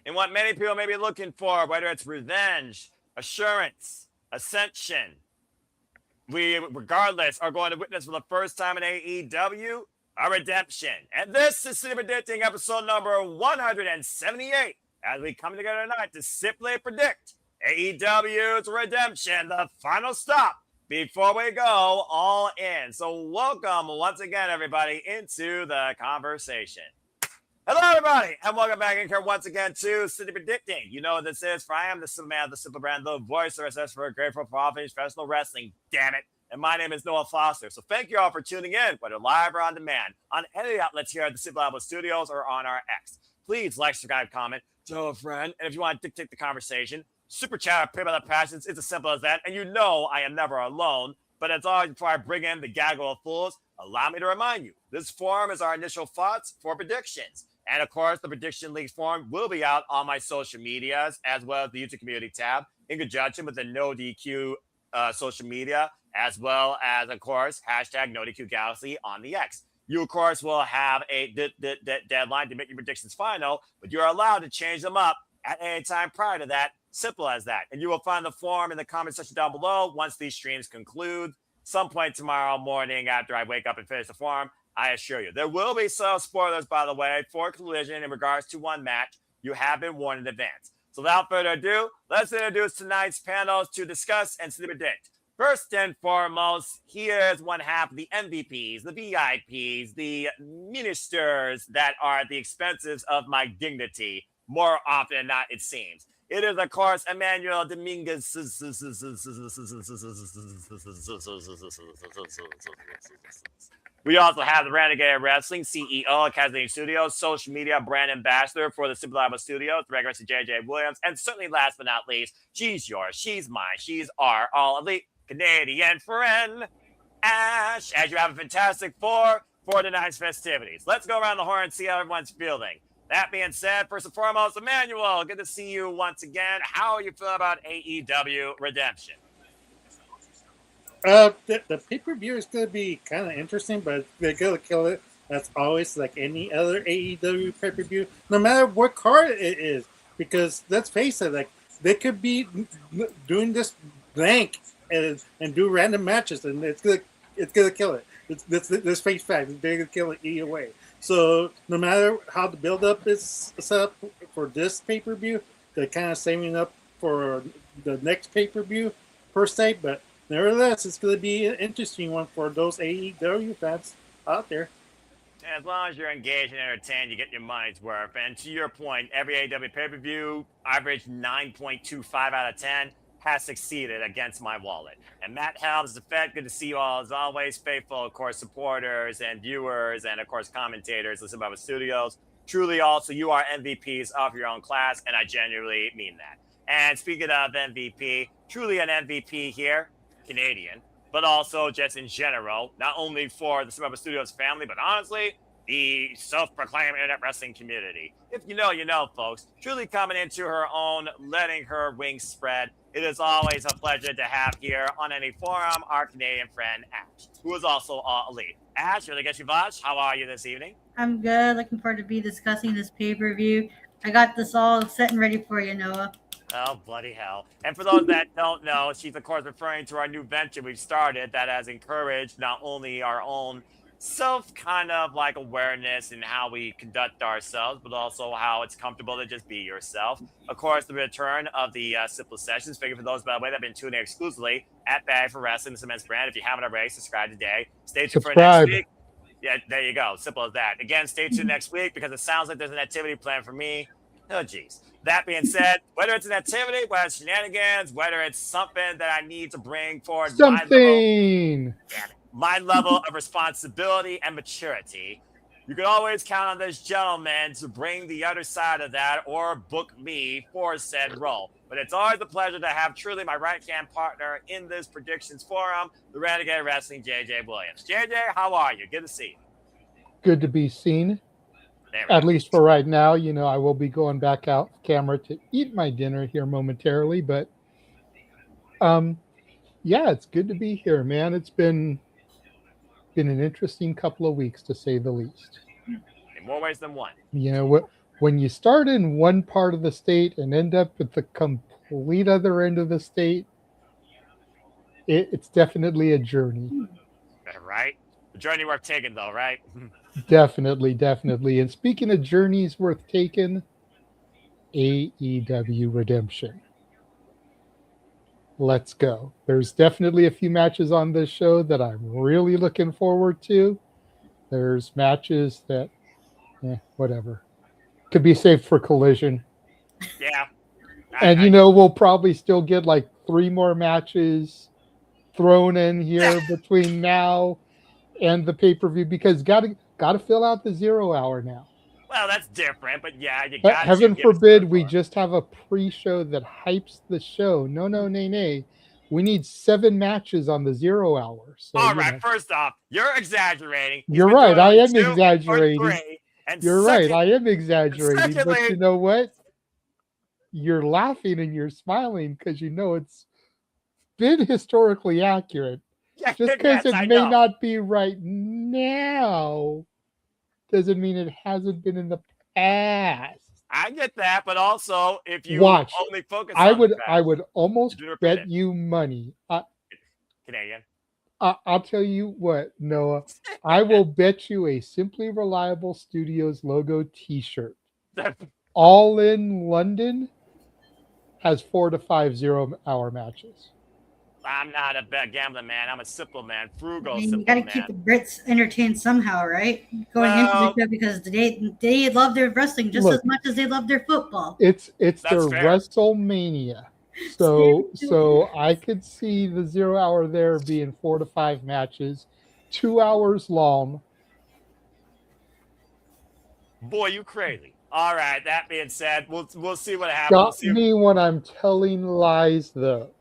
in what many people may be looking for, whether it's revenge, assurance, ascension. We, regardless, are going to witness for the first time in AEW a redemption. And this is City Predicting episode number 178 as we come together tonight to simply predict AEW's redemption, the final stop before we go all in. So welcome once again, everybody, into the conversation. Hello, everybody, and welcome back in here once again to City Predicting. You know what this is, for I am the simple man, the simple brand, the voice of SS for Grateful for all things professional wrestling, damn it. And my name is Noah Foster. So thank you all for tuning in, whether live or on demand, on any of the outlets here at the Simple Alpha Studios or on our X. Please like, subscribe, comment, tell a friend, and if you want to dictate the conversation, super chat or pay by the passions. It's as simple as that. And you know I am never alone. But as always, before I bring in the gaggle of fools, allow me to remind you, this forum is our initial thoughts for predictions. And of course, the Prediction League forum will be out on my social medias, as well as the YouTube community tab, in conjunction with the No DQ social media, as well as, of course, hashtag No DQ Galaxy on the X. You, of course, will have a deadline to make your predictions final, but you're allowed to change them up at any time prior to that. Simple as that. And you will find the form in the comment section down below once these streams conclude. Some point tomorrow morning after I wake up and finish the forum, I assure you. There will be some spoilers, by the way, for Collision in regards to one match. You have been warned in advance. So without further ado, let's introduce tonight's panels to discuss and to predict. First and foremost, here's one half of the MVPs, the VIPs, the ministers that are at the expenses of my dignity. More often than not, it seems. It is, of course, Emmanuel Dominguez. We also have the Renegade Wrestling CEO of Castagnoli Studios, social media brand ambassador for the Simple Alpha Studios, regular JJ Williams, and certainly last but not least, she's yours, she's mine, she's our all elite Canadian friend, Ash, as you have a fantastic for tonight's festivities. Let's go around the horn and see how everyone's feeling. That being said, first and foremost, Emmanuel, good to see you once again. How are you feeling about AEW Redemption? The pay-per-view is going to be kind of interesting, but they're going to kill it. That's always like any other AEW pay-per-view, no matter what card it is. Because let's face it, like they could be doing this blank and do random matches, and it's gonna kill it. Let's face facts, they're gonna kill it either way. So no matter how the build-up is set up for this pay-per-view, they're kind of saving up for the next pay-per-view per se, but nevertheless, it's going to be an interesting one for those AEW fans out there. As long as you're engaged and entertained, you get your money's worth. And to your point, every AEW pay-per-view, average 9.25 out of 10, has succeeded against my wallet. And Matt Helms, the Fed, good to see you all as always. Faithful, of course, supporters and viewers and, of course, commentators. Listen about the studios. Truly, also, you are MVPs of your own class, and I genuinely mean that. And speaking of MVP, truly an MVP here, Canadian, but also just in general, not only for the Simple Studios family, but honestly, the self-proclaimed internet wrestling community. If you know, you know, folks. Truly coming into her own, letting her wings spread. It is always a pleasure to have here on any forum our Canadian friend Ash, who is also all elite. Ash, really get you Vash. How are you this evening? I'm good. Looking forward to be discussing this pay-per-view. I got this all set and ready for you, Noah. Oh, bloody hell. And for those that don't know, she's, of course, referring to our new venture we've started that has encouraged not only our own self kind of like awareness in how we conduct ourselves, but also how it's comfortable to just be yourself. Of course, the return of the Simple Sessions. Figure for those, by the way, that have been tuning exclusively at Bag for Wrestling, this immense brand. If you haven't already, subscribe today. Stay tuned for next week. Yeah, there you go. Simple as that. Again, stay tuned next week because it sounds like there's an activity planned for me. Oh, geez. That being said, whether it's an activity, whether it's shenanigans, whether it's something that I need to bring forward my level of responsibility and maturity, you can always count on this gentleman to bring the other side of that or book me for said role. But it's always a pleasure to have truly my right-hand partner in this predictions forum, the Renegade Wrestling, JJ Williams. JJ, how are you? Good to see you. Good to be seen. At least for right now. You know, I will be going back out camera to eat my dinner here momentarily, but yeah, it's good to be here, man. It's been an interesting couple of weeks, to say the least. In more ways than one. You know, when you start in one part of the state and end up at the complete other end of the state, it's definitely a journey. Right? The journey worth taking, though, right? Definitely, definitely. And speaking of journeys worth taking, AEW Redemption. Let's go. There's definitely a few matches on this show that I'm really looking forward to. There's matches that, whatever. Could be saved for Collision. Yeah. And, we'll probably still get like 3 more matches thrown in here between now and the pay-per-view because got to fill out the 0 hour now. Well, that's different, but yeah, you got. Heaven forbid we just have a pre-show that hypes the show. No, nay. We need 7 matches on the 0 hour. So, all right, first off, you're exaggerating. You're right. I am exaggerating. You're right. I am exaggerating. Secondly, but you know what? You're laughing and you're smiling because it's been historically accurate. Yeah, just because it may not be right now doesn't mean it hasn't been in the past. I get that, but also if you watch, only focus I on would almost bet you money. Canadian. I'll tell you what, Noah. I will bet you a Simply Reliable Studios logo T-shirt. All in London has 4 to 5 0-hour matches. I'm not a gambling man. I'm a simple man, frugal. You got to keep the Brits entertained somehow, right? Going into the show because they love their wrestling just as much as they love their football. It's their WrestleMania, so I could see the 0 hour there being 4 to 5 matches, 2 hours long. Boy, you crazy. All right. That being said, we'll see what happens. Got me when I'm telling lies, though.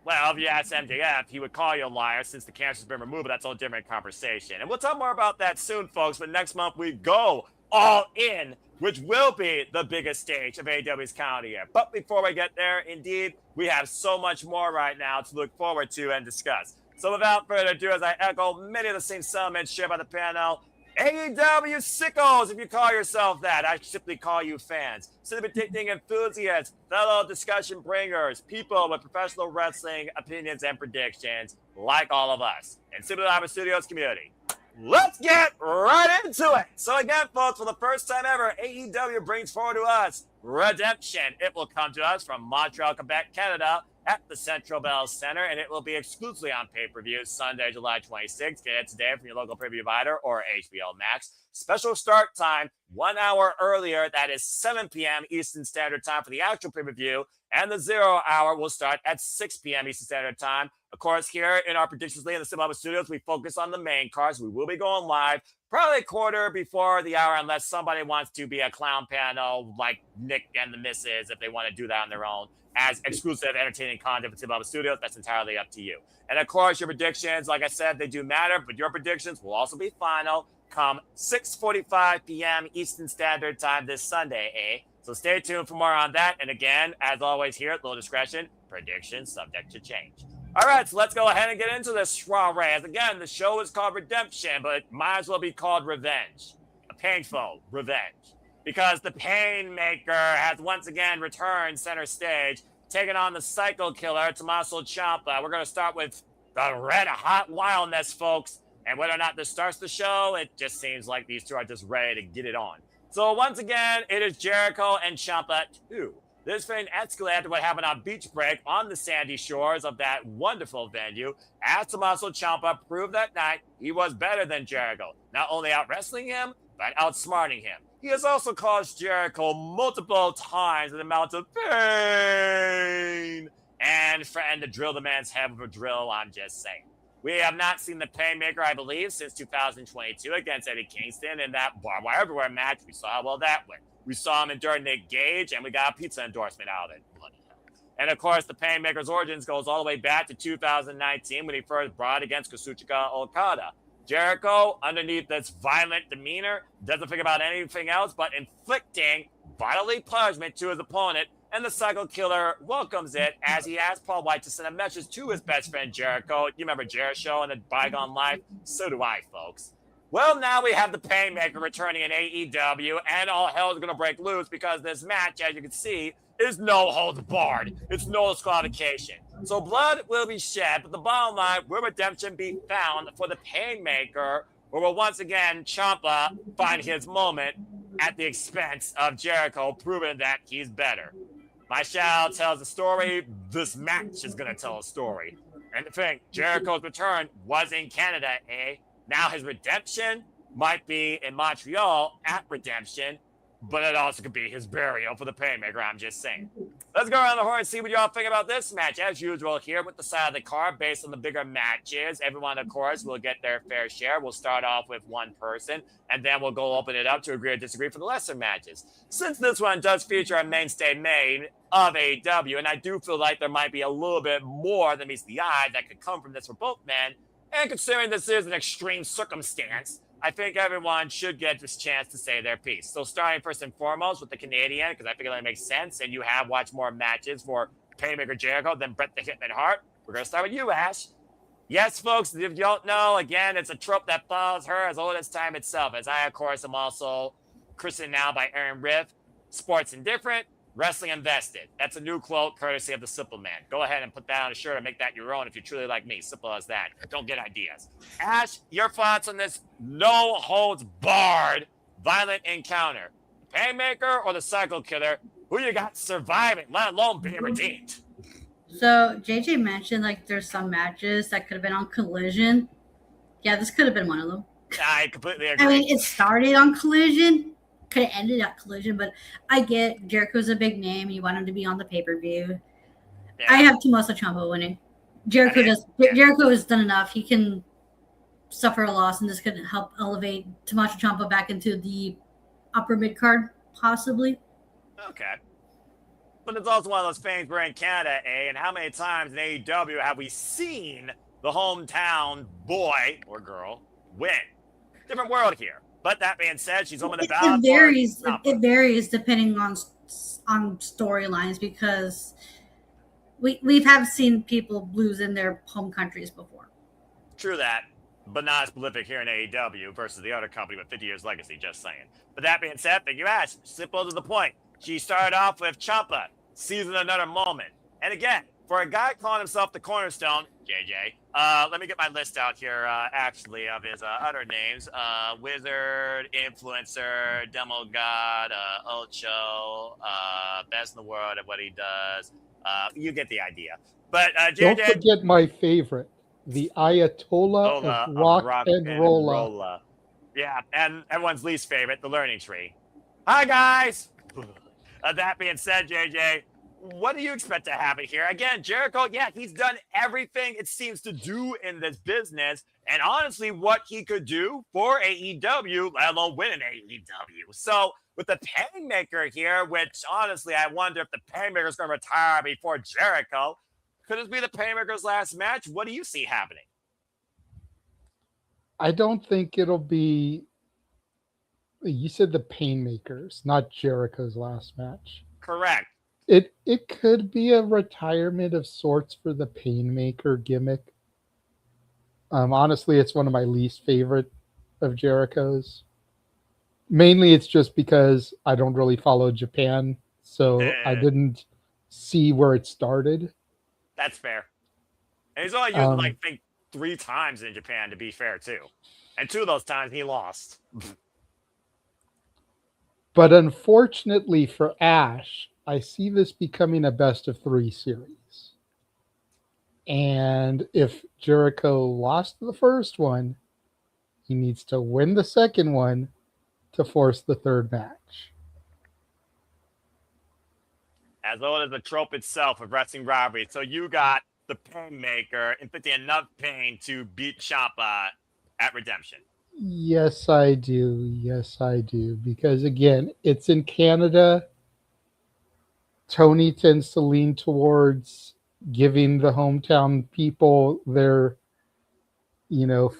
Well, if you ask MJF, he would call you a liar since the cancer's been removed, but that's a whole different conversation. And we'll talk more about that soon, folks. But next month, we go all in, which will be the biggest stage of AEW's calendar year. But before we get there, indeed, we have so much more right now to look forward to and discuss. So without further ado, as I echo many of the same sentiments shared by the panel, AEW sickos, if you call yourself that. I simply call you fans. Cinematic enthusiasts, fellow discussion bringers, people with professional wrestling opinions and predictions, like all of us in Simply Live Studios community. Let's get right into it. So again, folks, for the first time ever, AEW brings forward to us Redemption. It will come to us from Montreal, Quebec, Canada, at the Central Bell Center, and it will be exclusively on pay-per-view Sunday, July 26th. Get it today from your local pay-per-view provider or HBO Max. Special start time, 1 hour earlier. That is 7 p.m. Eastern Standard Time for the actual pay-per-view, and the 0 hour will start at 6 p.m. Eastern Standard Time. Of course, here in our predictions league in the Simply Live Studios, we focus on the main cards. We will be going live probably a quarter before the hour, unless somebody wants to be a clown panel like Nick and the Misses, if they want to do that on their own as exclusive entertaining content for Simply Live Studios. That's entirely up to you. And of course, your predictions, like I said, they do matter, but your predictions will also be final come 6:45 p.m. Eastern Standard Time this Sunday, So stay tuned for more on that. And again, as always here at Little Discretion, predictions subject to change. All right, so let's go ahead and get into this soiree. As again, the show is called Redemption, but it might as well be called Revenge. A painful revenge. Because the Painmaker has once again returned center stage, taking on the Psycho Killer, Tommaso Ciampa. We're going to start with the red hot wildness, folks. And whether or not this starts the show, it just seems like these two are just ready to get it on. So once again, it is Jericho and Ciampa 2. This thing escalated after what happened on Beach Break on the sandy shores of that wonderful venue, as Tommaso Ciampa proved that night he was better than Jericho, not only out-wrestling him, but outsmarting him. He has also caused Jericho multiple times an amount of pain and threatened to drill the man's head with a drill, I'm just saying. We have not seen the Painmaker, I believe, since 2022 against Eddie Kingston in that barbed wire everywhere match. We saw how well that went. We saw him endure Nick Gage, and we got a pizza endorsement out of it. Bloody hell. And, of course, the Painmaker's origins goes all the way back to 2019 when he first brought against Kazuchika Okada. Jericho, underneath this violent demeanor, doesn't think about anything else but inflicting bodily punishment to his opponent, and the Psycho Killer welcomes it as he asks Paul White to send a message to his best friend Jericho. You remember Jericho in the bygone life? So do I, folks. Well, now we have the Painmaker returning in AEW, and all hell is going to break loose because this match, as you can see, is no holds barred. It's no disqualification. So blood will be shed, but the bottom line, will redemption be found for the Painmaker, or will once again Ciampa find his moment at the expense of Jericho, proving that he's better? My shout tells a story. This match is going to tell a story. And the thing, Jericho's return was in Canada, eh? Now his redemption might be in Montreal at Redemption, but it also could be his burial for the Painmaker, I'm just saying. Let's go around the horn and see what y'all think about this match. As usual here with the side of the card, based on the bigger matches, everyone, of course, will get their fair share. We'll start off with one person, and then we'll go open it up to agree or disagree for the lesser matches. Since this one does feature a mainstay main of AEW, and I do feel like there might be a little bit more than meets the eye that could come from this for both men, and considering this is an extreme circumstance, I think everyone should get this chance to say their piece. So starting first and foremost with the Canadian, because I figure that makes sense, and you have watched more matches for Painmaker Jericho than Bret the Hitman Hart. We're going to start with you, Ash. Yes, folks, if you don't know, again, it's a trope that follows her as old as time itself, as I, of course, am also christened now by Aaron Riff. Sports indifferent, wrestling invested. That's a new quote courtesy of the Simple Man. Go ahead and put that on a shirt and make that your own if you truly like me. Simple as that. Don't get ideas. Ash, your thoughts on this no holds barred violent encounter? Painmaker or the Cycle Killer? Who you got surviving, let alone being redeemed? So JJ mentioned like there's some matches that could have been on Collision. Yeah, this could have been one of them. I completely agree. I mean, it started on Collision, could have ended at Collision, but I get Jericho's a big name. You want him to be on the pay-per-view. Yeah. I have Tommaso Ciampa winning. Jericho has done enough. He can suffer a loss, and this could help elevate Tommaso Ciampa back into the upper mid card, possibly. Okay. But it's also one of those things we're in Canada, eh? And how many times in AEW have we seen the hometown boy or girl win? Different world here. But that being said, she's home in the battle. It varies depending on storylines, because we have seen people lose in their home countries before. True that, but not as prolific here in AEW versus the other company with 50 years legacy, just saying. But that being said, thank you, Ash. Simple to the point. She started off with Ciampa, seizing another moment. And again, for a guy calling himself the Cornerstone, JJ, let me get my list out here, actually, of his other names. Wizard, Influencer, Demo God, Ocho, best in the world at what he does. You get the idea. But JJ, don't forget my favorite, the Ayatollah of rock and rolla. Yeah, and everyone's least favorite, the Learning Tree. Hi, guys. That being said, JJ, what do you expect to happen here? Again, Jericho, yeah, he's done everything it seems to do in this business. And honestly, what he could do for AEW, let alone win in AEW. So with the Painmaker here, which honestly, I wonder if the Painmaker is going to retire before Jericho. Could this be the Painmaker's last match? What do you see happening? I don't think it'll be... You said the Painmakers, not Jericho's last match. Correct. It could be a retirement of sorts for the Painmaker gimmick. Honestly, it's one of my least favorite of Jericho's. Mainly, it's just because I don't really follow Japan, so I didn't see where it started. That's fair. And he's only used, I think, 3 times in Japan, to be fair, too. And 2 of those times, he lost. But unfortunately for Ash, I see this becoming a best-of-3 series. And if Jericho lost the first one, he needs to win the second one to force the third match. As old as the trope itself of wrestling rivalry. So you got the Painmaker inflicting enough pain to beat Ciampa at Redemption. Yes, I do. Yes, I do. Because, again, it's in Canada. Tony tends to lean towards giving the hometown people their,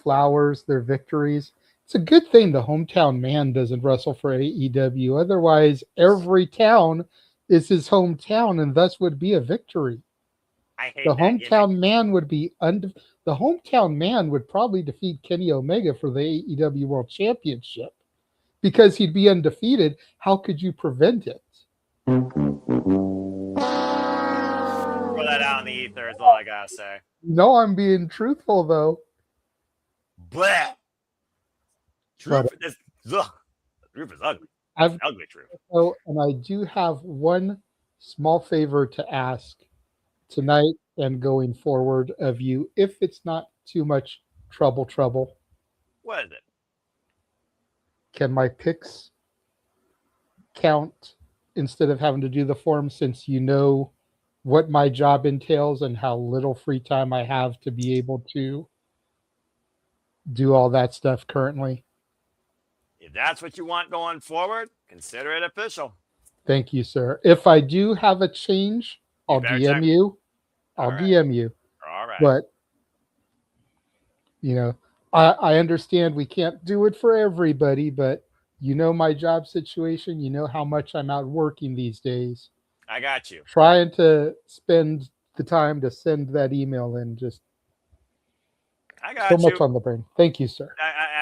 flowers, their victories. It's a good thing the hometown man doesn't wrestle for AEW. Otherwise, every town is his hometown and thus would be a victory. I hate the hometown man would be the the hometown man would probably defeat Kenny Omega for the AEW World Championship because he'd be undefeated. How could you prevent it? Throw that out in the ether is all I gotta say. No, I'm being truthful though. Bleh. Truth is truth is ugly. It's ugly truth. Oh, and I do have one small favor to ask tonight and going forward of you, if it's not too much trouble. What is it? Can my picks count instead of having to do the form, since you know what my job entails and how little free time I have to be able to do all that stuff currently? If that's what you want going forward, consider it official. Thank you, sir. If I do have a change, I'll DM you. I'll DM you. All right. But, you know, I understand we can't do it for everybody, but you know my job situation. You know how much I'm out working these days. I got you. Trying to spend the time to send that email in. Just I got so you. much on the brain. Thank you, sir.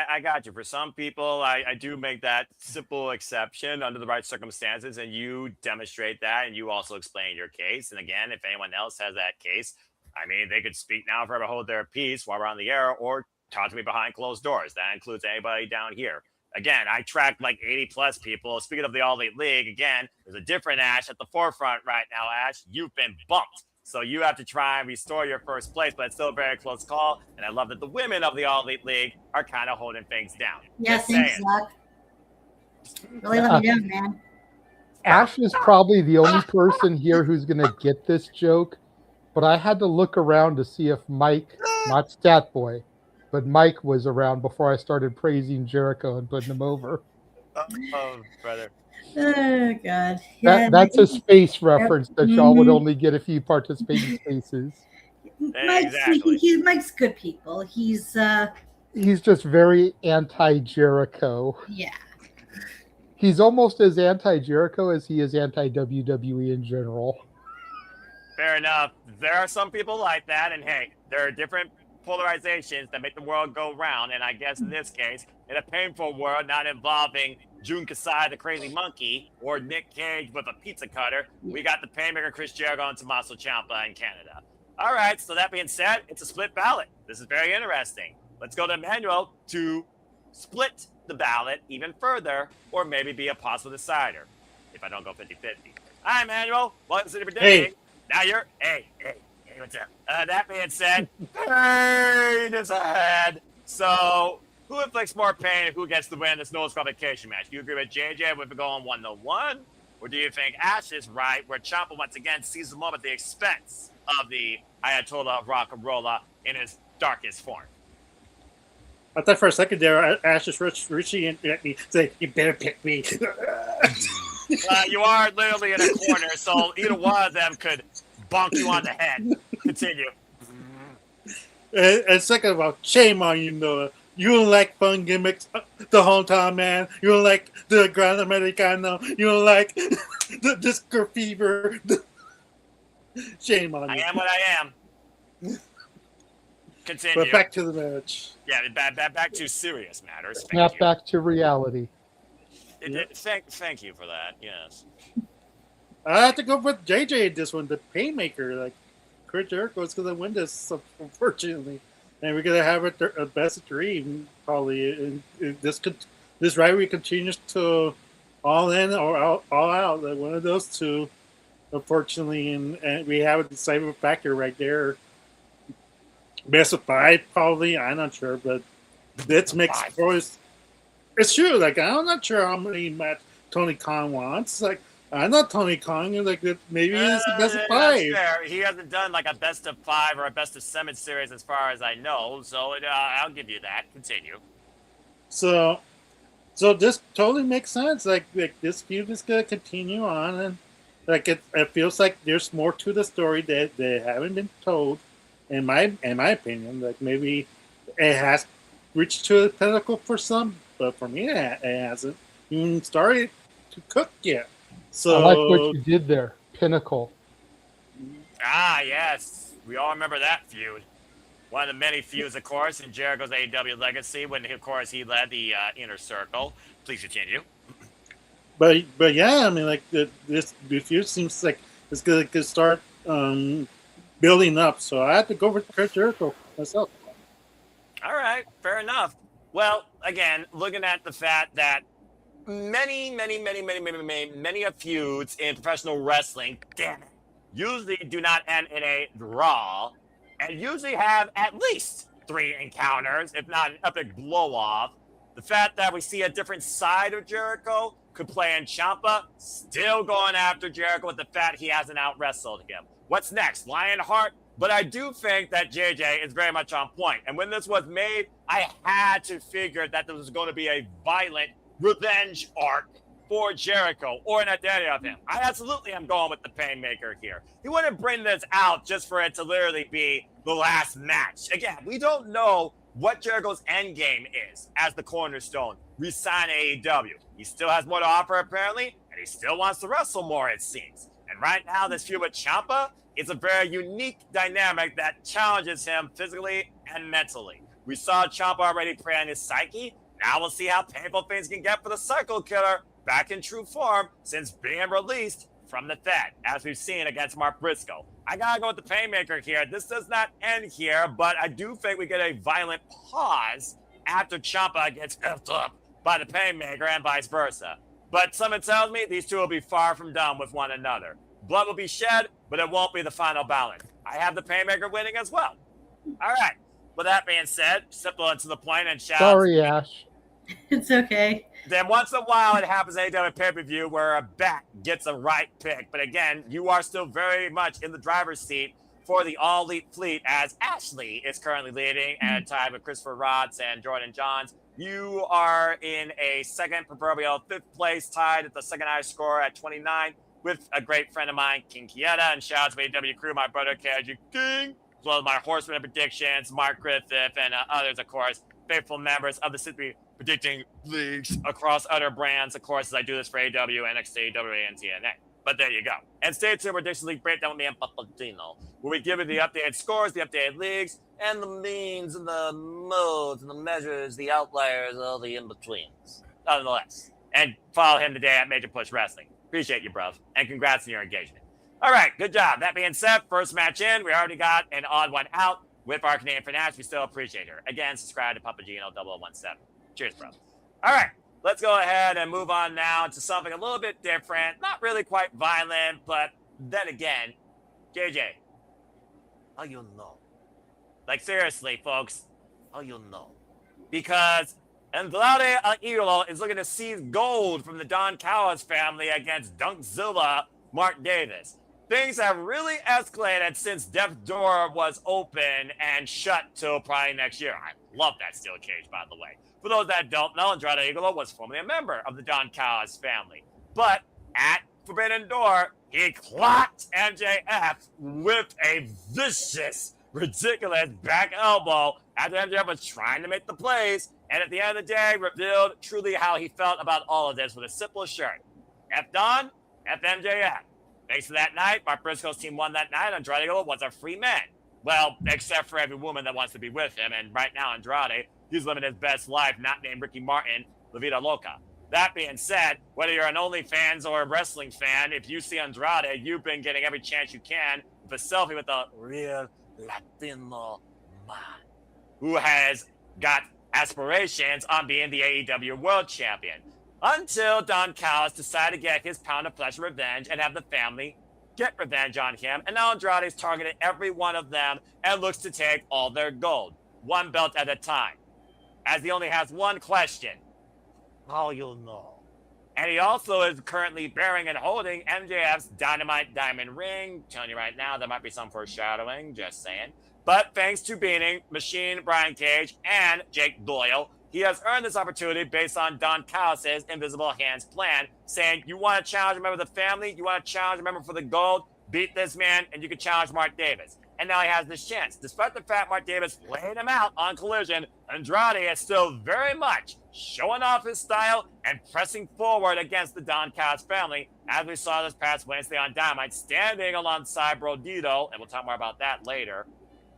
I got you. For some people, I do make that simple exception under the right circumstances, and you demonstrate that, and you also explain your case. And again, if anyone else has that case, I mean, they could speak now forever, hold their peace while we're on the air, or talk to me behind closed doors. That includes anybody down here. Again, I track like 80 plus people. Speaking of the All Elite League, again, there's a different Ash at the forefront right now, Ash. You've been bumped. So you have to try and restore your first place, but it's still a very close call. And I love that the women of the All Elite League are kind of holding things down. Yeah, thanks, Luck. Really let me down, man. Ash is probably the only person here who's going to get this joke, but I had to look around to see if Mike, not Stat Boy, but Mike was around before I started praising Jericho and putting him over. Oh, brother. Oh, God. Yeah, that's a space reference that y'all would only get if you participating spaces. Exactly. Mike's good people. He's just very anti-Jericho. Yeah. He's almost as anti-Jericho as he is anti-WWE in general. Fair enough. There are some people like that, and hey, there are different polarizations that make the world go round, and I guess in this case, in a painful world not involving Jun Kasai the crazy monkey or Nick Cage with a pizza cutter, we got the Painmaker Chris Jericho and Tommaso Ciampa in Canada. All right, so that being said, it's a split ballot. This is very interesting. Let's go to Emmanuel to split the ballot even further, or maybe be a possible decider if I don't go 50-50. Hi, Emmanuel. Welcome to City for Day. Now you're hey, what's up? That being said, pain is ahead. So, who inflicts more pain and who gets the win in this no disqualification match? Do you agree with JJ with it going 1-1? Or do you think Ash is right, where Ciampa once again sees the moment at the expense of the Ayatollah of Rock and Rolla in his darkest form? I thought for a second there, Ash is reaching at me, saying, "You better pick me." You are literally in a corner, so either one of them could bonk you on the head. Continue. And second of all, shame on you, Noah. You don't like fun gimmicks, the hometown man. You don't like the Gran Americano. You don't like the Disco Fever. Shame on you. I am what I am. Continue. But back to the match. Yeah, back to serious matters. Snap back to reality. Thank you for that. Yes. I have to go with JJ in this one, the Painmaker. Like, Chris Jericho is going to win this, unfortunately. And we're going to have a best of three, probably. And this rivalry continues to all in or all out. Like one of those two, unfortunately. And we have a decisive factor right there. Best of five, probably. I'm not sure, but it's mixed choice. It's true. Like, I'm not sure how many match Tony Khan wants. Like, I'm not Tony Khan. Like, maybe it's the best of five. That's fair. He hasn't done like a best of five or a best of seven series as far as I know. So I'll give you that. Continue. So this totally makes sense. Like this feud is gonna continue on, and like it feels like there's more to the story that they haven't been told. In my opinion, like maybe it has reached to a pinnacle for some, but for me, it hasn't even started to cook yet. So I like what you did there, pinnacle. Ah, yes, we all remember that feud. One of the many feuds, of course, in Jericho's AEW legacy when, of course, he led the Inner Circle. Please continue. But yeah, I mean, like this feud seems like it's gonna start building up. So I have to go with Chris Jericho myself. All right, fair enough. Well, again, looking at the fact that many of feuds in professional wrestling, damn it, usually do not end in a draw, and usually have at least 3 encounters, if not an epic blow-off. The fact that we see a different side of Jericho could play in Ciampa, still going after Jericho with the fact he hasn't out-wrestled him. What's next? Lionheart? But I do think that JJ is very much on point. And when this was made, I had to figure that there was going to be a violent revenge arc for Jericho or an identity of him. I absolutely am going with the Painmaker here. He wouldn't bring this out just for it to literally be the last match. Again, we don't know what Jericho's end game is as the cornerstone. Resign AEW. He still has more to offer, apparently, and he still wants to wrestle more, it seems. And right now, this feud with Ciampa is a very unique dynamic that challenges him physically and mentally. We saw Ciampa already prey on his psyche. Now we'll see how painful things can get for the Psycho Killer back in true form since being released from the Fed, as we've seen against Mark Briscoe. I gotta go with the Painmaker here. This does not end here, but I do think we get a violent pause after Ciampa gets effed up by the Painmaker and vice versa. But something tells me these two will be far from done with one another. Blood will be shed, but it won't be the final balance. I have the Painmaker winning as well. All right. With that being said, simple and to the point, and shout Sorry, Ash. It's okay. Then once in a while, it happens at AEW pay-per-view where a bat gets a right pick. But again, you are still very much in the driver's seat for the All Elite Fleet, as Ashley is currently leading and tied with Christopher Rods and Jordan Johns. You are in a second, proverbial 5th place, tied at the second highest score at 29 with a great friend of mine, King Kieta. And shout out to AEW crew, my brother, KG King, as well as my Horseman of Predictions, Mark Griffith, and others, of course, faithful members of the City Predicting Leagues across other brands, of course, as I do this for AEW, NXT, WWE, and TNA. But there you go. And stay tuned for Prediction League Breakdown with me and Papadino, where we give you the updated scores, the updated leagues, and the means, and the modes, and the measures, the outliers, all the in-betweens. Nonetheless. And follow him today at Major Push Wrestling. Appreciate you, bruv. And congrats on your engagement. All right, good job. That being said, first match in. We already got an odd one out with our Canadian Finance. We still appreciate her. Again, subscribe to Papagino 0017. Cheers, bro. All right, let's go ahead and move on now to something a little bit different. Not really quite violent, but then again, JJ, how you know? Like, seriously, folks, how you know? Because Andrade Idolo is looking to seize gold from the Don Callis family against Dunkzilla Mark Davis. Things have really escalated since Death's Door was open and shut till probably next year. I love that steel cage, by the way. For those that don't know, Andrade Idolo was formerly a member of the Don Callis family. But at Forbidden Door, he clocked MJF with a vicious, ridiculous back elbow after MJF was trying to make the plays. And at the end of the day, revealed truly how he felt about all of this with a simple shirt. F Don, F MJF. Thanks for that night. Mark Briscoe's team won that night. Andrade was a free man. Well, except for every woman that wants to be with him. And right now, Andrade, he's living his best life, not named Ricky Martin, La Vida Loca. That being said, whether you're an OnlyFans or a wrestling fan, if you see Andrade, you've been getting every chance you can with a selfie with a real Latino man who has got aspirations on being the AEW World Champion. Until Don Callis decided to get his pound of flesh revenge and have the family get revenge on him. And now Andrade's targeted every one of them and looks to take all their gold, one belt at a time, as he only has one question. How you know? And he also is currently bearing and holding MJF's Dynamite Diamond Ring. Telling you right now, there might be some foreshadowing, just saying. But thanks to beating Machine Brian Cage and Jake Doyle, he has earned this opportunity based on Don Callis' Invisible Hands plan, saying, you want to challenge a member of the family, you want to challenge a member for the gold, beat this man, and you can challenge Mark Davis. And now he has this chance. Despite the fact Mark Davis laid him out on Collision, Andrade is still very much showing off his style and pressing forward against the Don Callis family, as we saw this past Wednesday on Dynamite, standing alongside Bandido, and we'll talk more about that later.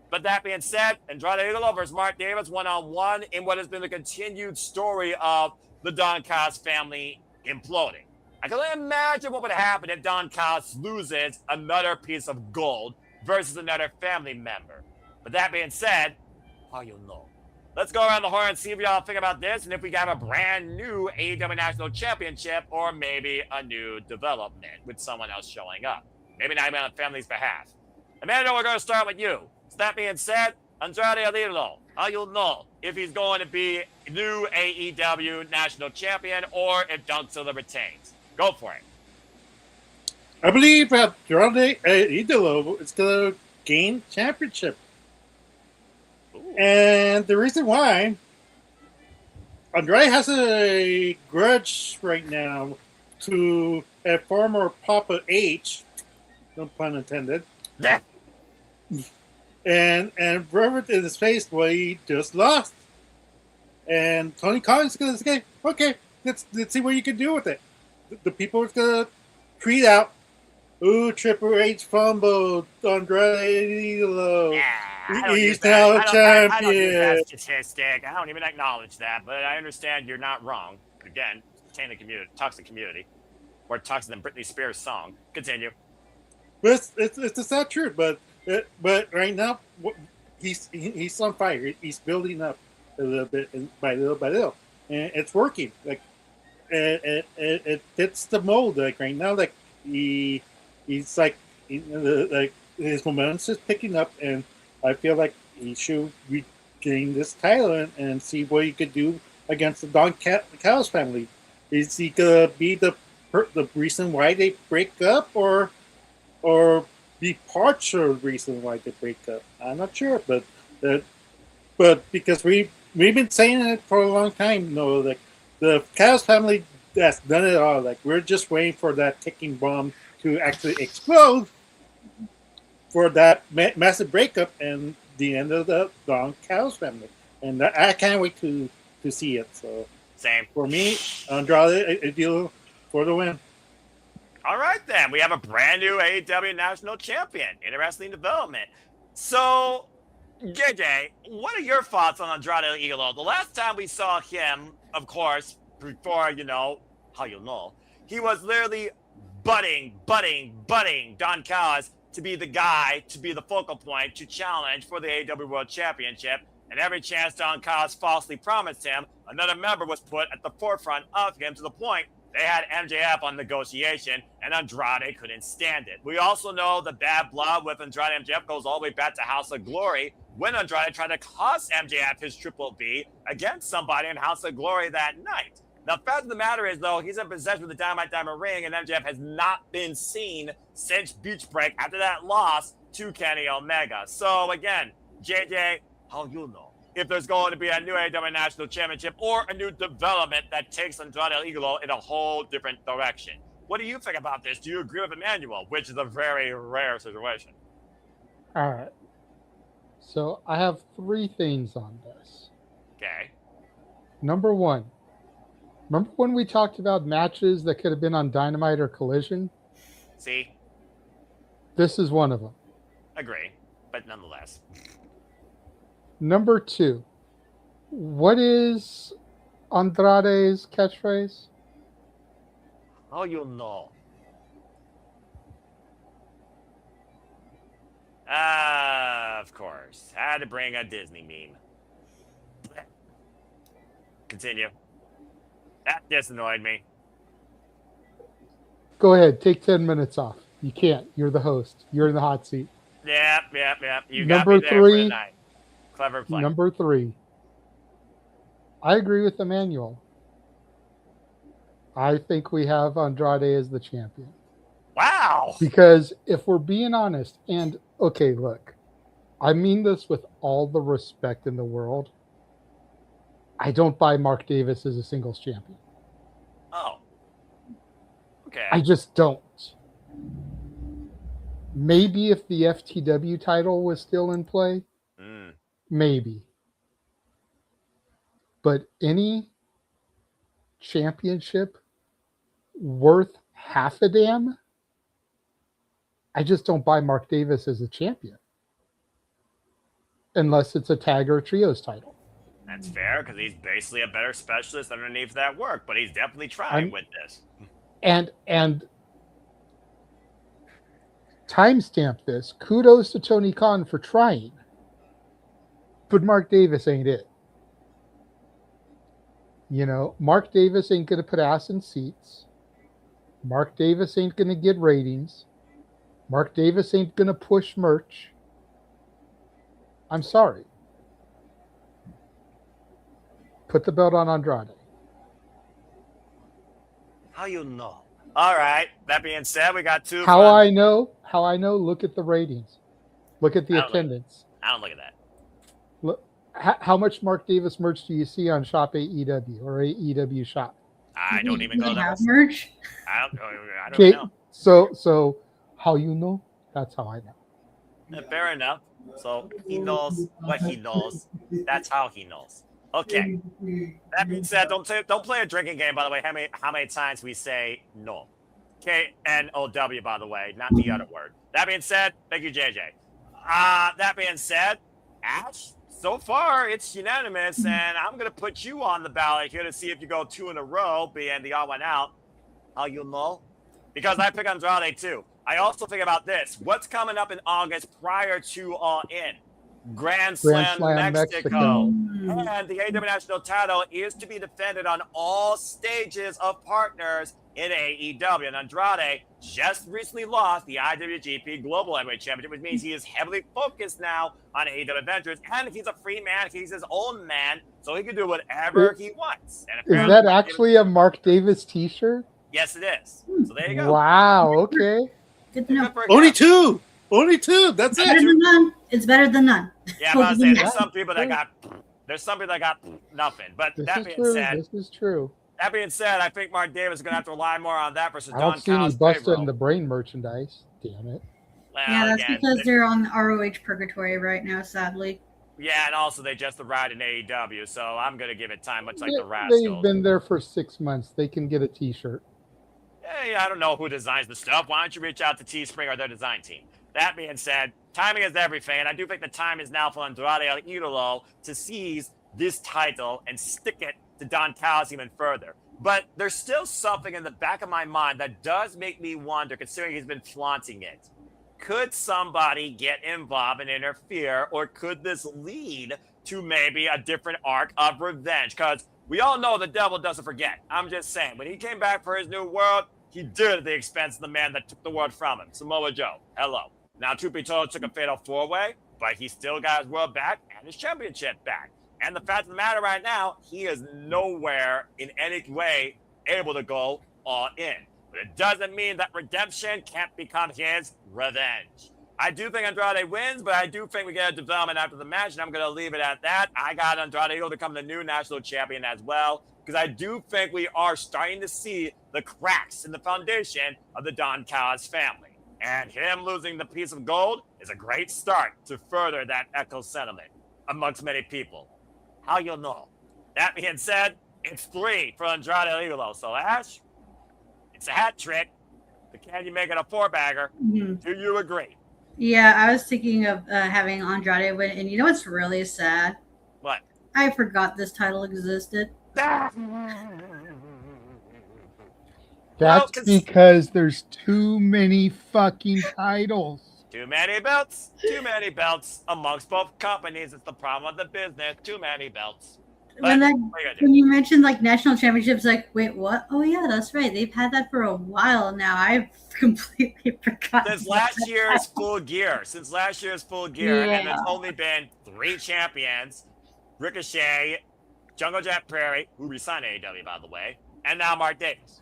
But that being said, Andrade Idolo versus Mark Davis one-on-one in what has been the continued story of the Don Callis family imploding. I can only imagine what would happen if Don Callis loses another piece of gold versus another family member. But that being said, how you know? Let's go around the horn and see if y'all think about this and if we have a brand new AEW National Championship or maybe a new development with someone else showing up. Maybe not even on the family's behalf. Amanda, we're going to start with you. So that being said, Andrade Idolo, how you'll know if he's going to be new AEW National Champion or if Dunkzilla retains. Go for it. I believe Andrade Idolo is going to gain championship. Ooh. And the reason why, Andrade has a grudge right now to a former Papa H, no pun intended. Yeah. And rubbed in his face what he just lost. And Tony Khan is going to say, okay, let's see what you can do with it. The people are going to tweet out, ooh, Triple H fumbled, Andrade Idolo. Yeah, he's now a champion. I don't use that statistic. I don't even acknowledge that, but I understand you're not wrong. Again, the community, toxic community. More toxic than Britney Spears' song. Continue. But it's not true, but right now, he's on fire. He's building up a little bit, by little, and it's working. Like it fits the mold. Like right now, like he's like his momentum is picking up, and I feel like he should regain this title and see what he could do against the Don Callis family. Is he gonna be the reason why they break up, or be partial reason why they break up? I'm not sure, but because we've been saying it for a long time, like the Callis family has done it all. Like we're just waiting for that ticking bomb to actually explode for that massive breakup and the end of the Don Callis family, and I can't wait to see it. So same for me, Andrade Idolo for the win. All right, then. We have a brand new AEW National Champion. Interesting development. So, JJ, what are your thoughts on Andrade Idolo? The last time we saw him, of course, before, how you know, he was literally butting Don Callis to be the guy, to be the focal point, to challenge for the AEW World Championship. And every chance Don Callis falsely promised him, another member was put at the forefront of him to the point they had MJF on negotiation, and Andrade couldn't stand it. We also know the bad blood with Andrade and MJF goes all the way back to House of Glory when Andrade tried to cost MJF his Triple B against somebody in House of Glory that night. The fact of the matter is, though, he's in possession of the Dynamite Diamond Ring, and MJF has not been seen since Beach Break after that loss to Kenny Omega. So, again, JJ, how you know if there's going to be a new AEW National Championship or a new development that takes Andrade Idolo in a whole different direction? What do you think about this? Do you agree with Emmanuel, which is a very rare situation? All right. So I have 3 things on this. Okay. Number 1. Remember when we talked about matches that could have been on Dynamite or Collision? See? This is one of them. Agree, but nonetheless. Number 2. What is Andrade's catchphrase? Oh, you know. Of course. Had to bring a Disney meme. Continue. That just annoyed me. Go ahead. Take 10 minutes off. You can't. You're the host. You're in the hot seat. Yep. You Number got me there 3, for the night. Clever play. Number 3. I agree with Emmanuel. I think we have Andrade as the champion. Wow. Because if we're being honest, and okay, look, I mean this with all the respect in the world. I don't buy Mark Davis as a singles champion. Oh. Okay. I just don't. Maybe if the FTW title was still in play, maybe. But any championship worth half a damn, I just don't buy Mark Davis as a champion. unless it's a tag or a trios title. That's fair because he's basically a better specialist underneath that work, but he's definitely trying with this. And timestamp this. Kudos to Tony Khan for trying, but Mark Davis ain't it. Mark Davis ain't going to put ass in seats. Mark Davis ain't going to get ratings. Mark Davis ain't going to push merch. I'm sorry. Put the belt on Andrade. How you know? All right. That being said, we got two. How I know? Look at the ratings. Look at the attendance. I don't look at that. Look, how much Mark Davis merch do you see on Shop AEW or AEW Shop? I don't even go there. Merch. I don't know. So how you know? That's how I know. Fair enough. So he knows what he knows. That's how he knows. Okay. That being said, don't play a drinking game. By the way, how many times we say no? KNOW. By the way, not the other word. That being said, thank you, JJ. That being said, Ash. So far, it's unanimous, and I'm going to put you on the ballot here to see if you go 2 in a row, being the odd one out. How you know? Because I pick Andrade, too. I also think about this. What's coming up in August prior to All In? Grand Slam Mexico. And the AEW National title is to be defended on all stages of partners in AEW. And Andrade just recently lost the IWGP Global Heavyweight Championship, which means he is heavily focused now on AEW Adventures. And he's a free man. He's his own man, so he can do whatever he wants. And is that actually a Mark Davis t-shirt? Yes, it is. So there you go. Wow, okay. Good to know. Only two. That's it. It's better than none. Yeah, I'm about to say there's some people that got nothing. But that being said, this is true. That being said, I think Mark Davis is going to have to rely more on that versus I Don don't see any Callis busted in the brain merchandise. Damn it. Well, yeah, that's because they're on ROH Purgatory right now, sadly. Yeah, and also they just arrived in AEW, so I'm going to give it time, much like the Rascals. They've been there for 6 months. They can get a t-shirt. Hey, I don't know who designs the stuff. Why don't you reach out to Teespring or their design team? That being said, timing is everything, and I do think the time is now for Andrade El Idolo to seize this title and stick it to Don Callis even further. But there's still something in the back of my mind that does make me wonder, considering he's been flaunting it. Could somebody get involved and interfere, or could this lead to maybe a different arc of revenge? Because we all know the devil doesn't forget. I'm just saying, when he came back for his new world, he did it at the expense of the man that took the world from him, Samoa Joe. Hello. Now, truth be told, took a fatal 4-way, but he still got his world back and his championship back. And the fact of the matter right now, he is nowhere in any way able to go all in. But it doesn't mean that redemption can't become his revenge. I do think Andrade wins, but I do think we get a development after the match, and I'm going to leave it at that. I got Andrade to become the new national champion as well, because I do think we are starting to see the cracks in the foundation of the Don Callis family. And him losing the piece of gold is a great start to further that echo sentiment amongst many people. How you'll know? That being said, it's 3 for Andrade Idolo. So, Ash, it's a hat trick. But can you make it a 4-bagger? Mm-hmm. Do you agree? Yeah, I was thinking of having Andrade win. And you know what's really sad? What? I forgot this title existed. That's because there's too many fucking titles. Too many belts. Too many belts amongst both companies. It's the problem of the business. Too many belts. When you mentioned like national championships, like, wait, what? Oh yeah, that's right. They've had that for a while now. I've completely forgotten. Since last year's Full Gear. And there's only been 3 champions: Ricochet, Jungle Jack Perry, who resigned AEW, by the way, and now Mark Davis.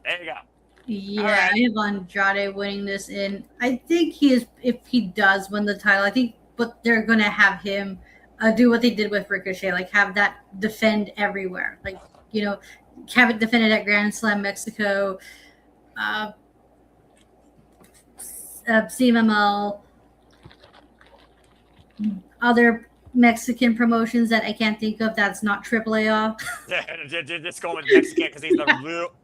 There you go. Yeah, right. I have Andrade winning this, and I think if he does win the title, I think but they're going to have him do what they did with Ricochet, like have that defend everywhere. Like, you know, have it defended at Grand Slam Mexico, CMLL, other Mexican promotions that I can't think of that's not AAA. Just go with Mexican because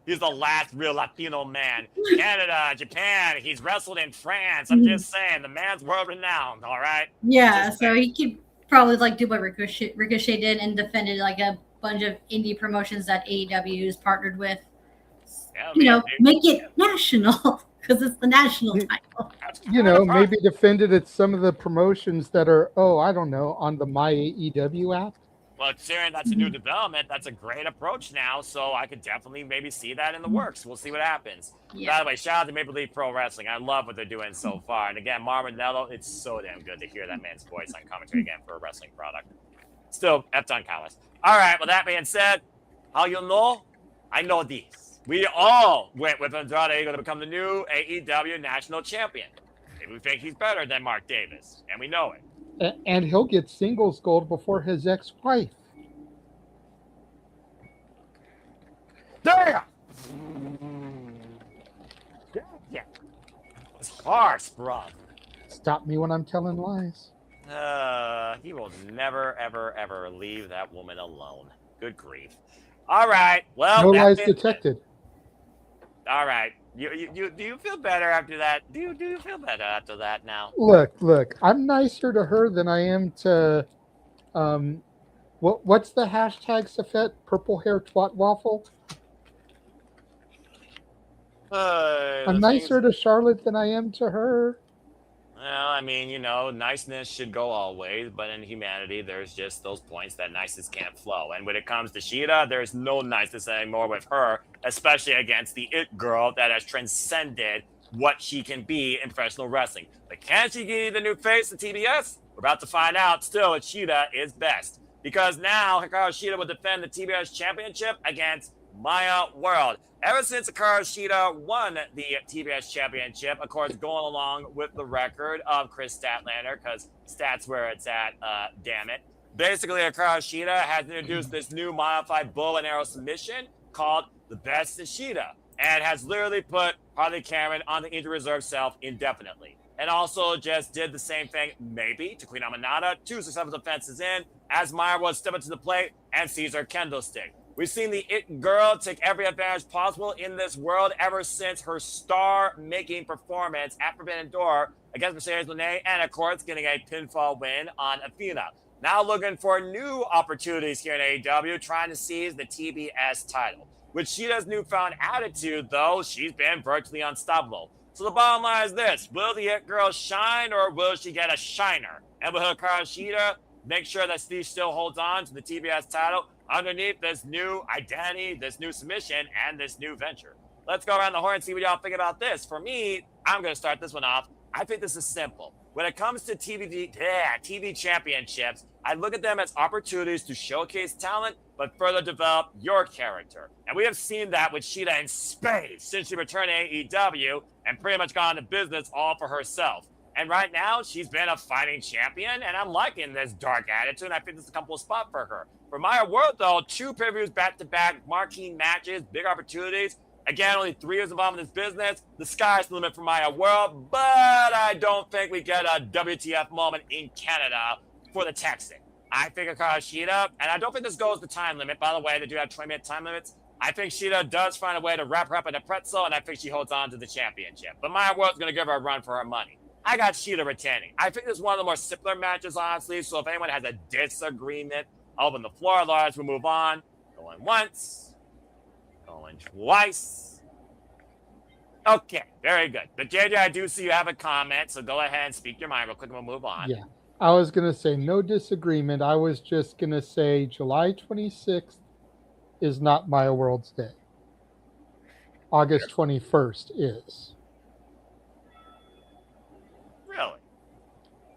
he's the last real Latino man. Canada, Japan, he's wrestled in France. I'm just saying, the man's world renowned, all right? Yeah, so he could probably like do what Ricochet did and defended like a bunch of indie promotions that AEW is partnered with. Yeah, make it national because it's the national title. Maybe defended at some of the promotions that are, I don't know, on the My AEW app. Well, considering that's a new development, that's a great approach now. So I could definitely maybe see that in the works. We'll see what happens. Yeah. By the way, shout out to Maple Leaf Pro Wrestling. I love what they're doing so far. And again, Marvinello, it's so damn good to hear that man's voice on commentary again for a wrestling product. Still, F-Don Countless. All right, well, that being said, how you know? I know these. We all went with Andrade to become the new AEW national champion. Maybe we think he's better than Mark Davis, and we know it. And he'll get singles gold before his ex-wife. Damn! Yeah. It's harsh, bro. Stop me when I'm telling lies. He will never, ever, ever leave that woman alone. Good grief. All right. Well, no lies detected. All right. You do you feel better after that? Do you feel better after that now? Look. I'm nicer to her than I am to what's the hashtag, Safet? Purple hair twat waffle? I'm nicer to Charlotte than I am to her. Well, I mean, niceness should go always, but in humanity, there's just those points that niceness can't flow. And when it comes to Shida, there's no niceness anymore with her, especially against the it girl that has transcended what she can be in professional wrestling. But can she get the new face of TBS? We're about to find out. Still, Shida is best. Because now, Hikaru Shida will defend the TBS championship against Maya World. Ever since Hikaru Shida won the TBS championship, of course, going along with the record of Chris Statlander, because stats where it's at, damn it. Basically, Hikaru Shida has introduced this new modified bow and arrow submission called the Best of Shida, and has literally put Harley Cameron on the injury reserve self indefinitely. And also just did the same thing, maybe, to Queen Aminata, 2 successful defenses in, as Maya was stepping to the plate and sees her kendo stick. We've seen the It Girl take every advantage possible in this world ever since her star-making performance at Forbidden Door against Mercedes Moné, and of course, getting a pinfall win on Athena. Now looking for new opportunities here in AEW, trying to seize the TBS title. With Shida's newfound attitude, though, she's been virtually unstoppable. So the bottom line is this: will the It Girl shine, or will she get a shiner? And will Hikaru Shida make sure that she still holds on to the TBS title underneath this new identity, this new submission, and this new venture? Let's go around the horn and see what y'all think about this. For me, I'm going to start this one off. I think this is simple. When it comes to TV championships, I look at them as opportunities to showcase talent, but further develop your character. And we have seen that with Shida in spades since she returned to AEW and pretty much gone into business all for herself. And right now, she's been a fighting champion, and I'm liking this dark attitude, and I think this is a comfortable spot for her. For Maya World, though, 2 pay-per-views back-to-back, marquee matches, big opportunities. Again, only 3 years involved in this business. The sky's the limit for Maya World, but I don't think we get a WTF moment in Canada for the Texan. I think Hikaru Shida, and I don't think this goes the time limit. By the way, they do have 20-minute time limits. I think Shida does find a way to wrap her up in a pretzel, and I think she holds on to the championship. But Maya World's going to give her a run for her money. I got Shida retaining. I think this is one of the more simpler matches, honestly. So if anyone has a disagreement, I'll open the floor. Otherwise, we'll move on. Going once. Going twice. Okay, very good. But JJ, I do see you have a comment, so go ahead and speak your mind real quick and we'll move on. Yeah, I was going to say no disagreement. I was just going to say July 26th is not Maya World's day. August 21st is. Really?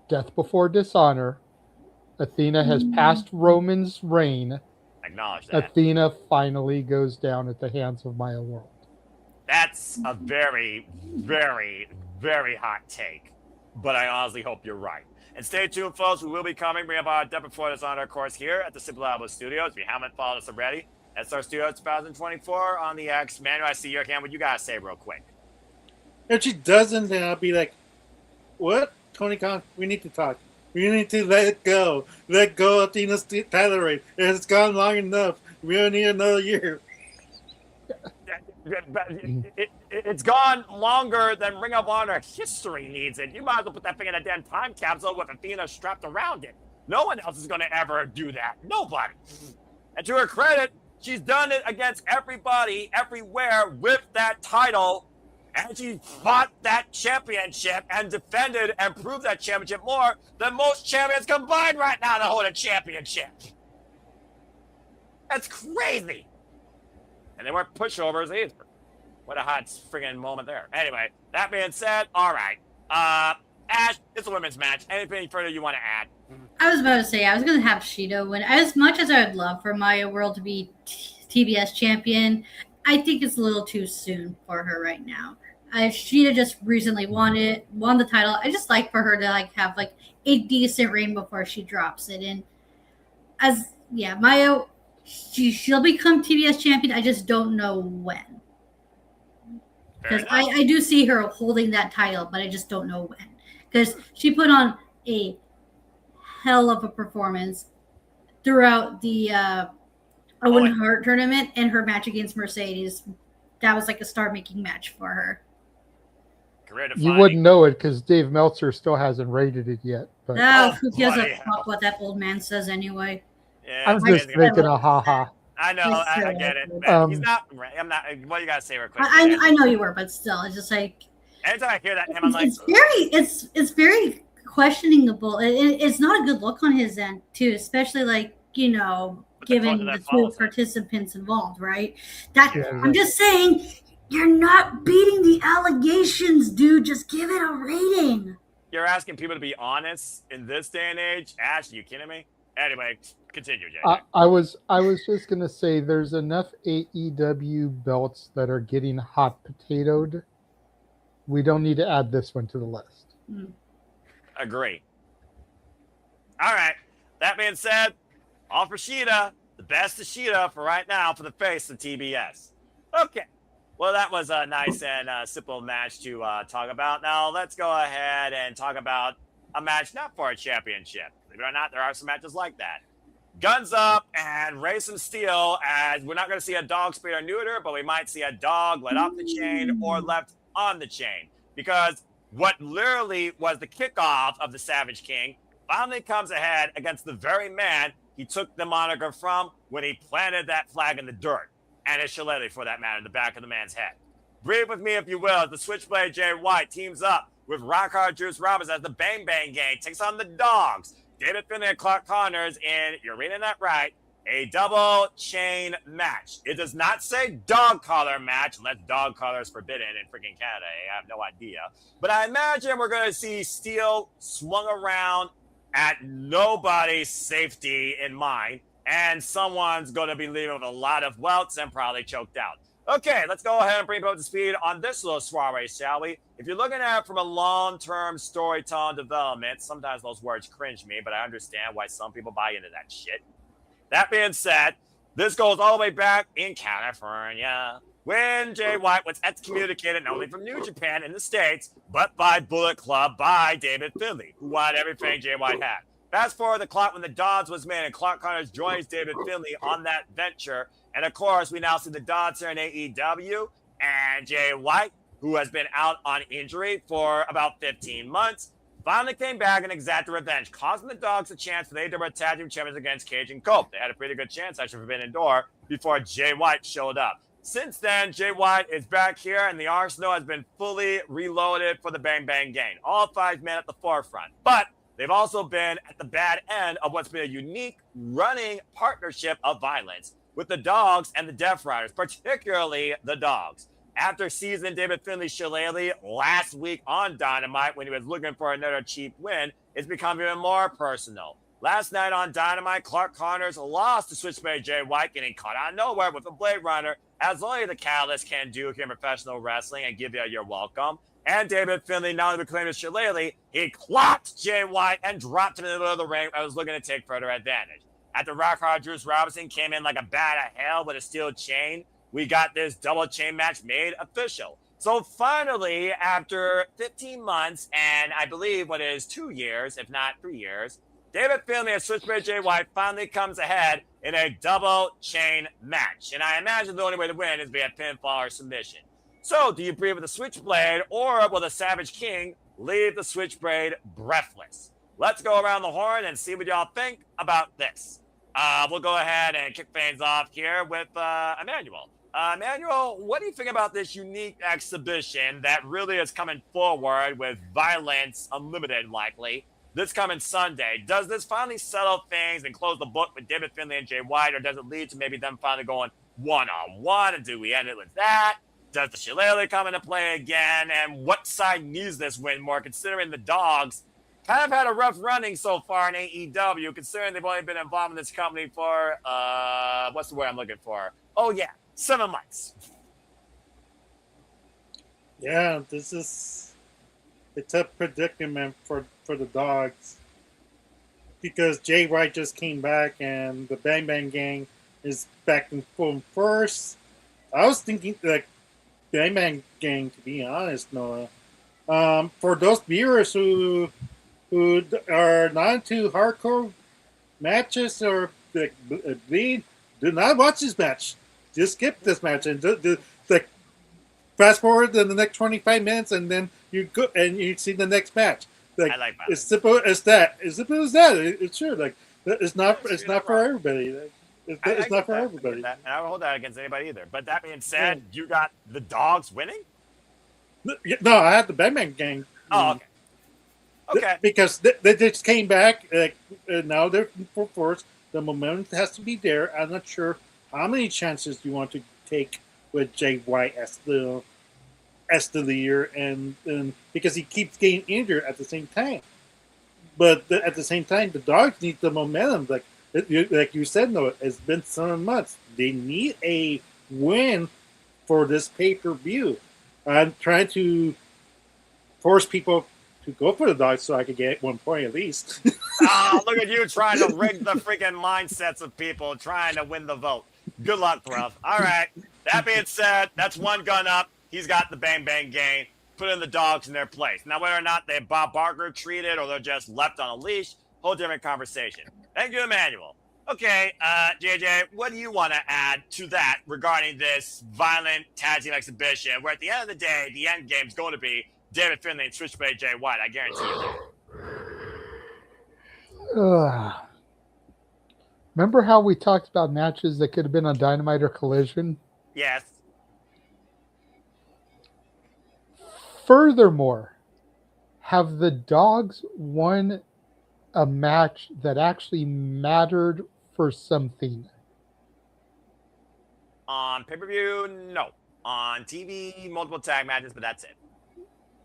Death before dishonor. Athena has passed Roman's reign. Acknowledge that. Athena finally goes down at the hands of Maya World. That's a very, very, very hot take. But I honestly hope you're right. And stay tuned, folks. We will be coming. We have our Death Before Dishonor course here at the Simple Albo Studios. If you haven't followed us already, that's our Studio 2024 on the X. Manuel, I see your hand. What you got to say real quick? If she doesn't, then I'll be like, what? Tony Khan, we need to talk. We need to let it go. Let go of Athena's title reign. It's gone long enough. We don't need another year. It's gone longer than Ring of Honor history needs it. You might as well put that thing in a damn time capsule with Athena strapped around it. No one else is going to ever do that. Nobody. And to her credit, she's done it against everybody, everywhere with that title. And she fought that championship and defended and proved that championship more than most champions combined right now to hold a championship. That's crazy. And they weren't pushovers either. What a hot friggin' moment there. Anyway, that being said, all right. Ash, it's a women's match. Anything further you want to add? I was about to say, I was going to have Shida win. As much as I would love for Maya World to be TBS champion, I think it's a little too soon for her right now. Shida just recently won the title. I just like for her to have a decent reign before she drops it. And Maya, she'll become TBS champion. I just don't know when. Because I do see her holding that title, but I just don't know when. Because she put on a hell of a performance throughout the Owen Hart tournament and her match against Mercedes. That was like a star-making match for her. You wouldn't know it because Dave Meltzer still hasn't rated it yet. But who gives a fuck what that old man says anyway? Yeah, I'm just making a ha-ha. I know, I get it. He's not. I'm not. What you gotta say real quick? I know you were, but still, it's just like. Anytime I hear that name, I'm like, it's very questionable. It's not a good look on his end too, especially given the two participants involved, right? I'm just saying, you're not beating the allegations, dude. Just give it a rating. You're asking people to be honest in this day and age? Ash, are you kidding me? Anyway, continue, Jay. I was just gonna say there's enough AEW belts that are getting hot potatoed. We don't need to add this one to the list. Agree. All right. That being said, all for Shida. The best of Shida for right now for the face of TBS. Okay. Well, that was a nice and simple match to talk about. Now, let's go ahead and talk about a match not for a championship. Believe it or not, there are some matches like that. Guns up and raise some steel, as we're not going to see a dog spayed or neuter, but we might see a dog let off the chain or left on the chain. Because what literally was the kickoff of the Savage King finally comes ahead against the very man he took the moniker from when he planted that flag in the dirt. And a shillelagh, for that matter, in the back of the man's head. Breathe with me, if you will, as the Switchblade Jay White teams up with Rockhard Juice Roberts as the Bang Bang Gang takes on the Dogs. David Finlay and Clark Connors in, you're reading that right, a double chain match. It does not say dog collar match, unless dog collar is forbidden in freaking Canada. I have no idea. But I imagine we're going to see steel swung around at nobody's safety in mind. And someone's going to be leaving with a lot of welts and probably choked out. Okay, let's go ahead and bring people up to speed on this little soiree, shall we? If you're looking at it from a long-term storytelling development, sometimes those words cringe me, but I understand why some people buy into that shit. That being said, this goes all the way back in California when Jay White was excommunicated not only from New Japan in the States, but by Bullet Club by David Finlay, who wanted everything Jay White had. Fast forward the clock when the Dodds was made and Clark Connors joins David Finlay on that venture. And of course, we now see the Dodds here in AEW and Jay White, who has been out on injury for about 15 months, finally came back and exacted revenge, causing the Dogs a chance for the AEW Tag Team Champions against Cage and Cope. They had a pretty good chance, actually, for Forbidden Door before Jay White showed up. Since then, Jay White is back here, and the arsenal has been fully reloaded for the Bang Bang Gang. All 5 men at the forefront. But they've also been at the bad end of what's been a unique running partnership of violence with the Dogs and the Death Riders, particularly the Dogs. After seizing David Finlay's shillelagh last week on Dynamite when he was looking for another cheap win, it's become even more personal. Last night on Dynamite, Clark Connors lost to Switchblade Jay White, getting caught out of nowhere with a Blade Runner, as only the Catalyst can do here in professional wrestling and give you your welcome. And David Finlay not only reclaimed his shillelagh, he clocked Jay White and dropped him in the middle of the ring and was looking to take further advantage. After Rockhard Juice Robinson came in like a bat of hell with a steel chain, we got this double chain match made official. So finally, after 15 months, and I believe what is 2 years, if not 3 years, David Finlay and Switchblade Jay White finally comes ahead in a double chain match. And I imagine the only way to win is via pinfall or submission. So do you breathe with the Switchblade, or will the Savage King leave the Switchblade breathless? Let's go around the horn and see what y'all think about this. We'll go ahead and kick things off here with Emmanuel. Emmanuel, what do you think about this unique exhibition that really is coming forward with Violence Unlimited, likely, this coming Sunday? Does this finally settle things and close the book with David Finlay and Jay White, or does it lead to maybe them finally going one-on-one, and do we end it with that? Does the shillelagh come into play again? And what side needs this win more, considering the Dogs kind of had a rough running so far in AEW, considering they've only been involved in this company for, what's the word I'm looking for? Oh, yeah, 7 months. Yeah, this is a tough predicament for the Dogs, because Jay White just came back and the Bang Bang Gang is back in full force. I was thinking that Bang Bang Gang, to be honest, Noah, for those viewers who are not into hardcore matches or bleed, do not watch this match. Just skip this match and fast forward to the next 25 minutes, and then you go and you see the next match. Like, I like that. It's simple as that. As simple as that. It's true. Like, it's not for everybody. It's not for everybody. And I don't hold that against anybody either. But that being said, you got the Dogs winning? No, I had the Bang Bang Gang. Oh, okay. Okay. Because they just came back. Now they're in full force. The momentum has to be there. I'm not sure how many chances you want to take with Jay White as the leader, and because he keeps getting injured at the same time. But at the same time, the Dogs need the momentum. Like you said, Noah, it's been 7 months. They need a win for this pay-per-view. I'm trying to force people to go for the Dogs so I could get 1 point at least. Oh, look at you trying to rig the freaking mindsets of people, trying to win the vote. Good luck, Thruff. All right. That being said, that's one gun up. He's got the Bang Bang Gang. Put in the Dogs in their place. Now, whether or not they Bob Barker treated or they're just left on a leash, whole different conversation. Thank you, Emmanuel. Okay, JJ, what do you want to add to that regarding this violent tag team exhibition, where at the end of the day, the end game is going to be David Finlay and Switchblade Jay White? I guarantee you. Remember how we talked about matches that could have been on Dynamite or Collision? Yes. Furthermore, have the Dogs won a match that actually mattered for something? On pay-per-view, no. On TV, multiple tag matches, but that's it.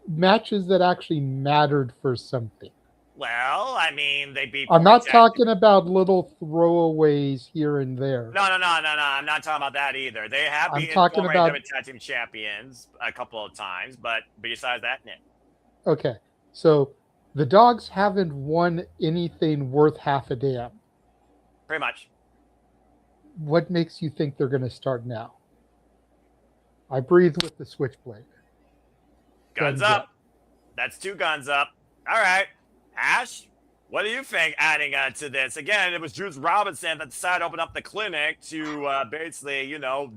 Matches that actually mattered for something. Well, I mean, they beat... I'm not talking about little throwaways here and there. No. I'm not talking about that either. They have beaten former AEW Tag Team Champions a couple of times, but besides that, no. Okay, so the Dogs haven't won anything worth half a damn. Pretty much. What makes you think they're going to start now? I breathe with the Switchblade. Guns up. That's 2 guns up. All right. Ash, what do you think adding to this? Again, it was Juice Robinson that decided to open up the clinic to basically,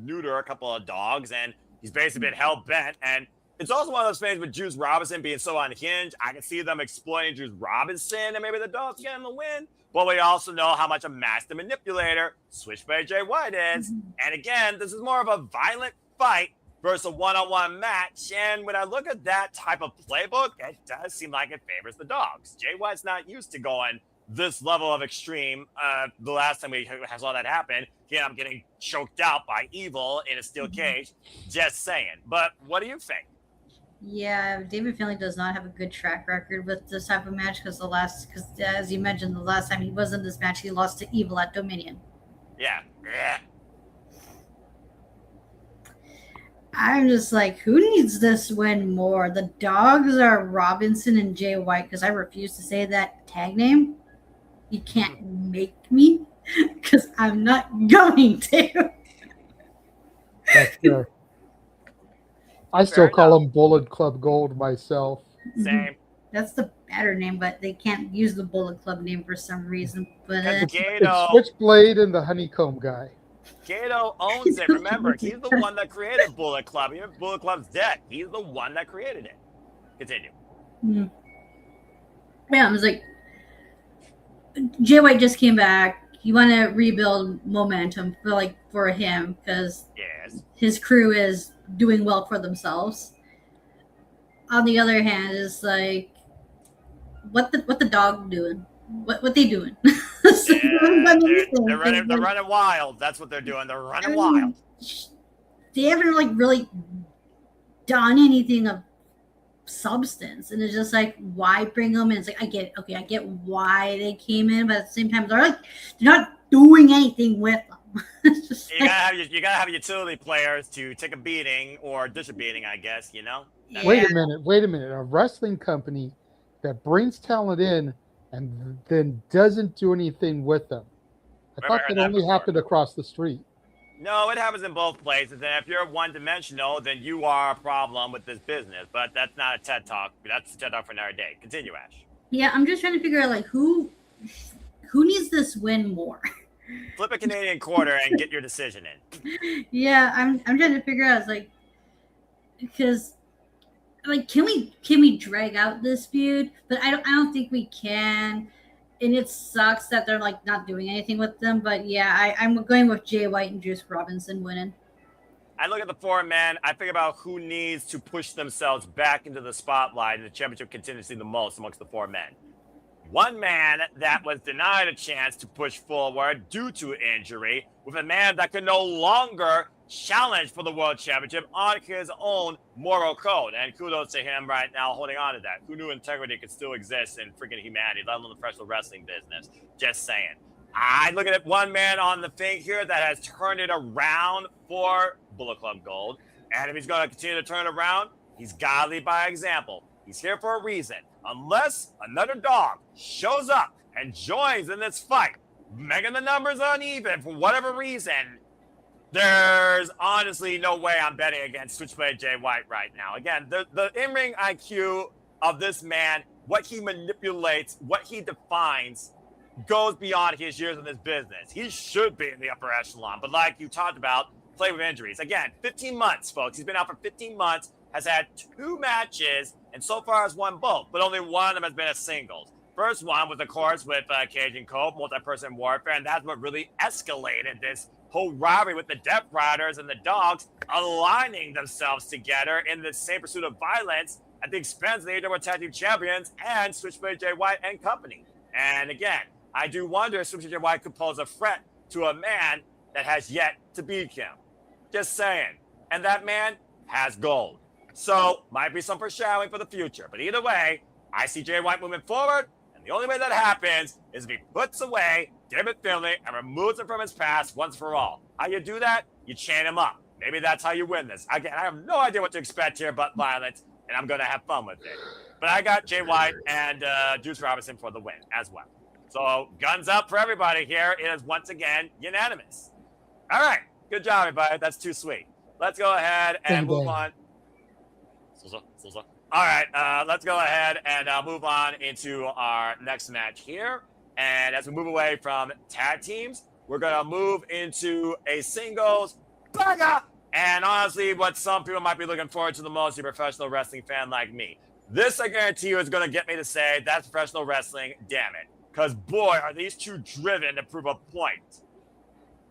neuter a couple of dogs, and he's basically been hell-bent. And it's also one of those things with Juice Robinson being so unhinged. I can see them exploiting Juice Robinson and maybe the Dogs getting the win. But we also know how much a master manipulator Switchblade Jay White is. And again, this is more of a violent fight versus a one-on-one match. And when I look at that type of playbook, it does seem like it favors the Dogs. Jay White's not used to going this level of extreme. The last time we saw that happen, he ended up getting choked out by Evil in a steel cage. Just saying. But what do you think? Yeah, David Finlay does not have a good track record with this type of match because as you mentioned, the last time he was in this match, he lost to Evil at Dominion. Yeah. I'm just like, who needs this win more? The Dogs are Robinson and Jay White, because I refuse to say that tag name. You can't make me, because I'm not going to. That's fair. I still Fair call enough. them Bullet Club Gold myself. Same. That's the better name, but they can't use the Bullet Club name for some reason. But Because It's Gato, Switchblade and the Honeycomb guy. Gato owns it. Remember, he's the one that created Bullet Club. Even if Bullet Club's dead, he's the one that created it. Continue. yeah, I was like, Jay White just came back. You want to rebuild momentum for him because Yes. his crew is doing well for themselves. On the other hand, it's like, what the dog doing? What they doing? Yeah, they're running wild. That's what they're doing. They're running wild. They haven't really done anything of substance, and it's just like, why bring them in? It's like, I get why they came in, but at the same time they're not doing anything with them. It's just you gotta have utility players to take a beating or dish a beating, I guess. Wait a minute. A wrestling company that brings talent in and then doesn't do anything with them. I thought that only happened across the street. No, it happens in both places. And if you're one-dimensional, then you are a problem with this business. But that's not a TED Talk. That's a TED Talk for another day. Continue, Ash. Yeah, I'm just trying to figure out who needs this win more. Flip a Canadian quarter and get your decision in. Yeah, I'm trying to figure out because can we drag out this feud? But I don't think we can. And it sucks that they're not doing anything with them. But yeah, I'm going with Jay White and Juice Robinson winning. I look at the four men. I think about who needs to push themselves back into the spotlight and the championship contingency the most amongst the four men. One man that was denied a chance to push forward due to injury, with a man that could no longer challenge for the world championship on his own moral code. And kudos to him right now holding on to that. Who knew integrity could still exist in freaking humanity, let alone the professional wrestling business? Just saying. I look at one man on the thing here that has turned it around for Bullet Club Gold. And if he's going to continue to turn around, he's got to lead by example. He's here for a reason. Unless another dog shows up and joins in this fight, making the numbers uneven for whatever reason, there's honestly no way I'm betting against Switchblade Jay White right now. Again, the in-ring IQ of this man, what he manipulates, what he defines, goes beyond his years in this business. He should be in the upper echelon, but like you talked about, play with injuries. Again, 15 months, folks. He's been out for 15 months, has had 2 matches, and so far has won both, but only one of them has been a singles. First one was, of course, with Cage and Cope, multi-person warfare, and that's what really escalated this whole rivalry with the Death Riders and the Dogs aligning themselves together in the same pursuit of violence at the expense of the AEW Tag Team Champions and Switchblade Jay White and company. And again, I do wonder if Switchblade Jay White could pose a threat to a man that has yet to beat him. Just saying. And that man has gold. So, might be some foreshadowing for the future. But either way, I see Jay White moving forward. And the only way that happens is if he puts away David Finlay and removes him from his past once for all. How you do that? You chain him up. Maybe that's how you win this. Again, I have no idea what to expect here but violence, and I'm going to have fun with it. But I got Jay White and Juice Robinson for the win as well. So, guns up for everybody here. It is once again unanimous. All right. Good job, everybody. That's too sweet. Let's go ahead and move on. All right, let's go ahead and move on into our next match here. And as we move away from tag teams, we're going to move into a singles banger. And honestly, what some people might be looking forward to the most, a professional wrestling fan like me. This, I guarantee you, is going to get me to say that's professional wrestling, damn it. Because, boy, are these two driven to prove a point.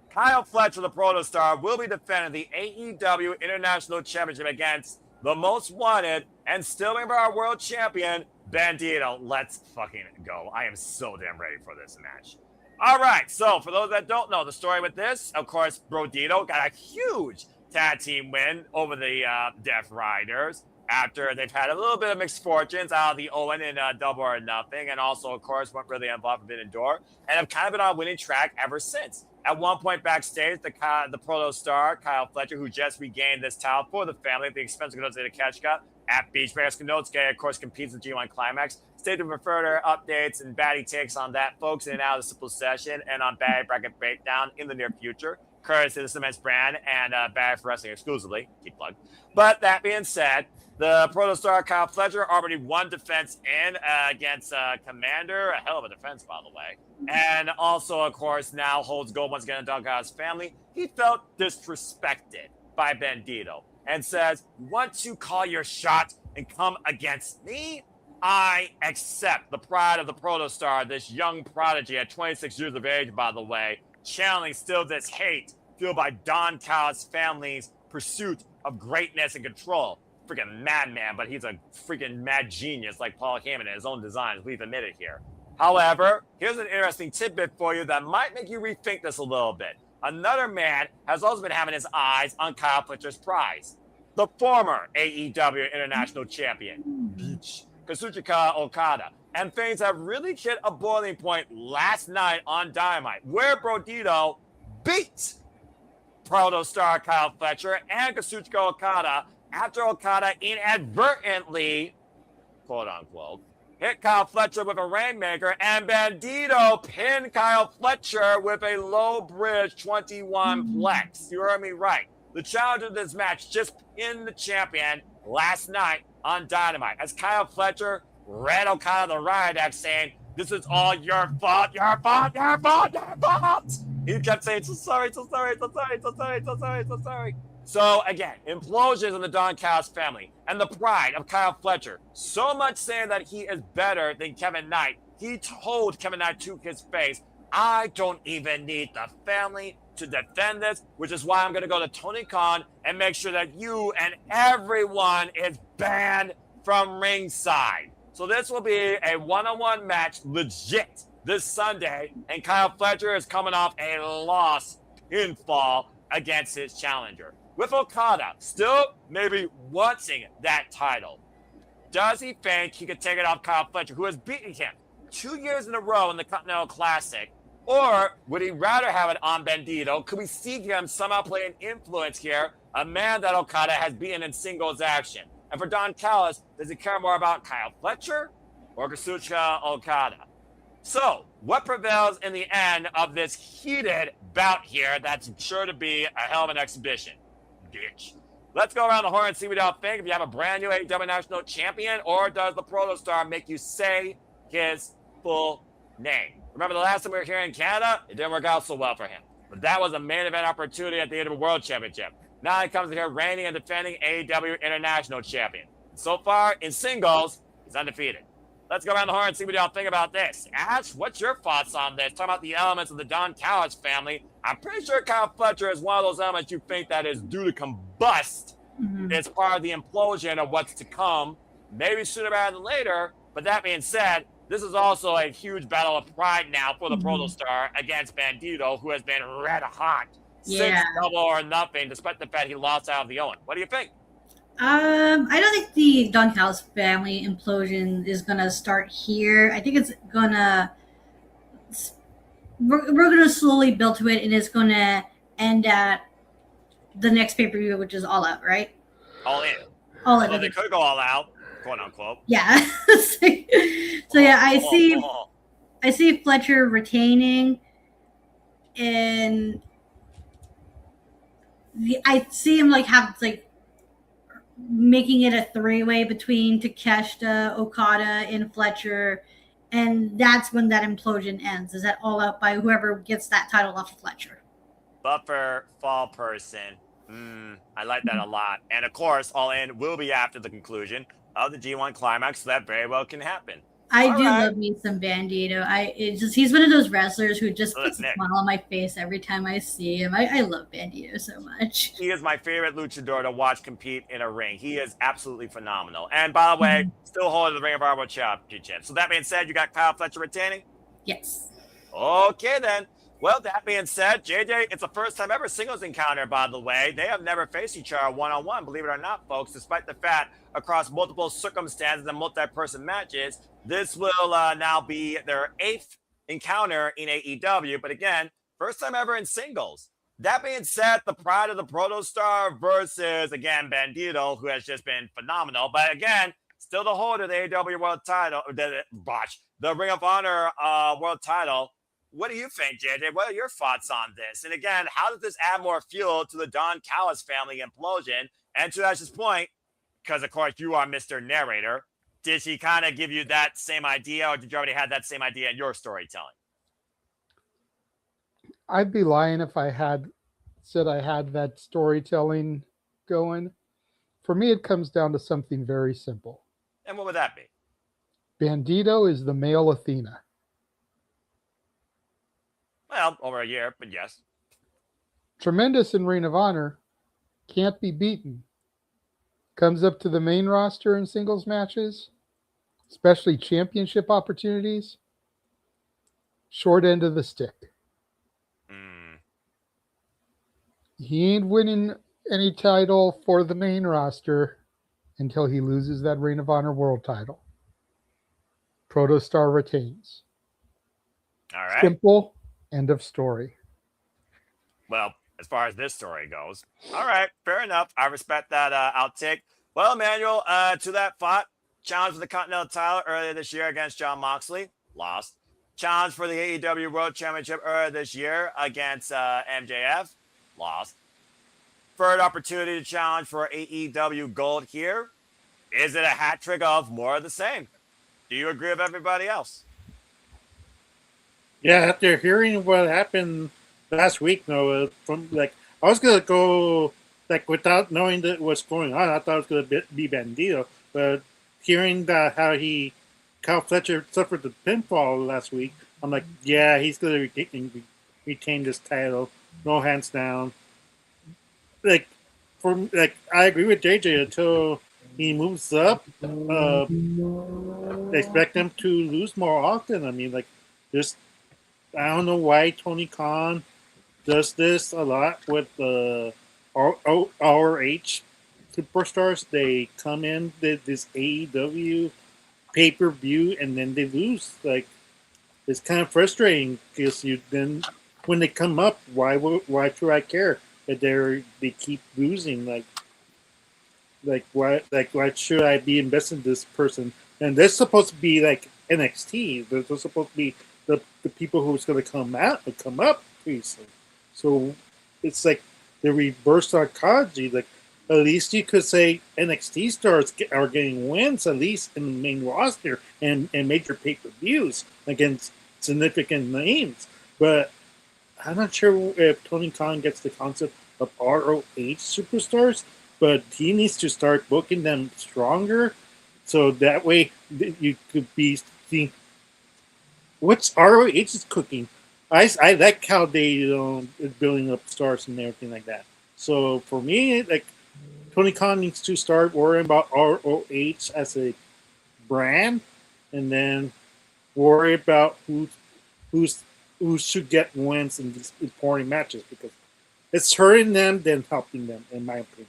Kyle Fletcher, the Protostar, will be defending the AEW International Championship against the most wanted and still remember our world champion, Bandido. Let's fucking go. I am so damn ready for this match. All right, so for those that don't know the story with this, of course, Bandido got a huge tag team win over the Death Riders after they've had a little bit of mixed fortunes out of the Owen and Double or Nothing, and also, of course, weren't really involved in Forbidden Door, and have kind of been on a winning track ever since. At one point backstage, the Proto-Star, Kyle Fletcher, who just regained this title for the family at the expense of Gonzalo Kachka at Beach Bears Kanotsuke, of course, competes in G1 Climax. Stay tuned for further updates and baddie takes on that, folks, in and out of the Simple Session and on Baddie Bracket Breakdown in the near future. courtesy of the Cements brand and Bad for Wrestling exclusively. Keep plug. But that being said, the Protostar Kyle Fletcher already won defense in against Commander. A hell of a defense, by the way. And also, of course, now holds gold once again in Doghouse family. He felt disrespected by Bandido and says, once you call your shot and come against me, I accept. The pride of the Protostar, this young prodigy at 26 years of age, by the way, channeling still this hate fueled by Don Callis' family's pursuit of greatness and control. Freaking madman, but he's a freaking mad genius like Paul Heyman in his own designs. We've admitted here. However, here's an interesting tidbit for you that might make you rethink this a little bit. Another man has also been having his eyes on Kyle Fletcher's prize. The former AEW International Champion, Kazuchika Okada. And things have really hit a boiling point last night on Dynamite, where Bandido beat Protostar Kyle Fletcher and Kazuchika Okada after Okada inadvertently, quote unquote, hit Kyle Fletcher with a Rainmaker, and Bandido pinned Kyle Fletcher with a low bridge 21 plex. You heard me right. The challenger of this match just pinned the champion last night on Dynamite as Kyle Fletcher read Okada the riot act saying, this is all your fault, your fault, your fault, your fault. He kept saying, so sorry, so sorry, so sorry, so sorry, so sorry, so sorry. So again, implosions in the Don Callis family and the pride of Kyle Fletcher. So much saying that he is better than Kevin Knight. He told Kevin Knight to his face, I don't even need the family to defend this, which is why I'm going to go to Tony Khan and make sure that you and everyone is banned from ringside. So this will be a one-on-one match, legit, this Sunday, and Kyle Fletcher is coming off a loss pinfall against his challenger. With Okada still maybe wanting that title, does he think he could take it off Kyle Fletcher, who has beaten him 2 years in a row in the Continental Classic? Or would he rather have it on Bandido? Could we see him somehow play an influence here, a man that Okada has beaten in singles action? And for Don Callis, does he care more about Kyle Fletcher or Kazuchika Okada? So, what prevails in the end of this heated bout here that's sure to be a hell of an exhibition? Bitch. Let's go around the horn and see what y'all think. If you have a brand new AEW National Champion, or does the Protostar make you say his full name? Remember the last time we were here in Canada? It didn't work out so well for him. But that was a main event opportunity at the AEW World Championship. Now he comes in here reigning and defending AEW International Champion. So far, in singles, he's undefeated. Let's go around the horn and see what y'all think about this. Ash, what's your thoughts on this? Talking about the elements of the Don Callis family. I'm pretty sure Kyle Fletcher is one of those elements you think that is due to combust as part of the implosion of what's to come. Maybe sooner rather than later. But that being said, this is also a huge battle of pride now for the Protostar against Bandido, who has been red hot since Double or Nothing, despite the fact he lost out of the Owen. What do you think? I don't think the Don Callis family implosion is gonna start here. I think it's gonna we're gonna slowly build to it, and it's gonna end at the next pay-per-view, which is All Out, right? All in. All in. So they could go all out, quote unquote. Yeah. so yeah, I see Fletcher retaining, and I see him making it a three-way between Takeshita, Okada, and Fletcher, and that's when that implosion ends. Is that All Out by whoever gets that title off of Fletcher? Buffer, fall person. I like that a lot. And of course, All In will be after the conclusion of the G1 Climax, so that very well can happen. I do love me some Bandido. He's one of those wrestlers who just puts a smile on my face every time I see him. I love Bandido so much. He is my favorite luchador to watch compete in a ring. He is absolutely phenomenal. And by the way, still holding the Ring of Honor Championship. So that being said, you got Kyle Fletcher retaining? Yes. Okay then. Well, that being said, JJ, it's the first time ever singles encounter, by the way. They have never faced each other one-on-one, believe it or not, folks, despite the fact across multiple circumstances and multi-person matches, this will now be their 8th encounter in AEW. But again, first time ever in singles. That being said, the pride of the Protostar versus, again, Bandido, who has just been phenomenal. But again, still the holder of the AEW World title, the Ring of Honor World title. what do you think, JJ? What are your thoughts on this? And again, how does this add more fuel to the Don Callis family implosion? And to Ash's point, because of course you are Mr. Narrator, did she kind of give you that same idea, or did you already have that same idea in your storytelling? I'd be lying if I had said I had that storytelling going. For me, it comes down to something very simple. And what would that be? Bandido is the male Athena. Well, over a year, but yes. Tremendous in Ring of Honor, can't be beaten. Comes up to the main roster in singles matches, especially championship opportunities. Short end of the stick. He ain't winning any title for the main roster until he loses that Ring of Honor world title. Protostar retains. All right. Simple. End of story. Well, as far as this story goes, all right, fair enough. I respect that outtake. Well, Emmanuel, to that thought, challenge for the Continental title earlier this year against Jon Moxley, lost. Challenge for the AEW World Championship earlier this year against MJF, lost. Third opportunity to challenge for AEW Gold here. Is it a hat trick of more of the same? Do you agree with everybody else? Yeah, after hearing what happened last week, Noah, from like I was gonna go like without knowing that what's going on. I thought it was gonna be Bandido, but hearing that how Kyle Fletcher suffered the pinfall last week, I'm like, yeah, he's gonna retain this title, no hands down. Like I agree with JJ until he moves up. Expect him to lose more often. I mean, like just. I don't know why Tony Khan does this a lot with the ROH superstars. They come in this AEW pay-per-view and then they lose. Like it's kind of frustrating because then when they come up, why should I care that they keep losing? Like why should I be invested in this person? And they're supposed to be like NXT. They're supposed to be the people who's going to come up pretty soon. So it's like the reverse psychology. Like at least you could say NXT stars are getting wins at least in the main roster and major pay-per-views against significant names. But I'm not sure if Tony Khan gets the concept of ROH superstars, but he needs to start booking them stronger so that way you could be seeing what's ROH is cooking. I like how they is building up stars and everything like that. So for me, like Tony Khan needs to start worrying about ROH as a brand, and then worry about who should get wins in these important matches because it's hurting them than helping them, in my opinion.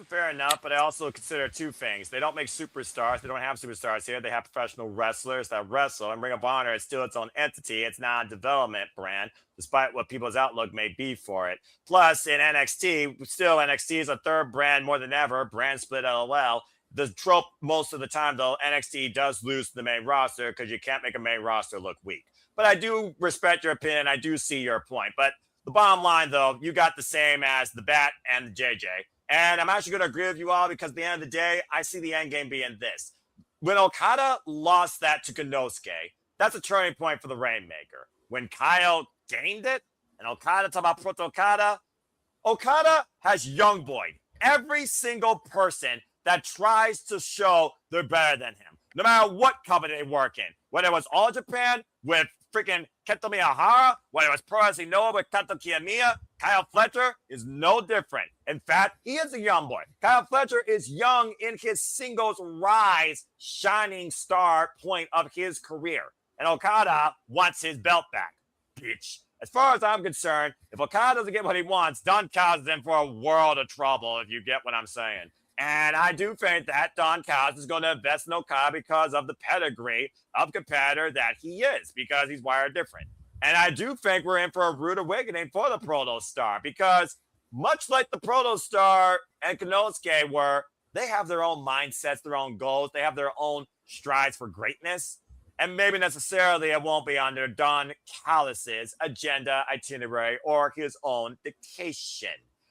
Fair enough, but I also consider two things. They don't make superstars. They don't have superstars here. They have professional wrestlers that wrestle. And Ring of Honor is still its own entity. It's not a development brand, despite what people's outlook may be for it. Plus, in NXT, still NXT is a third brand more than ever. Brand split LOL. The trope most of the time, though, NXT does lose to the main roster because you can't make a main roster look weak. But I do respect your opinion. I do see your point. But the bottom line, though, you got the same as the Bat and the JJ. And I'm actually going to agree with you all because at the end of the day, I see the end game being this. When Okada lost that to Konosuke, that's a turning point for the Rainmaker. When Kyle gained it, and Okada talk about Proto Okada has young boy. Every single person that tries to show they're better than him, no matter what company they work in, whether it was All Japan with freaking Kento Miyahara, whether it was Pro Wrestling Noah with Kato Kiyomiya, Kyle Fletcher is no different. In fact, he is a young boy. Kyle Fletcher is young in his singles rise, shining star point of his career. And Okada wants his belt back, bitch. As far as I'm concerned, if Okada doesn't get what he wants, Don Callis is in for a world of trouble, if you get what I'm saying. And I do think that Don Callis is going to invest in Okada because of the pedigree of competitor that he is, because he's wired different. And I do think we're in for a rude awakening for the Proto Star because much like the Proto Star and Konosuke were, they have their own mindsets, their own goals. They have their own strides for greatness. And maybe necessarily it won't be under Don Callis's agenda, itinerary, or his own dictation.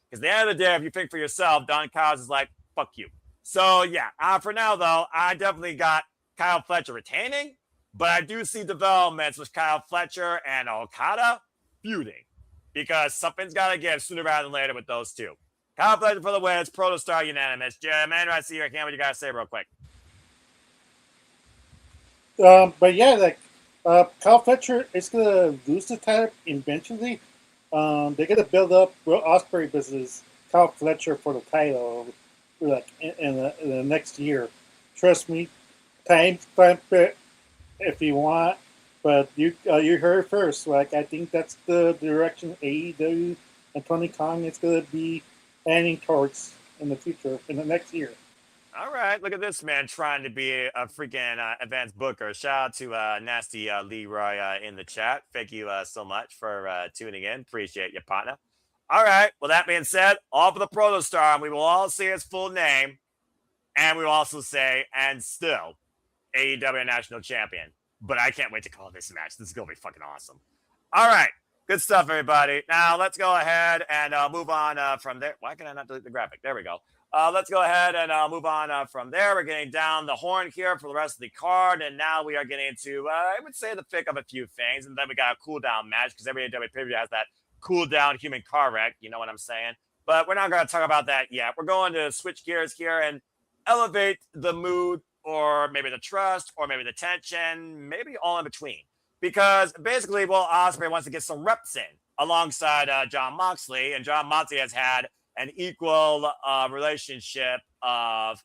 Because at the end of the day, if you think for yourself, Don Callis is like, fuck you. So yeah, for now though, I definitely got Kyle Fletcher retaining, but I do see developments with Kyle Fletcher and Okada feuding. Because something's got to give sooner rather than later with those two. Kyle Fletcher for the win. It's Protostar unanimous. Amanda, I see your hand. What you got to say real quick? But yeah, like Kyle Fletcher is gonna lose the title eventually. They're gonna build up Will Ospreay versus Kyle Fletcher for the title, like in the next year. Trust me, time's fine if you want, but you heard it first. Like I think that's the direction AEW and Tony Khan is gonna be heading towards in the future, in the next year. All right, look at this man trying to be a freaking advanced booker. Shout out to Nasty Leroy in the chat. Thank you so much for tuning in. Appreciate you, partner. All right, well, that being said, all for the Protostar, and we will all see his full name, and we will also say, and still, AEW National Champion. But I can't wait to call this match. This is going to be fucking awesome. All right, good stuff, everybody. Now, let's go ahead and move on from there. Why can I not delete the graphic? There we go. Let's go ahead and move on from there. We're getting down the horn here for the rest of the card, and now we are getting to, I would say, the thick of a few things, and then we got a cool-down match, because every AEW pay-per-view has that cool-down human car wreck, you know what I'm saying? But we're not going to talk about that yet. We're going to switch gears here and elevate the mood, or maybe the trust, or maybe the tension, maybe all in between. Because basically, Will Ospreay wants to get some reps in alongside Jon Moxley, and Jon Moxley has had an equal relationship of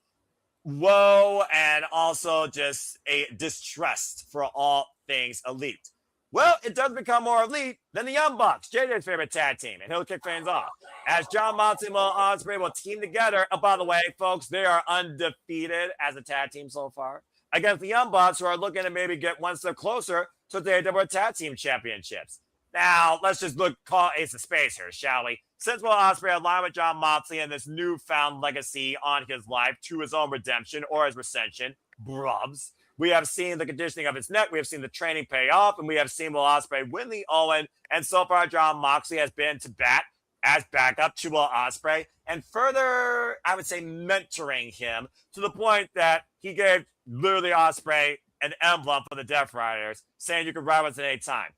woe and also just a distrust for all things elite. Well, it does become more elite than the Young Bucks, JJ's favorite tag team, and he'll kick things off as Jon Moxley and Will Ospreay will team together. And by the way, folks, they are undefeated as a tag team so far against the Young Bucks, who are looking to maybe get one step closer to the AEW Tag Team Championships. Now, let's just call Ace of Space here, shall we? Since Will Ospreay aligned with Jon Moxley and this newfound legacy on his life to his own redemption or his recension, brubs, we have seen the conditioning of his neck, we have seen the training pay off, and we have seen Will Ospreay win the Owen. And so far, Jon Moxley has been to bat as backup to Will Ospreay, and further, I would say, mentoring him to the point that he gave literally Ospreay an emblem for the Death Riders, saying you can ride with us at any time.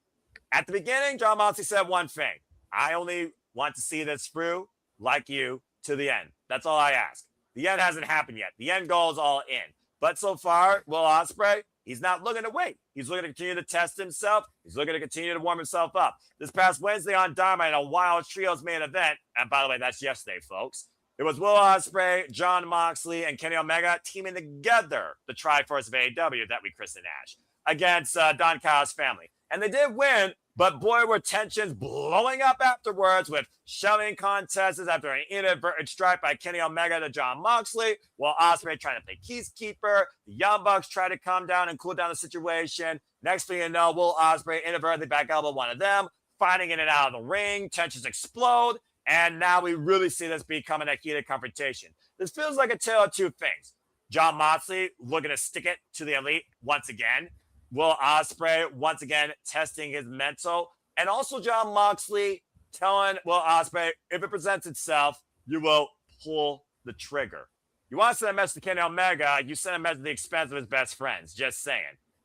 At the beginning, Jon Moxley said one thing: I only want to see this through, like you, to the end. That's all I ask. The end hasn't happened yet. The end goal is all in. But so far, Will Ospreay, he's not looking to wait. He's looking to continue to test himself. He's looking to continue to warm himself up. This past Wednesday on Dynamite, a Wild Trios main event, and by the way, that's yesterday, folks. It was Will Ospreay, Jon Moxley, and Kenny Omega teaming together, the Triforce of AEW that we christened Ash, against Don Callis' family. And they did win, but boy, were tensions blowing up afterwards with shoving contests after an inadvertent strike by Kenny Omega to Jon Moxley, while Ospreay trying to play peacekeeper. The Young Bucks try to calm down and cool down the situation. Next thing you know, Will Ospreay inadvertently back elbow one of them, fighting in and out of the ring. Tensions explode, and now we really see this becoming a heated confrontation. This feels like a tale of two things. Jon Moxley looking to stick it to the elite once again. Will Ospreay once again testing his mental, and also Jon Moxley telling Will Ospreay, if it presents itself, you will pull the trigger. You want to send a message to Kenny Omega, you send a message at the expense of his best friends. Just saying.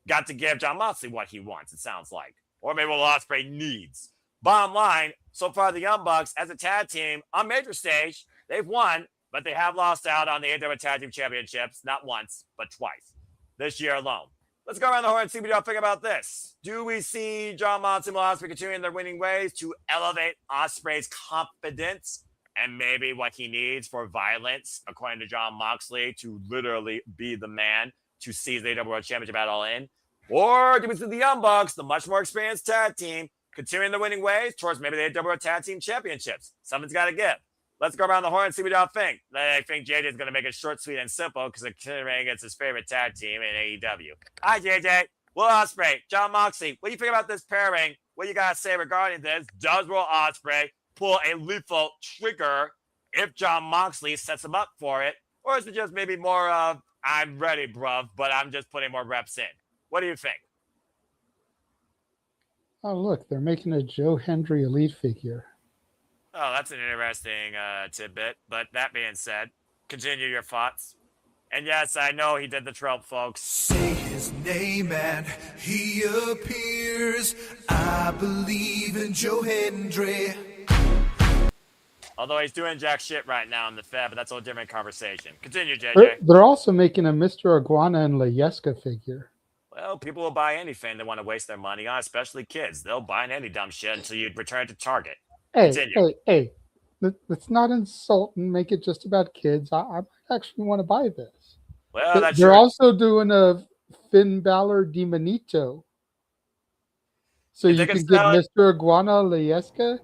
Got to give Jon Moxley what he wants, it sounds like. Or maybe Will Ospreay needs. Bottom line, so far the Young Bucks as a tag team on major stage, they've won, but they have lost out on the AEW Tag Team Championships, not once, but twice. This year alone. Let's go around the horn and see what y'all think about this. Do we see Jon Moxley and Will Ospreay continuing their winning ways to elevate Ospreay's confidence and maybe what he needs for violence, according to Jon Moxley, to literally be the man to seize the AEW World Championship at All In? Or do we see the Young Bucks, the much more experienced tag team, continuing their winning ways towards maybe the AEW Tag Team Championships? Something's got to give. Let's go around the horn and see what y'all think. I think JJ is going to make it short, sweet, and simple because considering it's his favorite tag team in AEW. Hi, JJ. Will Ospreay, Jon Moxley. What do you think about this pairing? What you got to say regarding this? Does Will Ospreay pull a lethal trigger if Jon Moxley sets him up for it? Or is it just maybe more of, I'm ready, bruv, but I'm just putting more reps in? What do you think? Oh, look, they're making a Joe Hendry Elite figure. Oh, that's an interesting tidbit. But that being said, continue your thoughts. And yes, I know he did the trope, folks. Say his name and he appears. I believe in Joe Hendry. Although he's doing jack shit right now in the Fed, but that's a whole different conversation. Continue, JJ. They're also making a Mr. Iguana and Layeska figure. Well, people will buy anything they want to waste their money on, especially kids. They'll buy any dumb shit until you return to Target. Hey. Let's not insult and make it just about kids. I actually want to buy this. Well, that's They're also doing a Finn Balor Demonito. So you can get Mr. Iguana Layeska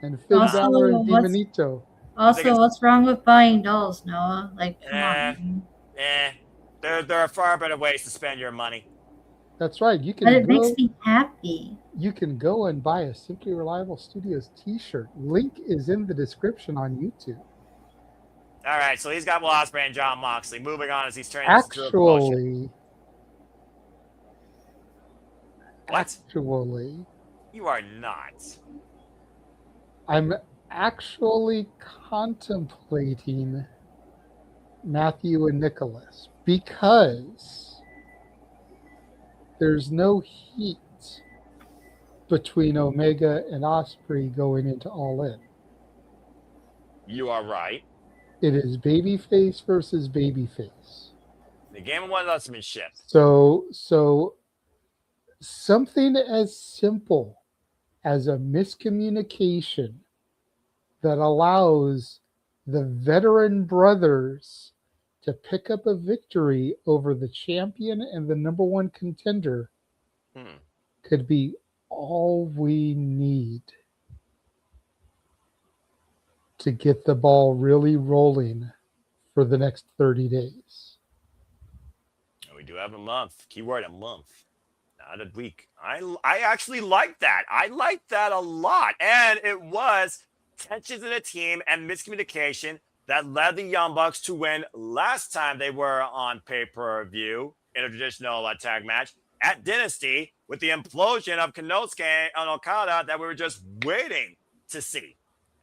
and Finn Balor and Demonito. Also, what's wrong with buying dolls, Noah? Like, come on. There are far better ways to spend your money. That's right. You can. But it makes me happy. You can go and buy a Simply Reliable Studios T-shirt. Link is in the description on YouTube. All right, so he's got Will Ospreay and Jon Moxley. Moving on as he's turning Actually, this into a promotion. What? Actually, you are not. I'm actually contemplating Matthew and Nicholas because there's no heat between Omega and Ospreay going into All In. You are right. It is babyface versus babyface. The game of one-upsmanship. So something as simple as a miscommunication that allows the veteran brothers to pick up a victory over the champion and the number one contender could be all we need to get the ball really rolling for the next 30 days. We do have a month. Keyword a month, not a week. I actually like that. I like that a lot. And it was tensions in the team and miscommunication that led the Young Bucks to win last time they were on pay-per-view in a traditional tag match at Dynasty with the implosion of Konosuke and Okada that we were just waiting to see.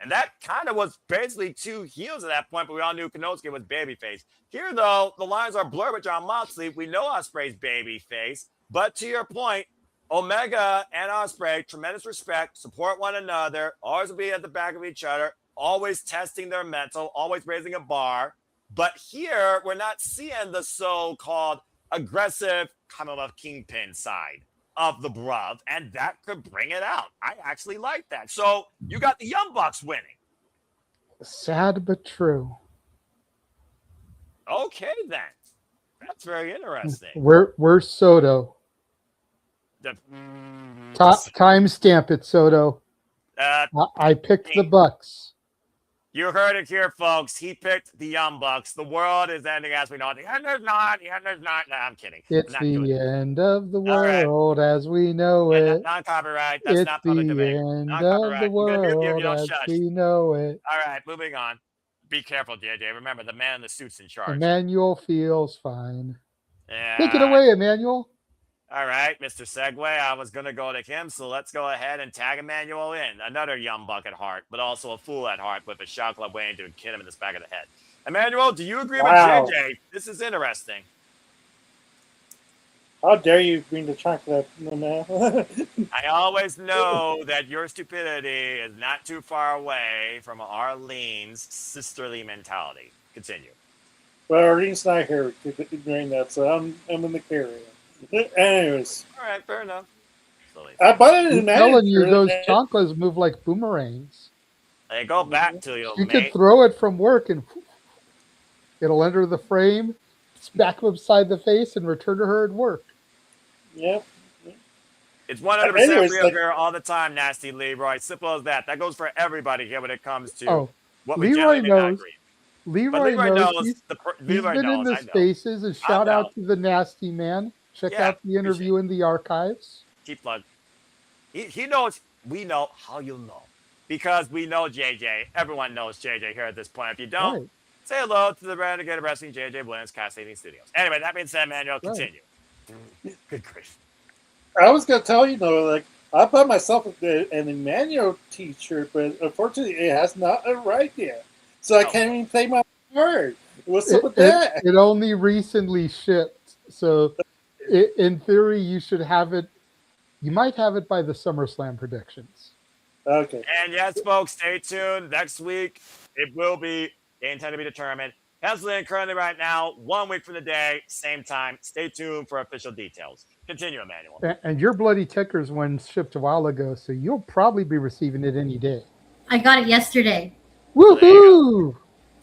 And that kind of was basically two heels at that point, but we all knew Konosuke was babyface. Here, though, the lines are blurred with Jon Moxley. We know Ospreay's babyface. But to your point, Omega and Ospreay, tremendous respect, support one another, always be at the back of each other, always testing their mental, always raising a bar. But here, we're not seeing the so-called aggressive Commonwealth Kingpin side of the bruv, and that could bring it out. I actually like that. So you got the Young Bucks winning. Sad but true. Okay, then. That's very interesting. Where's Soto? Timestamp it, Soto. I picked the Bucks. You heard it here, folks. He picked the Young Bucks. The world is ending as we know it. The end is not. The end is not. No, I'm kidding. It's the end of the world as we know it. That's not copyright. That's not public domain. It's the end of the world as we know it. All right, moving on. Be careful, JJ. Remember, the man in the suit's in charge. Emmanuel feels fine. Yeah. Take it away, Emmanuel. All right, Mr. Segway, I was going to go to him, so let's go ahead and tag Emmanuel in. Another Young Buck at heart, but also a fool at heart with a shot club waiting to hit him in the back of the head. Emmanuel, do you agree with JJ? This is interesting. How dare you bring the chocolate, man? I always know that your stupidity is not too far away from Arlene's sisterly mentality. Continue. Well, Arlene's not here during that, so I'm in the carrier. Anyways. All right, fair enough. I bought it in I'm telling you, those chocolates move like boomerangs. They go back to you, You mate. could throw it from work and it'll enter the frame, smack him upside the face, and return to her at work. Yep. It's 100% real here all the time, Nasty Leroy. Simple as that. That goes for everybody here when it comes to what we Leroy generally knows. agree. Leroy knows. He's been in the I know. spaces, and shout out to the Nasty Man. Check out the interview in the archives. Keep plug. He knows. We know how you know. Because we know JJ. Everyone knows JJ here at this point. If you don't, say hello to the Renegade Wrestling JJ Williams Castagnoli Studios. Anyway, that being said, Manuel, continue. Good grief. I was going to tell you, though, like, I bought myself an Emmanuel T-shirt, but unfortunately, it has not arrived yet. So I can't even play my word. What's up with that? It only recently shipped, so in theory, you should have it. You might have it by the SummerSlam predictions. Okay. And yes, folks, stay tuned. Next week, it will be game time to be determined. Penciling currently right now, 1 week from the day, same time. Stay tuned for official details. Continue, Emmanuel. And your Bloody Tickers one shipped a while ago, so you'll probably be receiving it any day. I got it yesterday. Woohoo!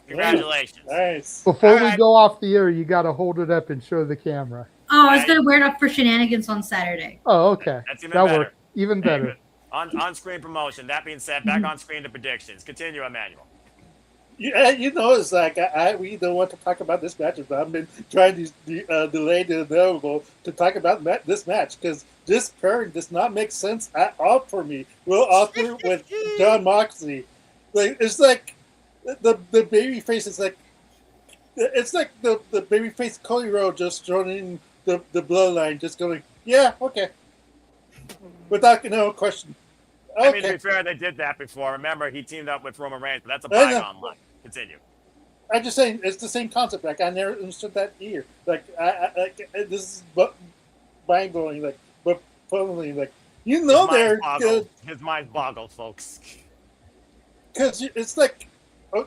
Congratulations. Nice. Before we go off the air, you got to hold it up and show the camera. Oh, I was going to wear it up for shenanigans on Saturday. Oh, okay. That's even that better. Worked. Even better. On-screen promotion. That being said, back on screen to predictions. Continue, Emmanuel. You know, it's like we don't want to talk about this match, but I've been trying to delay the inevitable to talk about this match because this pairing does not make sense at all for me. Will Ospreay with John Moxley, like it's like the baby face is like it's like the baby face Cody Rhodes just joining the bloodline, just going, yeah, okay, without question. Okay. I mean, to be fair, they did that before. Remember, he teamed up with Roman Reigns, but that's a bygone line. Continue. I'm just saying, it's the same concept. Like, I never understood that either. Like, this is mind-blowing. Like, but funnily, like, they're good. His mind's boggled, folks. Because it's like,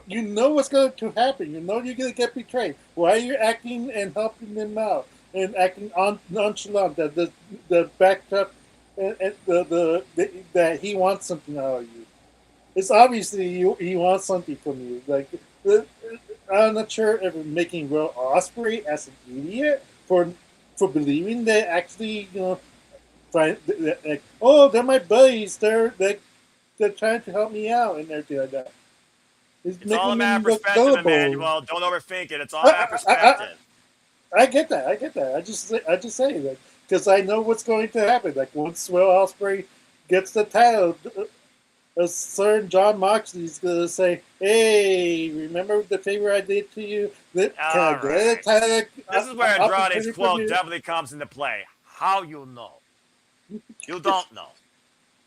you know what's going to happen. You know you're going to get betrayed. Why are you acting and helping them out and acting nonchalant? The backdrop and that he wants something out of you. It's obviously he wants something from you. Like, I'm not sure if making Will Ospreay as an idiot for believing that actually, like, oh, they're my buddies. They're trying to help me out and everything like that. It's all a matter of perspective, Emmanuel. Don't overthink it. It's all about perspective. I get that. I just say that because I know what's going to happen. Like, once Will Ospreay gets the title, a certain John Moxley's going to say, hey, remember the favor I did to you? This is where Andrade's quote definitely comes into play. How you know? You don't know.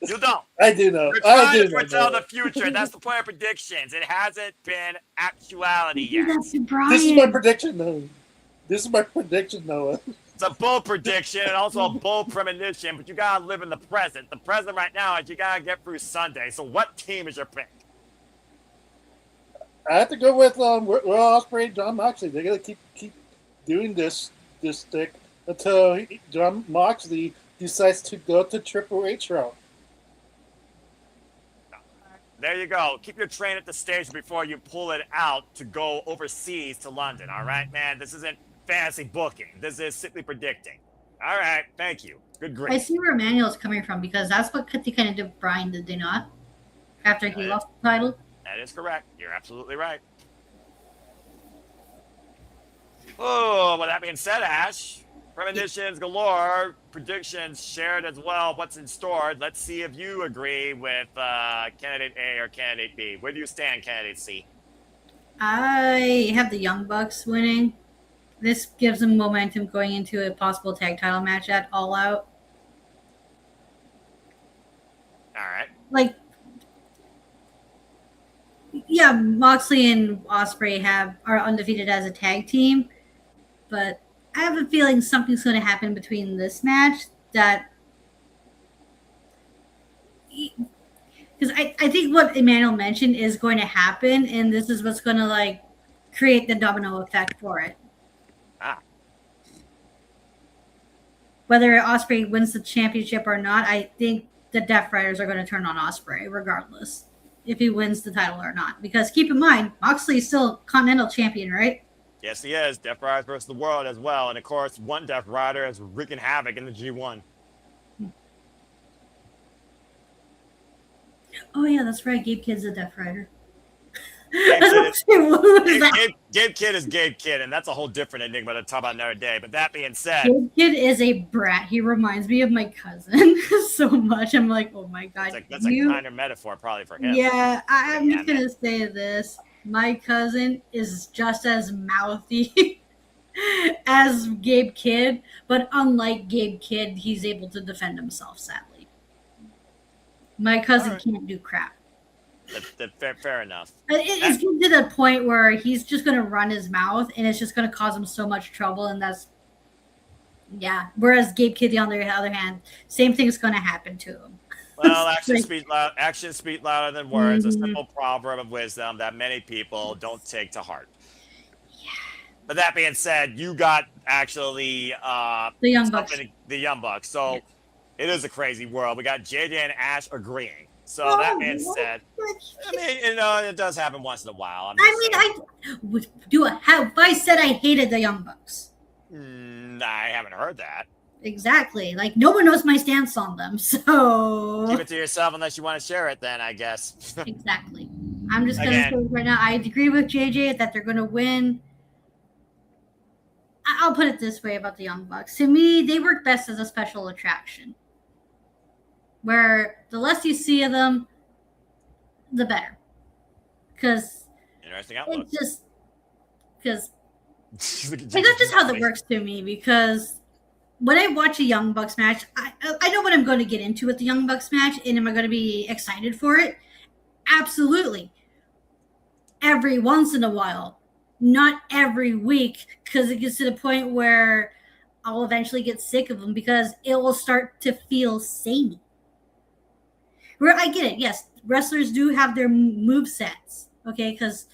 You don't. I do know. You're trying to foretell the future. That's the point of predictions. It hasn't been actuality yet. This is my prediction, though. This is my prediction, Noah. It's a bold prediction and also a bold premonition, but you gotta live in the present. The present right now is you gotta get through Sunday. So what team is your pick? I have to go with Will Ospreay and John Moxley. They're gonna keep doing this stick until John Moxley decides to go to Triple H route. There you go. Keep your train at the station before you pull it out to go overseas to London. All right, man? This isn't fantasy booking. This is simply predicting. All right. Thank you. Good grief. I see where Emmanuel's coming from because that's what they kind of did with Brian, did they not? After he lost the title? That is correct. You're absolutely right. Oh, with that being said, Ash, premonitions galore, predictions shared as well. What's in store? Let's see if you agree with candidate A or candidate B. Where do you stand, candidate C? I have the Young Bucks winning. This gives them momentum going into a possible tag title match at All Out. All right. Like, yeah, Moxley and Ospreay are undefeated as a tag team, but I have a feeling something's going to happen between this match that, because I think what Emmanuel mentioned is going to happen, and this is what's going to like create the domino effect for it. Whether Ospreay wins the championship or not, I think the Death Riders are going to turn on Ospreay regardless if he wins the title or not. Because keep in mind, Moxley is still Continental Champion, right? Yes, he is. Death Riders versus the world as well. And, of course, one Death Rider is wreaking havoc in the G1. Oh, yeah, that's right. Gabe Kidd's a Death Rider. Gabe Kidd is Gabe Kidd, and that's a whole different enigma to talk about another day. But that being said, Gabe Kidd is a brat. He reminds me of my cousin so much. I'm like, oh my god, that's a kinder metaphor probably for him. Yeah, I'm just gonna say this: my cousin is just as mouthy as Gabe Kidd, but unlike Gabe Kidd, he's able to defend himself. Sadly. My cousin Alright. can't do crap. Fair enough. It's getting to the point where he's just going to run his mouth, and it's just going to cause him so much trouble, and that's Whereas Gabe Kidd, on the other hand, same thing's going to happen to him. Well, actions speak louder than words. Mm-hmm. A simple proverb of wisdom that many people don't take to heart. Yeah. But that being said, you got actually The Young Bucks. The Young Bucks. So Yes. it is a crazy world. We got JJ and Ash agreeing. So that being said, I mean, it does happen once in a while. Have I said I hated the Young Bucks? I haven't heard that. Exactly. Like, no one knows my stance on them, so Keep it to yourself unless you want to share it. Then I guess. exactly. I'm just gonna say right now, I agree with JJ that they're gonna win. I'll put it this way about the Young Bucks. To me, they work best as a special attraction, where the less you see of them, the better. Because Interesting outlook. it's just because that's just how that works to me. Because when I watch a Young Bucks match, I know what I'm going to get into with the Young Bucks match, and am I going to be excited for it? Absolutely. Every once in a while, not every week, because it gets to the point where I'll eventually get sick of them because it will start to feel samey. Where I get it, yes, wrestlers do have their move sets, okay? Because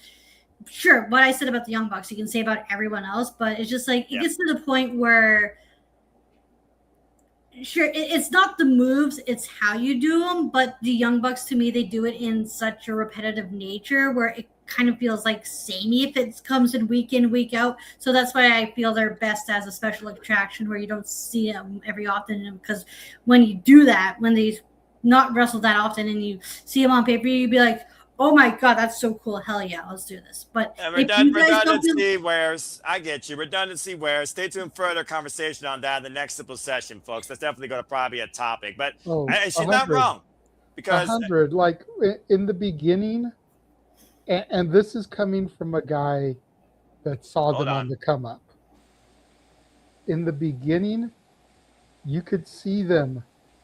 sure, what I said about the Young Bucks, you can say about everyone else, but it's just like it gets to the point where, sure, it's not the moves, it's how you do them. But the Young Bucks, to me, they do it in such a repetitive nature where it kind of feels like samey if it comes in, week out. So that's why I feel they're best as a special attraction where you don't see them every often. Because when you do that, when they not wrestle that often and you see them on paper, you'd be like, oh my God, that's so cool. Hell yeah, let's do this. But redundancy wears. I get you. Redundancy wears. Stay tuned for further conversation on that in the next simple session, folks. That's definitely going to probably be a topic. But she's not wrong. Because 100, like in the beginning, and this is coming from a guy that saw them on the come up. In the beginning, you could see them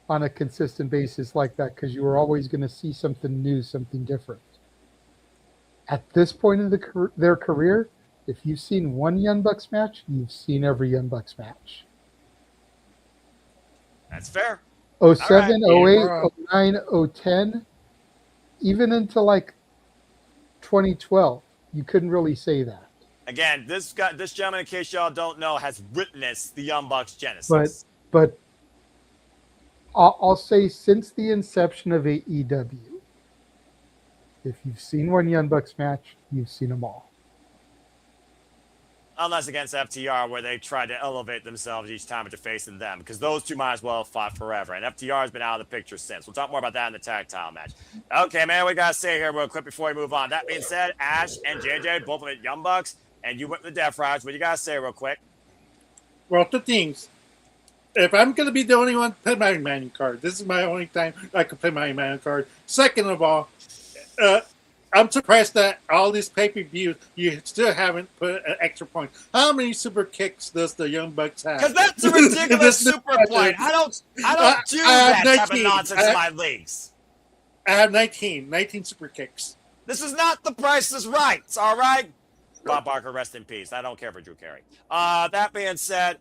on a consistent basis like that because you were always going to see something new, something different. At this point in their career, if you've seen one Young Bucks match, you've seen every Young Bucks match. That's fair. 07, right. 08, 09, 010, even into like 2012, you couldn't really say that. Again, this gentleman, in case y'all don't know, has witnessed the Young Bucks genesis. But I'll say since the inception of AEW, if you've seen one Young Bucks match, you've seen them all. Unless against FTR, where they tried to elevate themselves each time after facing them, because those two might as well have fought forever. And FTR has been out of the picture since. We'll talk more about that in the tag title match. Okay, man, we got to say here real quick before we move on. That being said, Ash and JJ, both of it Young Bucks, and you went with the Death Riders. What you got to say real quick? Well, two things. If I'm going to be the only one to play my manual card, this is my only time I can play my manual card. Second of all, I'm surprised that all these pay-per-views, you still haven't put an extra point. How many super kicks does the Young Bucks have? Because that's a ridiculous super point. I don't do that type of nonsense in my leagues. I have 19 super kicks. This is not the Price is Right, all right? Bob Barker, rest in peace. I don't care for Drew Carey. That being said,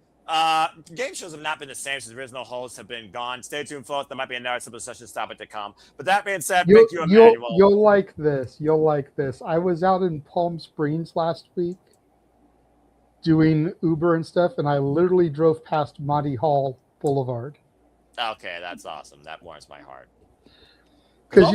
game shows have not been the same since the original hosts have been gone. Stay tuned, folks. There might be another simple session topic to come. But that being said, thank you, Emmanuel. You'll like this. You'll like this. I was out in Palm Springs last week doing Uber and stuff, and I literally drove past Monty Hall Boulevard. Okay, that's awesome. That warms my heart. Because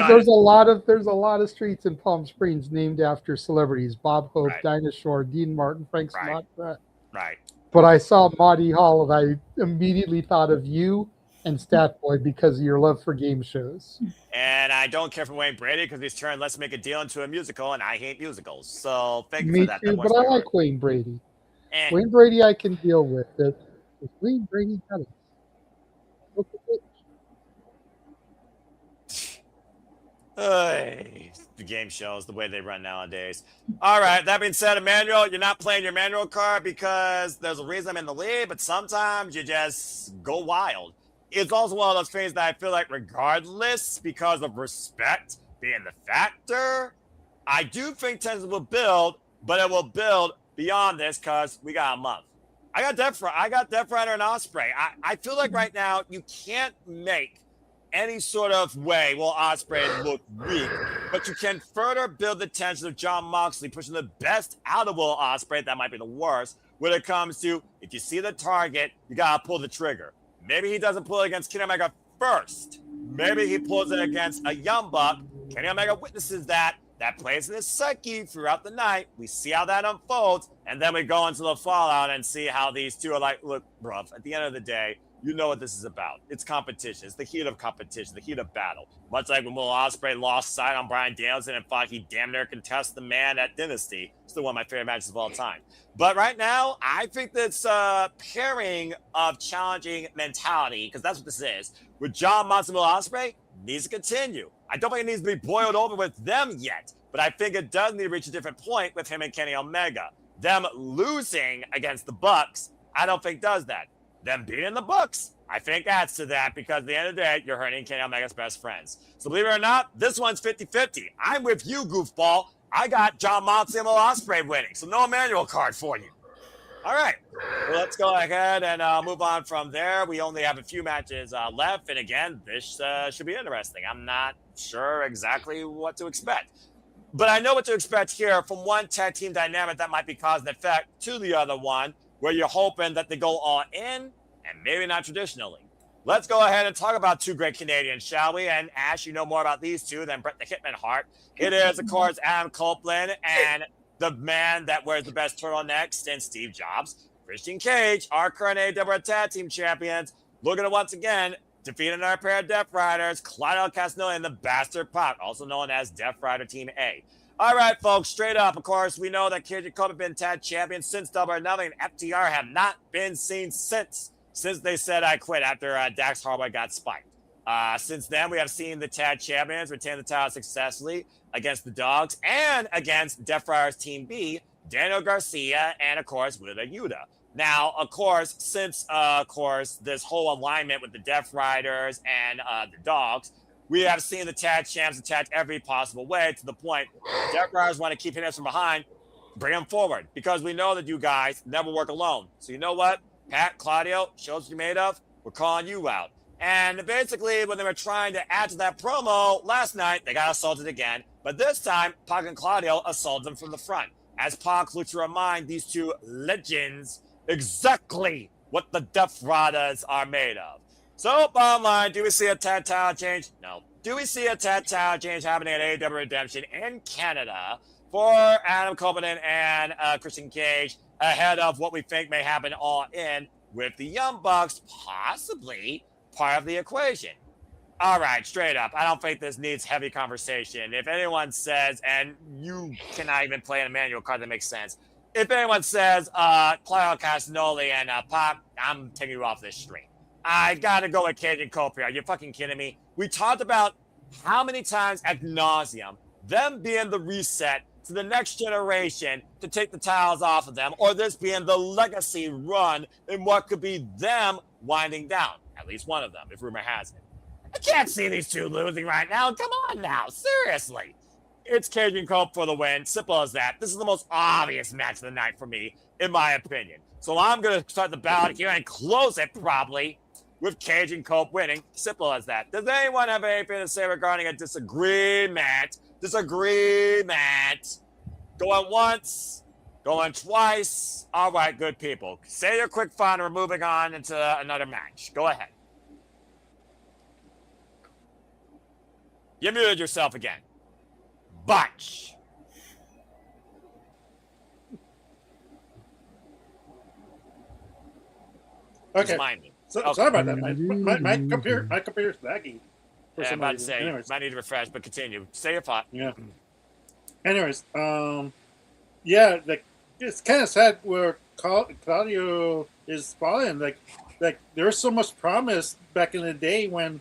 there's a lot of streets in Palm Springs named after celebrities: Bob Hope, Dinah Shore, Dean Martin, Frank Sinatra. Right. But I saw Monty Hall, and I immediately thought of you and Statboy because of your love for game shows. And I don't care for Wayne Brady because he's turned Let's Make a Deal into a musical, and I hate musicals. So thank you for that. Me too, but I like Wayne Brady. Wayne Brady I can deal with. Wayne Brady got it. The game shows, the way they run nowadays. All right, that being said, Emmanuel, you're not playing your manual card because there's a reason I'm in the lead, but sometimes you just go wild. it's also one of those things that I feel like, regardless, because of respect being the factor, I do think tension will build, but it will build beyond this because we got a month. I got Death Rider and Ospreay. I feel like right now you can't make any sort of way will Ospreay look weak, but you can further build the tension of Jon Moxley pushing the best out of Will Ospreay. That might be the worst when it comes to, if you see the target, you gotta pull the trigger. Maybe he doesn't pull it against Kenny Omega first. Maybe he pulls it against a Young Buck. Kenny Omega witnesses that. That plays in his psyche throughout the night. We see how that unfolds, and then we go into the fallout and see how these two are like, look, bruv, at the end of the day, you know what this is about. It's competition. It's the heat of competition, the heat of battle. Much like when Will Ospreay lost sight on Bryan Danielson and thought he damn near contest the man at Dynasty. Still one of my favorite matches of all time. But right now, I think this pairing of challenging mentality, because that's what this is, with Jon Moxley and Will Ospreay, needs to continue. I don't think it needs to be boiled over with them yet, but I think it does need to reach a different point with him and Kenny Omega. Them losing against the Bucks, I don't think does that. Them beating the Bucks, I think adds to that, because at the end of the day, you're hurting Kenny Omega's best friends. So believe it or not, this one's 50-50. I'm with you, goofball. I got Jon Moxley and Will Ospreay winning, so no manual card for you. All right, well, let's go ahead and move on from there. We only have a few matches left, and again, this should be interesting. I'm not sure exactly what to expect, but I know what to expect here from one tag team dynamic that might be cause and effect to the other one, where you're hoping that they go all in and maybe not traditionally. Let's go ahead and talk about two great Canadians, shall we? And Ash, you know more about these two than Bret the Hitman Hart. It is, of course, Adam Copeland and the man that wears the best turtleneck since Steve Jobs, Christian Cage, our current AEW Tag Team Champions, looking to once again defeat another pair of Death Riders, Claudio Castagnoli and the Bastard Pac, also known as Death Rider Team A. All right, folks, straight up, of course, we know that Cage and Cope have been tag champions since Double or Nothing, and FTR have not been seen since they said I quit after Dax Harwood got spiked. Since then, we have seen the tag champions retain the title successfully against the Dogs and against Death Riders Team B, Daniel Garcia, and, of course, Wheeler Yuta. Now, of course, since, this whole alignment with the Death Riders and the Dogs, we have seen the tag champs attack every possible way, to the point Death Riders want to keep hitting us from behind, bring them forward, because we know that you guys never work alone. So you know what? Pat, Claudio, show us what you're made of. We're calling you out. And basically, when they were trying to add to that promo last night, they got assaulted again. But this time, Pac and Claudio assaulted them from the front, as Pac looked to remind these two legends exactly what the Death Riders are made of. So, bottom line, do we see a tag title change? No. Do we see a tag title change happening at AEW Redemption in Canada for Adam Copeland and Christian Cage ahead of what we think may happen all in with the Young Bucks possibly part of the equation? All right, straight up, I don't think this needs heavy conversation. If anyone says, and you cannot even play in a manual card that makes sense, if anyone says Claudio Castagnoli and Pac, I'm taking you off this stream. I gotta go with Cage and Cope here. Are you fucking kidding me? We talked about how many times ad nauseum them being the reset to the next generation to take the titles off of them, or this being the legacy run in what could be them winding down. At least one of them, if rumor has it. I can't see these two losing right now. Come on now, seriously. It's Cage and Cope for the win. Simple as that. This is the most obvious match of the night for me, in my opinion. So I'm going to start the ballot here and close it probably with Cage and Cope winning. Simple as that. Does anyone have anything to say regarding a disagreement? Disagreement. Going once, going twice. All right, good people. Say your quick fun. We're moving on into another match. Go ahead. You muted yourself again. Bunch. Okay. Just mind me. So, Okay. Sorry about that. My computer's lagging. Yeah, I'm about to say, Anyways. might need to refresh, but continue. Say your thought. Yeah. Anyways, yeah, like it's kind of sad where Claudio is falling. Like there was so much promise back in the day when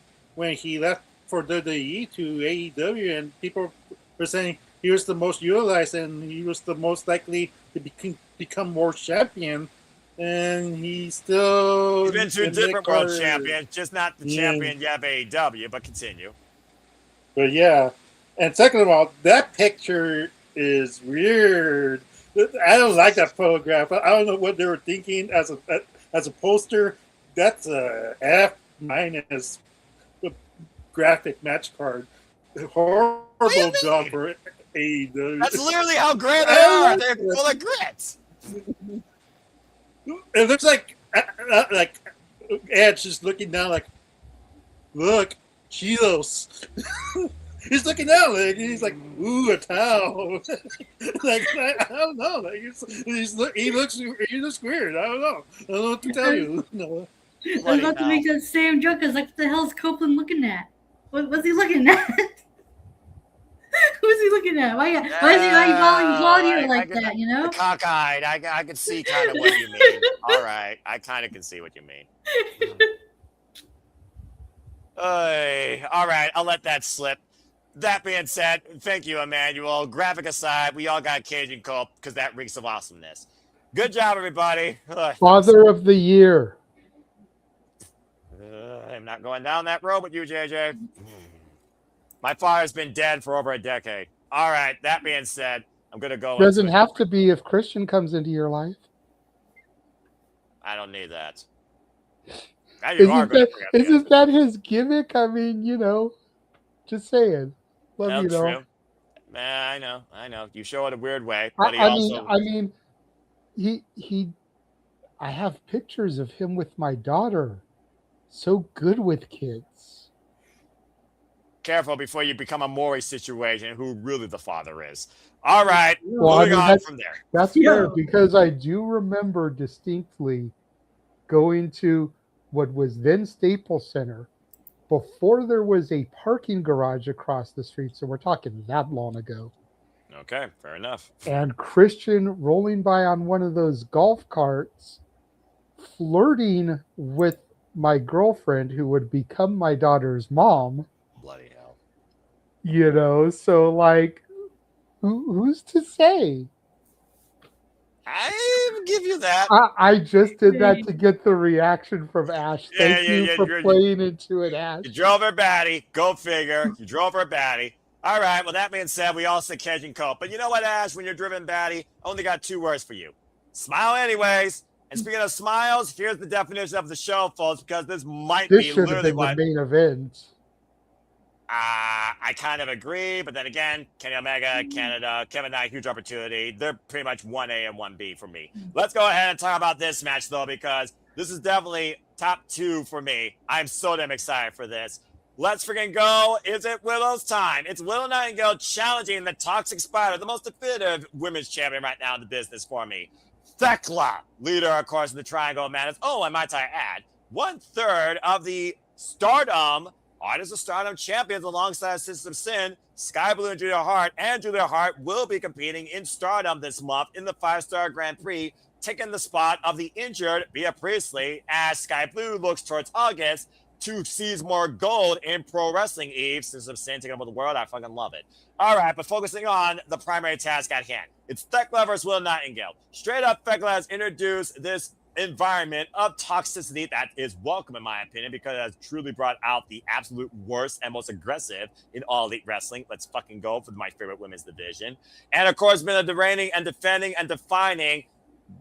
he left for WWE to AEW, and people were saying he was the most utilized and he was the most likely to become world champion. and he's still. He's been two in different world mid-card. champions, just not the champion yet of AEW, but continue. But yeah, and second of all, that picture is weird. I don't like that photograph. I don't know what they were thinking as a poster. That's a F minus graphic match card. Horrible job for AEW. That's literally how great they are. They're full of grits. It looks like Edge just looking down, like, look, Cheetos. He's looking down, like he's like, ooh, a towel. Like I don't know, like he looks weird. I don't know what to tell you. No. I was about to make that same joke. I was like, what the hell is Copeland looking at? What's he looking at? Who's he looking at? Why is he calling Claudio like that, you know? Cockeyed. I can see kind of what you mean. All right. I kind of can see what you mean. All right. I'll let that slip. That being said, thank you, Emmanuel. Graphic aside, we all got Cajun Cope because that reeks of awesomeness. Good job, everybody. Father of the Year. I'm not going down that road with you, JJ. My father's been dead for over a decade. All right. That being said, I'm going to go. Doesn't have to be if Christian comes into your life. I don't need that. Isn't that his gimmick? I mean, you know, just saying. Love you, though. True. I know. You show it a weird way. But I have pictures of him with my daughter. So good with kids. Careful before you become a Maury situation, who really the father is. All right. Well, moving on from there. That's fair, because I do remember distinctly going to what was then Staples Center before there was a parking garage across the street. So we're talking that long ago. Okay, fair enough. And Christian rolling by on one of those golf carts, flirting with my girlfriend who would become my daughter's mom. Bloody hell. You know, so like, who's to say? I give you that. I just did that to get the reaction from Ash. Thank you for playing into it, Ash. You drove her batty. Go figure. You drove her batty. All right. Well, that being said, we all said Cajun Cope. But you know what, Ash? When you're driven batty, I only got 2 words for you. Smile anyways. And speaking of smiles, here's the definition of the show, folks, because this might be literally the main event. I kind of agree, but then again, Kenny Omega, Canada, Kevin Knight, huge opportunity. They're pretty much 1A and 1B for me. Let's go ahead and talk about this match, though, because this is definitely top 2 for me. I'm so damn excited for this. Let's freaking go. Is it Willow's time? It's Willow Nightingale challenging the Toxic Spider, the most definitive women's champion right now in the business for me. Thekla, leader, of course, of the Triangle of Madness. Oh, and might I add, 1/3 of the Stardom, Artists of Stardom champions alongside Sisters of Sin, Sky Blue and Julia Hart. And Julia Hart will be competing in Stardom this month in the 5-Star Grand Prix, taking the spot of the injured Bea Priestley as Sky Blue looks towards August to seize more gold in Pro Wrestling Eve. Sisters of Sin taking over the world. I fucking love it. All right, but focusing on the primary task at hand. It's Thekla versus Willow Nightingale. Straight up, Thekla has introduced this environment of toxicity that is welcome, in my opinion, because it has truly brought out the absolute worst and most aggressive in All Elite Wrestling. Let's fucking go for my favorite women's division. And, of course, been the reigning and defending and defining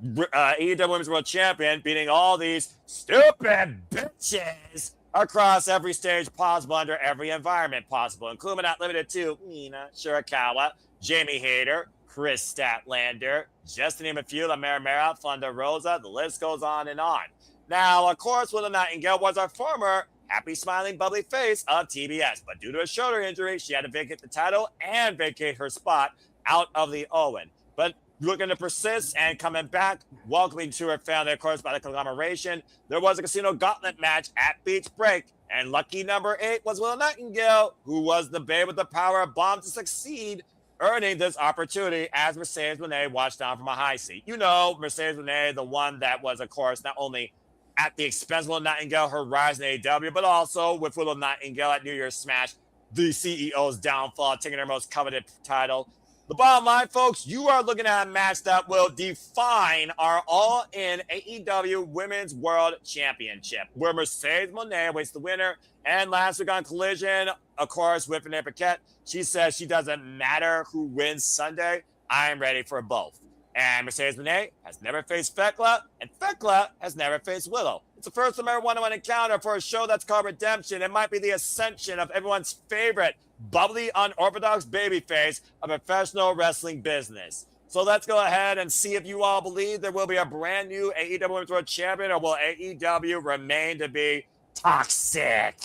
AEW Women's World Champion, beating all these stupid bitches across every stage possible, under every environment possible, including but not limited to Mina Shirakawa, Jamie Hayter, Chris Statlander, just to name a few, La Mera, Thunder Rosa, the list goes on and on. Now, of course, Willow Nightingale was our former happy, smiling, bubbly face of TBS, but due to a shoulder injury, she had to vacate the title and vacate her spot out of the Owen. But looking to persist and coming back, welcoming to her family, of course, by the conglomeration, there was a Casino Gauntlet match at Beach Break, and lucky number 8 was Willow Nightingale, who was the babe with the power of bomb to succeed, earning this opportunity as Mercedes Moné watched down from a high seat. You know, Mercedes Moné, the one that was, of course, not only at the expense of Willow Nightingale, her rise in AEW, but also with Willow Nightingale at New Year's Smash, the CEO's downfall, taking her most coveted title. The bottom line, folks, you are looking at a match that will define our all-in AEW Women's World Championship, where Mercedes Monet awaits the winner. And last week on Collision, of course, with Renee Paquette, she says she doesn't matter who wins Sunday. I'm ready for both. And Mercedes Monet has never faced Thekla, and Thekla has never faced Willow. It's the first time ever one-on-one encounter for a show that's called Redemption. It might be the ascension of everyone's favorite bubbly, unorthodox babyface of professional wrestling business. So let's go ahead and see if you all believe there will be a brand new AEW Women's World Champion, or will AEW remain to be toxic?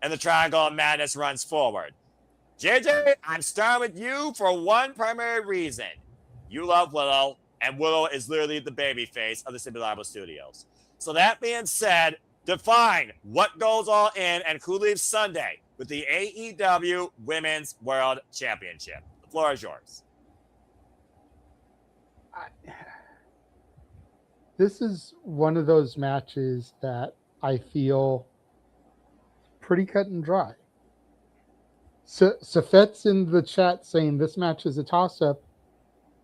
And the Triangle of Madness runs forward. JJ, I'm starting with you for one primary reason. You love Willow, and Willow is literally the babyface of the Simply Liable Studios. So that being said, define what goes all in and who leaves Sunday with the AEW Women's World Championship. The floor is yours. This is one of those matches that I feel pretty cut and dry. Safet's in the chat saying this match is a toss-up.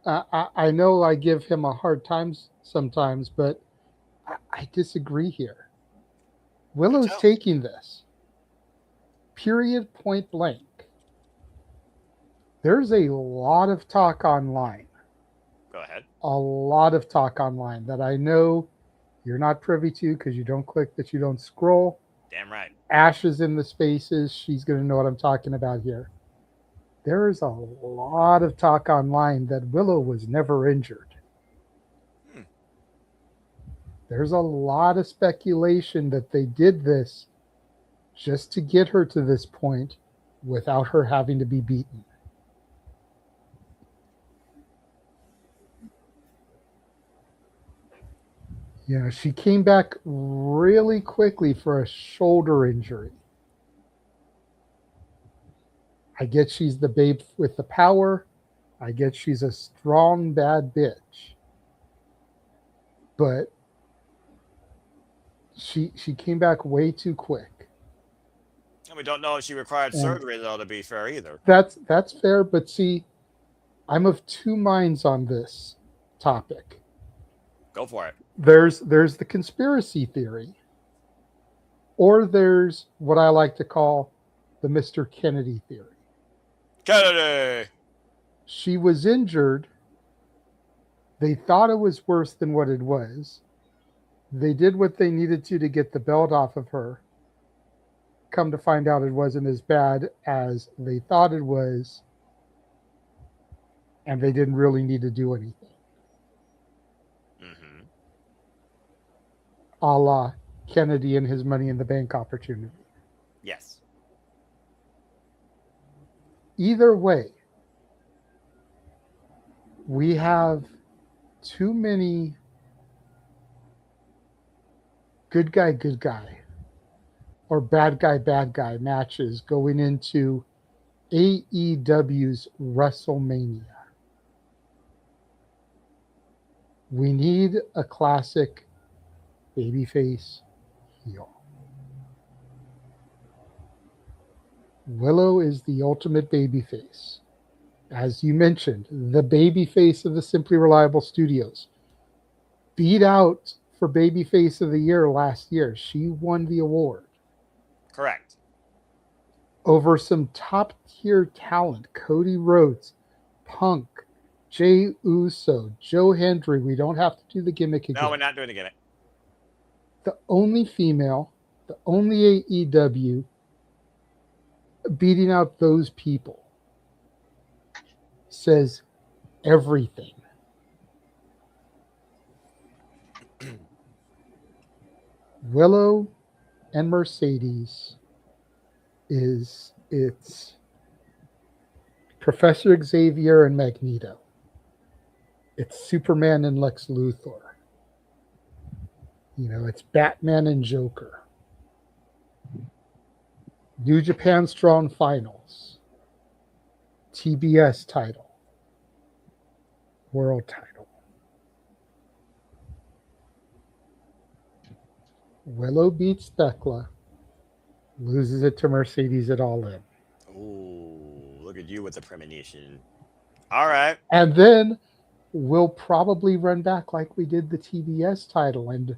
I know I give him a hard time sometimes, but I disagree here. Willow's taking this. Period, point blank. There's a lot of talk online. Go ahead. A lot of talk online that I know you're not privy to because you don't click, that you don't scroll. Damn right. Ash is in the spaces. She's going to know what I'm talking about here. There is a lot of talk online that Willow was never injured. There's a lot of speculation that they did this just to get her to this point without her having to be beaten. You know, she came back really quickly for a shoulder injury. I get she's the babe with the power. I get she's a strong, bad bitch. But she came back way too quick. And we don't know if she required surgery, though, to be fair, either. That's fair, but see, I'm of two minds on this topic. Go for it. There's the conspiracy theory, or there's what I like to call the Mr. Kennedy theory. Kennedy! She was injured. They thought it was worse than what it was. They did what they needed to get the belt off of her. Come to find out it wasn't as bad as they thought it was, and they didn't really need to do anything. A la Kennedy and his Money in the Bank opportunity. Yes. Either way, we have too many good guy, or bad guy matches going into AEW's WrestleMania. We need a classic babyface heel. Willow is the ultimate babyface. As you mentioned, the babyface of the Simply Reliable Studios. Beat out for Babyface of the Year last year. She won the award. Correct. Over some top-tier talent. Cody Rhodes, Punk, Jey Uso, Joe Hendry. We don't have to do the gimmick again. No, we're not doing the gimmick. The only female, the only AEW beating out those people says everything. Willow and Mercedes it's Professor Xavier and Magneto. It's Superman and Lex Luthor. You know, it's Batman and Joker. New Japan Strong Finals. TBS title. World title. Willow beats Thekla. Loses it to Mercedes at All In. Ooh, look at you with the premonition. All right. And then we'll probably run back like we did the TBS title, and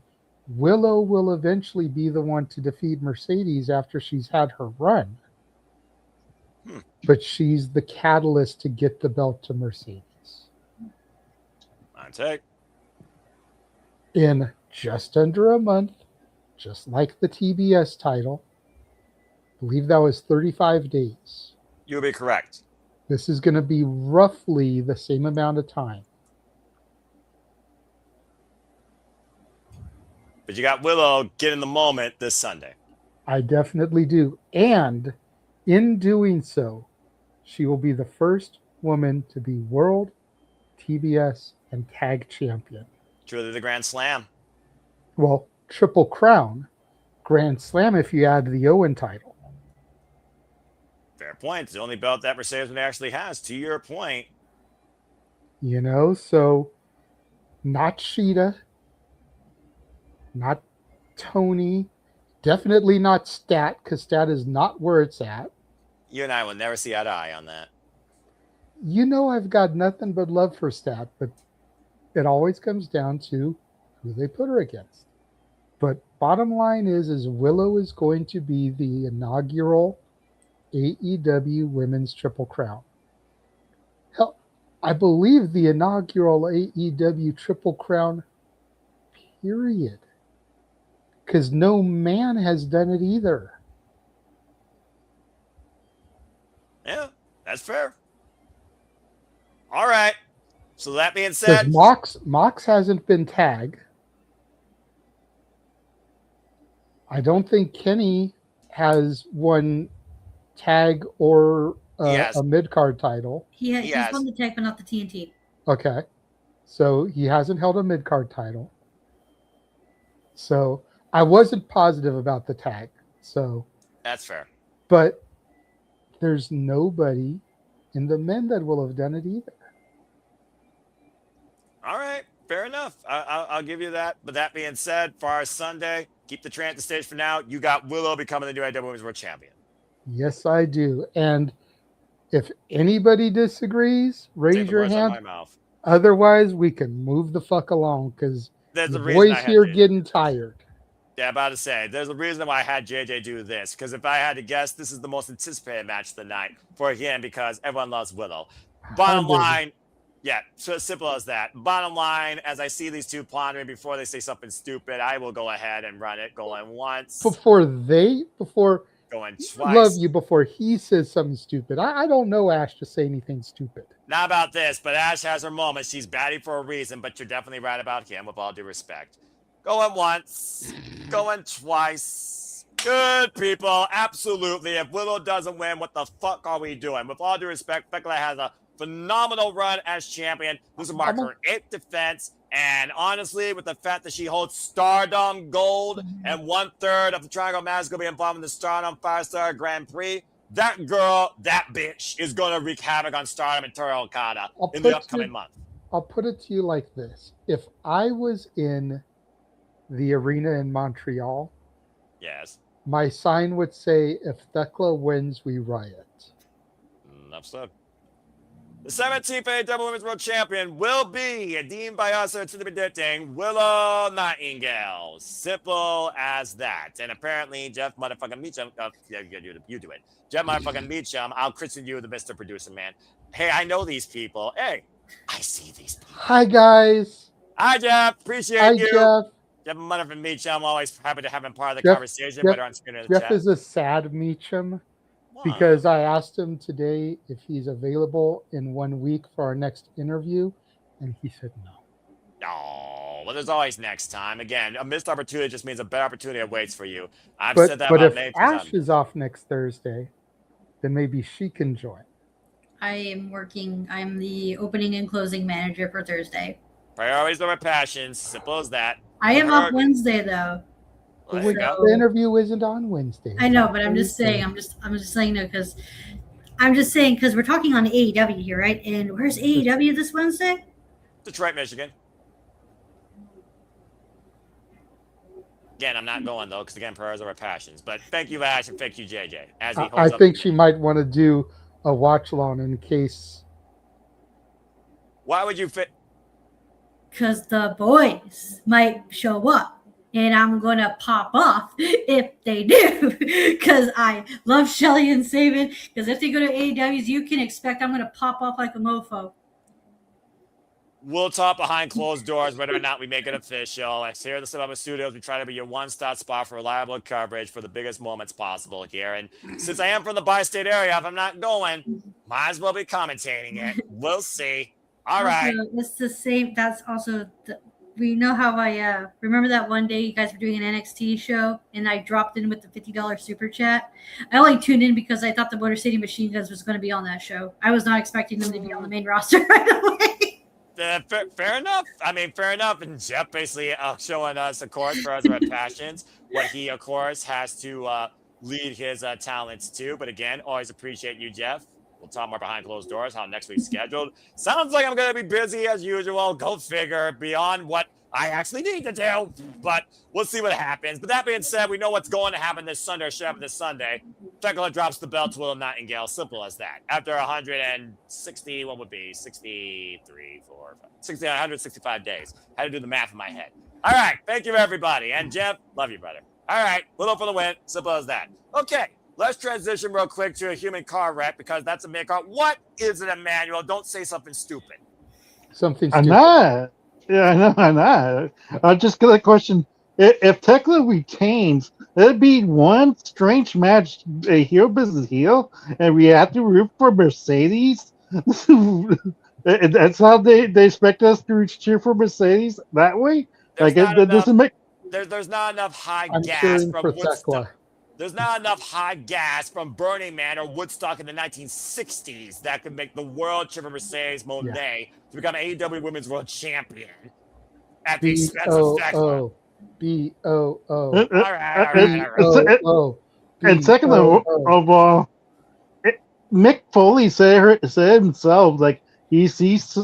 Willow will eventually be the one to defeat Mercedes after she's had her run. But she's the catalyst to get the belt to Mercedes. On take. In just under a month, just like the TBS title, I believe that was 35 days. You'll be correct. This is going to be roughly the same amount of time. But you got Willow getting the moment this Sunday. I definitely do. And in doing so, she will be the first woman to be world, TBS, and tag champion. Truly the Grand Slam. Well, Triple Crown, Grand Slam if you add the Owen title. Fair point. It's the only belt that Mercedes actually has, to your point. You know, so not Shida, not Tony, definitely not Stat, because Stat is not where it's at. You and I will never see eye to eye on that. You know I've got nothing but love for Stat, but it always comes down to who they put her against. But bottom line is Willow is going to be the inaugural AEW Women's Triple Crown. Hell, I believe the inaugural AEW Triple Crown, period. Because no man has done it either. Yeah, that's fair. All right. So that being said, Mox hasn't been tagged. I don't think Kenny has won tag or a mid-card title. He's won the tag, but not the TNT. Okay. So he hasn't held a mid-card title. So I wasn't positive about the tag. So that's fair. But there's nobody in the men that will have done it either. All right. Fair enough. I'll give you that. But that being said, for our Sunday, keep the train at the stage for now. You got Willow becoming the new AEW Women's World Champion. Yes, I do. And if anybody disagrees, raise your hand. Otherwise, we can move the fuck along because the boys here getting tired. Yeah, about to say, there's a reason why I had JJ do this. Because if I had to guess, this is the most anticipated match of the night for him because everyone loves Willow. Bottom line, yeah, so simple as that. Bottom line, as I see these two pondering before they say something stupid, I will go ahead and run it. Going once. Before going twice. Love you before he says something stupid. I don't know Ash to say anything stupid. Not about this, but Ash has her moments. She's batty for a reason, but you're definitely right about him with all due respect. Going once. Going twice. Good people. Absolutely. If Willow doesn't win, what the fuck are we doing? With all due respect, Thekla has a phenomenal run as champion. This will mark her 8th defense. And honestly, with the fact that she holds Stardom Gold and 1/3 of the Triangle Match is going to be involved in the Stardom 5-Star Grand Prix, that girl, that bitch, is going to wreak havoc on Stardom and Toru Okada in the upcoming month. I'll put it to you like this. If I was in the arena in Montreal, yes, my sign would say, if Thekla wins, we riot. Enough said. The 17th AEW Women's World Champion will be deemed by us to the predicting Willow Nightingale. Simple as that. And apparently, Jeff motherfucking Meacham, you do it. Jeff motherfucking Meacham, I'll christen you the Mr. Producer Man. Hey, I know these people. Hey, I see these people. Hi, guys. Hi, Jeff. Appreciate you. Jeff. Jeff motherfucking Meacham, always happy to have him part of the conversation. Jeff, on screen in the Jeff chat. is a sad Meacham. Because I asked him today if he's available in 1 week for our next interview, and he said no. Oh, well, there's always next time. Again, a missed opportunity just means a better opportunity awaits for you. I've said that but about if Ash is off next Thursday, then maybe she can join. I am working. I'm the opening and closing manager for Thursday. Priorities over passions. Simple as that. I am off Wednesday though. The interview isn't on Wednesday. I know, but I'm just saying. I'm just saying no because we're talking on AEW here, right? And where's AEW this Wednesday? Detroit, Michigan. Again, I'm not going though because again, priorities over passions. But thank you, Ash, and thank you, JJ. I think she might want to do a watch along in case Why would you fit? Because the boys might show up, and I'm going to pop off if they do. Because I love Shelly and Sabin. Because if they go to AEWs, you can expect I'm going to pop off like a mofo. We'll talk behind closed doors whether or not we make it official. And here at the Cinema Studios, we try to be your one-stop spot for reliable coverage for the biggest moments possible here. And since I am from the bi-state area, if I'm not going, might as well be commentating it. We'll see. All right. It's the same. That's also we know how I remember that one day you guys were doing an NXT show and I dropped in with the $50 super chat. I only tuned in because I thought the Motor City Machine Guns was going to be on that show. I was not expecting them to be on the main roster right away. Fair enough. I mean, fair enough. And Jeff basically showing us, of course, for our passions, what he, of course, has to lead his talents to. But again, always appreciate you, Jeff. We'll talk more behind closed doors, how next week's scheduled. Sounds like I'm going to be busy as usual. Go figure, beyond what I actually need to do. But we'll see what happens. But that being said, we know what's going to happen this Sunday, or should happen this Sunday. Thekla drops the belt to Willow Nightingale. Simple as that. After 160, what would be 63, 4, 5, 60, 165 days. Had to do the math in my head. All right. Thank you, everybody. And Jeff, love you, brother. All right. Willow for the win. Simple as that. Okay. Let's transition real quick to a human car wreck because that's a make-up. What is it, Emmanuel? Don't say something stupid. Something I'm stupid. not. Yeah, I know. I'm not. I just got a question. If Thekla retains, it'd be one strange match, a heel versus heel, and we have to root for Mercedes. That's how they expect us to cheer for Mercedes that way. There's Like it doesn't make. There's not enough high I'm gas cheering from for Woodstock. Thekla. There's not enough high gas from Burning Man or Woodstock in the 1960s that could make the world cheer for Mercedes Monet to become AEW Women's World Champion at the expense of Thekla. B-O-O. All right. And second of all, Mick Foley said himself, like he sees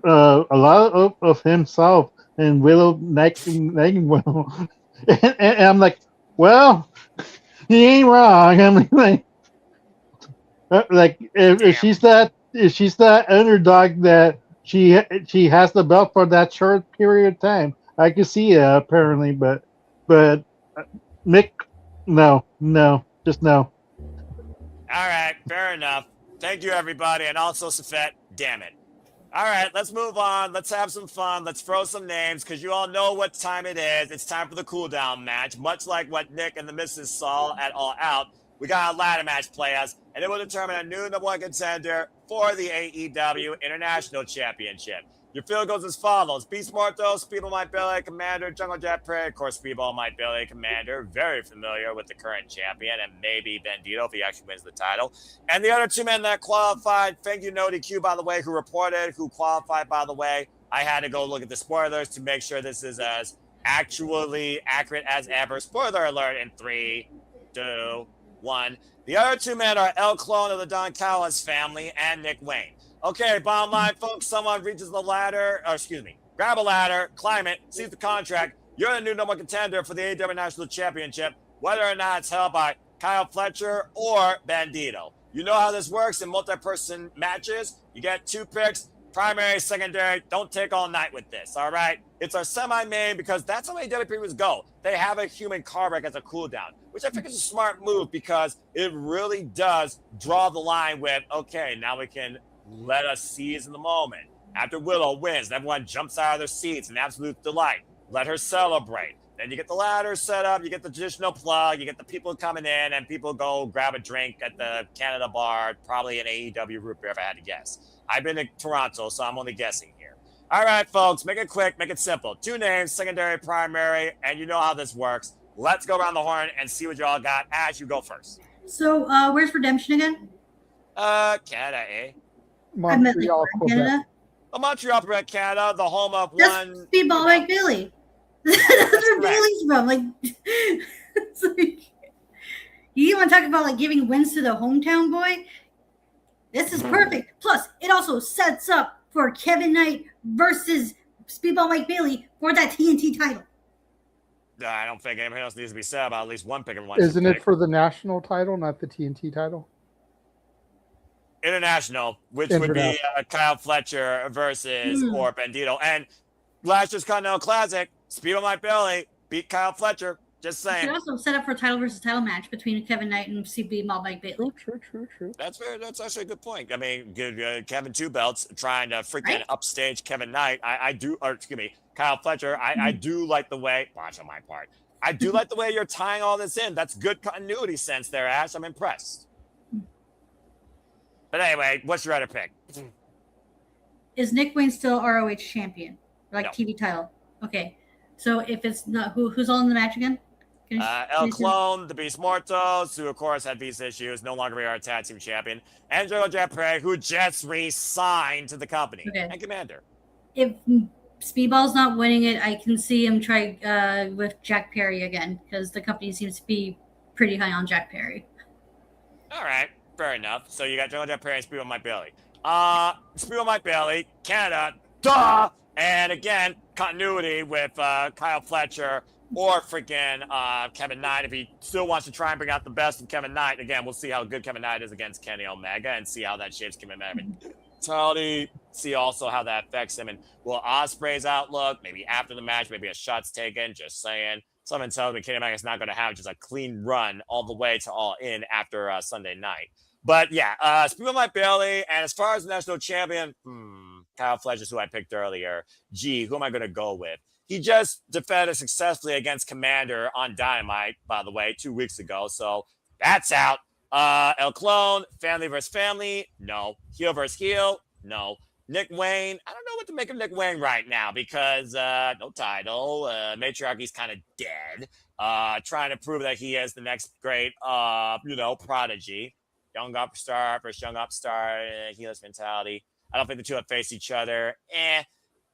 a lot of himself in Willow Nightingale. And I'm like, well, he ain't wrong. I mean, like if she's that underdog that she has the belt for that short period of time, I can see it apparently, but Mick, no, just no. All right, fair enough. Thank you, everybody, and also Safet. Damn it. All right, let's move on. Let's have some fun. Let's throw some names because you all know what time it is. It's time for the cool-down match. Much like what Nick and the Missus saw at All Out, we got a ladder match players, and it will determine a new number one contender for the AEW International Championship. Your field goes as follows. Beast Morto, Speedball Mike Billy, Commander, Jungle Jet Prey, of course, Speedball Mike Billy, Commander, very familiar with the current champion, and maybe Bandido if he actually wins the title. And the other two men that qualified, thank you, No DQ, by the way, who reported, who qualified, by the way. I had to go look at the spoilers to make sure this is as actually accurate as ever. Spoiler alert in 3, 2, 1. The other two men are El Clone of the Don Callis family and Nick Wayne. Okay, bottom line, folks, someone reaches the ladder, grab a ladder, climb it, sees the contract. You're the new number one contender for the AEW National Championship, whether or not it's held by Kyle Fletcher or Bandido. You know how this works in multi-person matches. You get 2 picks, primary, secondary. Don't take all night with this, all right? It's our semi-main because that's how AEW previews go. They have a human car wreck as a cooldown, which I think is a smart move because it really does draw the line with, okay, now we can let us seize in the moment. After Willow wins, everyone jumps out of their seats in absolute delight. Let her celebrate. Then you get the ladder set up, you get the traditional plug, you get the people coming in, and people go grab a drink at the Canada bar, probably an AEW root beer if I had to guess. I've been to Toronto, so I'm only guessing here. All right, folks, make it quick, make it simple. 2 names, secondary, primary, and you know how this works. Let's go around the horn and see what y'all got. Ash, you go first. So, where's Redemption again? Canada, eh? Montreal, Quebec. Canada. Oh, Montreal, Quebec, Canada, the home of That's one. Speedball Mike Billy. That's where Billy's from. Like, it's like, you want to talk about like giving wins to the hometown boy? This is perfect. Plus, it also sets up for Kevin Knight versus Speedball Mike Bailey for that TNT title. I don't think anything else needs to be said about at least one pick and one. Isn't it for the national title, not the TNT title? International, which would be Kyle Fletcher versus or Bandido. And last year's Continental Classic, Speedo Mike Bailey beat Kyle Fletcher. Just You saying. could also set up for a title versus title match between Kevin Knight and CB Mike Bailey. True. That's fair. That's actually a good point. I mean, Kevin Two Belts trying to freaking upstage Kevin Knight. Kyle Fletcher. I do like the way. Watch on my part. I do like the way you're tying all this in. That's good continuity sense there, Ash. I'm impressed. But anyway, what's your other pick? Is Nick Wayne still ROH champion? Like No. TV title? Okay. So if it's not, who's all in the match again? El Clone, the Beast Mortos, who of course had visa issues, no longer be our tag team champion, and Joe Japre, who just re-signed to the company, and Commander. If Speedball's not winning it, I can see him try with Jack Perry again, because the company seems to be pretty high on Jack Perry. All right, fair enough. So you got Joe Japre and Speedo Mike Bailey. Speedo Mike Bailey, Canada, duh! And again, continuity with Kyle Fletcher or freaking Kevin Knight. If he still wants to try and bring out the best of Kevin Knight, again, we'll see how good Kevin Knight is against Kenny Omega and see how that shapes Kevin Knight. See also how that affects him and will Ospreay's outlook, maybe after the match, maybe a shot's taken, just saying. Someone tells me Kenny Omega is not going to have just a clean run all the way to All In after Sunday night. But yeah, Speedo Mike Bailey, and as far as the national champion, Kyle Fletcher is who I picked earlier. Who am I going to go with? He just defended successfully against Commander on Dynamite, by the way, 2 weeks ago. So that's out. El Clone, family versus family, no. Heel versus heel, no. Nick Wayne, I don't know what to make of Nick Wayne right now because no title. Matriarchy's kind of dead. Trying to prove that he is the next great, prodigy. Young upstart versus young upstart, heelers mentality. I don't think the two have faced each other.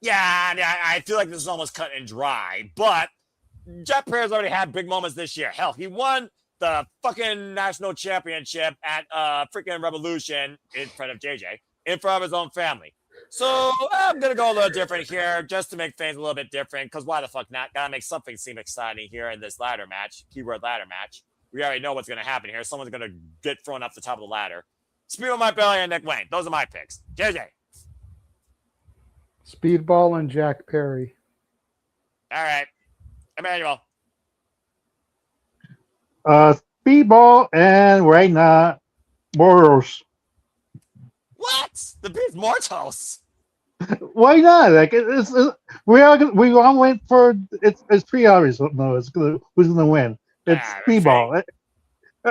Yeah, I feel like this is almost cut and dry. But Jeff Perry's already had big moments this year. Hell, he won the fucking national championship at freaking Revolution in front of JJ, in front of his own family. So I'm going to go a little different here just to make things a little bit different because why the fuck not? Got to make something seem exciting here in this ladder match, keyword ladder match. We already know what's going to happen here. Someone's going to get thrown up the top of the ladder. Speedo Mike Bailey and Nick Wayne. Those are my picks. JJ. Speedball and Jack Perry. All right. Emmanuel. Speedball and right now, Boros. What? The Beast Mortos. Why not? Like we all went for it's pretty obvious. No, who's gonna win. It's Speedball.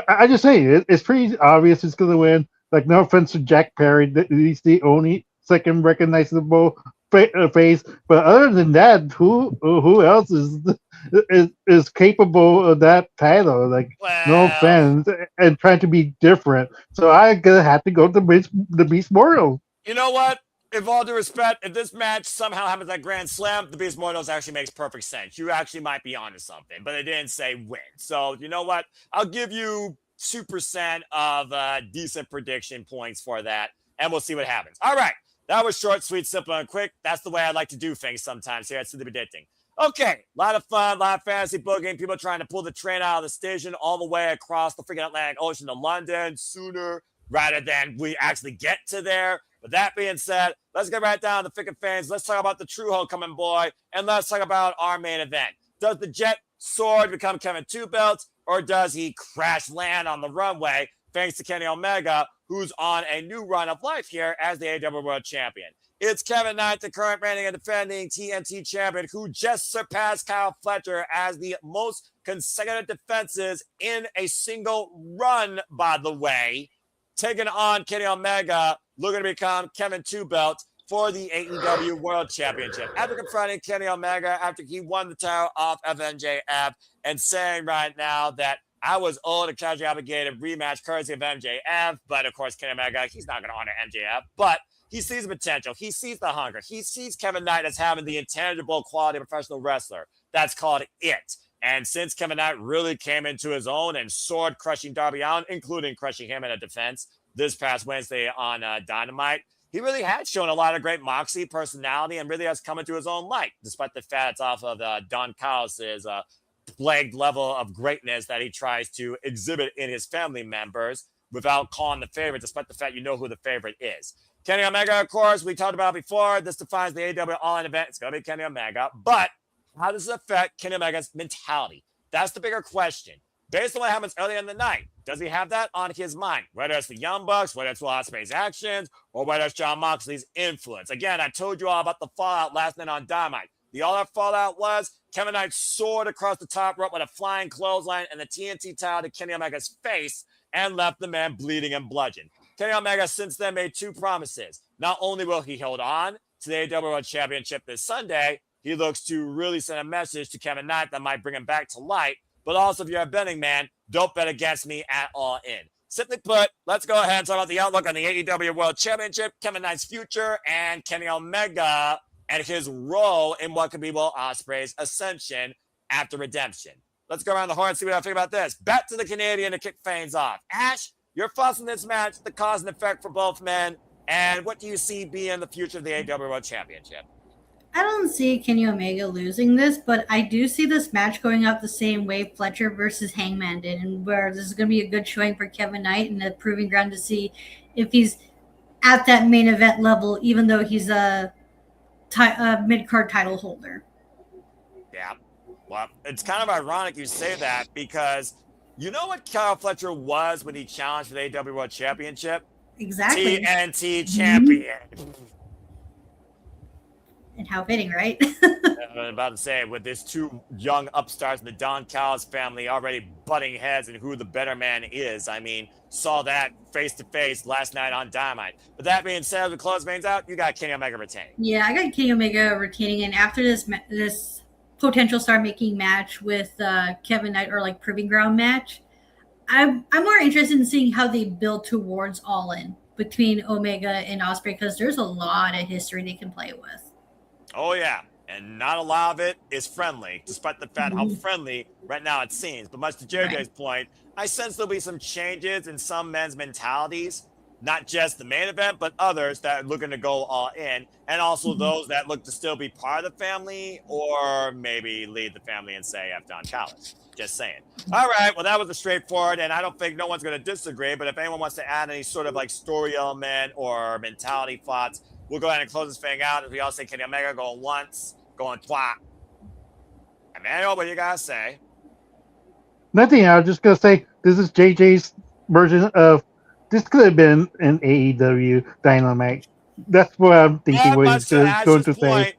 I just say it's pretty obvious who's gonna win. Like no offense to Jack Perry, he's the only second recognizable face. But other than that, who else is capable of that title? Like no offense, and trying to be different. So I gonna have to go to the Beast Mortal. You know what? With all due respect, if this match somehow happens at Grand Slam, the Beast Mortals actually makes perfect sense. You actually might be onto something, but they didn't say win. So you know what? I'll give you 2% of decent prediction points for that, and we'll see what happens. All right. That was short, sweet, simple, and quick. That's the way I like to do things sometimes here at City Predicting. Okay, a lot of fun, a lot of fantasy booking, people trying to pull the train out of the station all the way across the freaking Atlantic Ocean to London sooner rather than we actually get to there. With that being said, let's get right down to the thick of things. Let's talk about the true homecoming boy, and let's talk about our main event. Does the Jet Sword become Kevin Two Belts, or does he crash land on the runway thanks to Kenny Omega, who's on a new run of life here as the AEW World Champion? It's Kevin Knight, the current reigning and defending TNT champion, who just surpassed Kyle Fletcher as the most consecutive defenses in a single run, by the way, taking on Kenny Omega, looking to become Kevin Two Belt for the AEW World Championship. After confronting Kenny Omega after he won the title off of MJF and saying right now that I was owed a casually obligated rematch courtesy of MJF, but of course, Kenny Omega, he's not going to honor MJF, but he sees the potential. He sees the hunger. He sees Kevin Knight as having the intangible quality of a professional wrestler. That's called it. And since Kevin Knight really came into his own and sword crushing Darby Allin, including crushing him in a defense this past Wednesday on Dynamite, he really has shown a lot of great moxie, personality, and really has come into his own light, despite the fact it's off of Don Callis' plagued level of greatness that he tries to exhibit in his family members. without calling the favorite, despite the fact you know who the favorite is. Kenny Omega, of course, we talked about before. This defines the AEW All-In event. It's going to be Kenny Omega. But how does it affect Kenny Omega's mentality? That's the bigger question. Based on what happens earlier in the night, does he have that on his mind? Whether it's the Young Bucks, whether it's Will Ospreay's actions, or whether it's Jon Moxley's influence. Again, I told you all about the fallout last night on Dynamite. All that fallout was Kevin Knight soared across the top rope with a flying clothesline and the TNT title to Kenny Omega's face and left the man bleeding and bludgeoned. Kenny Omega since then made 2 promises. Not only will he hold on to the AEW World Championship this Sunday, he looks to really send a message to Kevin Knight that might bring him back to light. But also, if you're a betting man, don't bet against me at All In. Simply put, let's go ahead and talk about the outlook on the AEW World Championship, Kevin Knight's future, and Kenny Omega and his role in what could be Will Ospreay's ascension after redemption. Let's go around the horn and see what I think about this. Back to the Canadian to kick things off. Ash, your thoughts on this match, the cause and effect for both men, and what do you see being the future of the AEW World Championship? I don't see Kenny Omega losing this, but I do see this match going out the same way Fletcher versus Hangman did, and where this is going to be a good showing for Kevin Knight and a proving ground to see if he's at that main event level, even though he's a mid-card title holder. Yeah. Well, it's kind of ironic you say that because you know what Kyle Fletcher was when he challenged for the AEW World Championship? Exactly. TNT champion. And how fitting, right? I'm about to say, with these 2 young upstarts in the Don Callis family already butting heads and who the better man is. I mean, saw that face-to-face last night on Dynamite. But that being said, as we close things out, you got Kenny Omega retaining. Yeah, I got Kenny Omega retaining. And after this potential star-making match with Kevin Knight, or like proving ground match, I'm more interested in seeing how they build towards All In between Omega and Ospreay, because there's a lot of history they can play with. Oh, yeah. And not a lot of it is friendly, despite the fact how friendly right now it seems. But much to JJ's point, I sense there'll be some changes in some men's mentalities, not just the main event, but others that are looking to go all in, and also those that look to still be part of the family or maybe lead the family and say F Don Callis. Just saying. All right. Well, that was a straightforward, and I don't think no one's going to disagree. But if anyone wants to add any sort of like story element or mentality thoughts, we'll go ahead and close this thing out. As we all say, Kenny Omega going once, going twice. Emmanuel, what do you guys say? Nothing. I was just gonna say this is JJ's version of this. Could have been an AEW Dynamite. That's what I'm thinking. What he's going to say.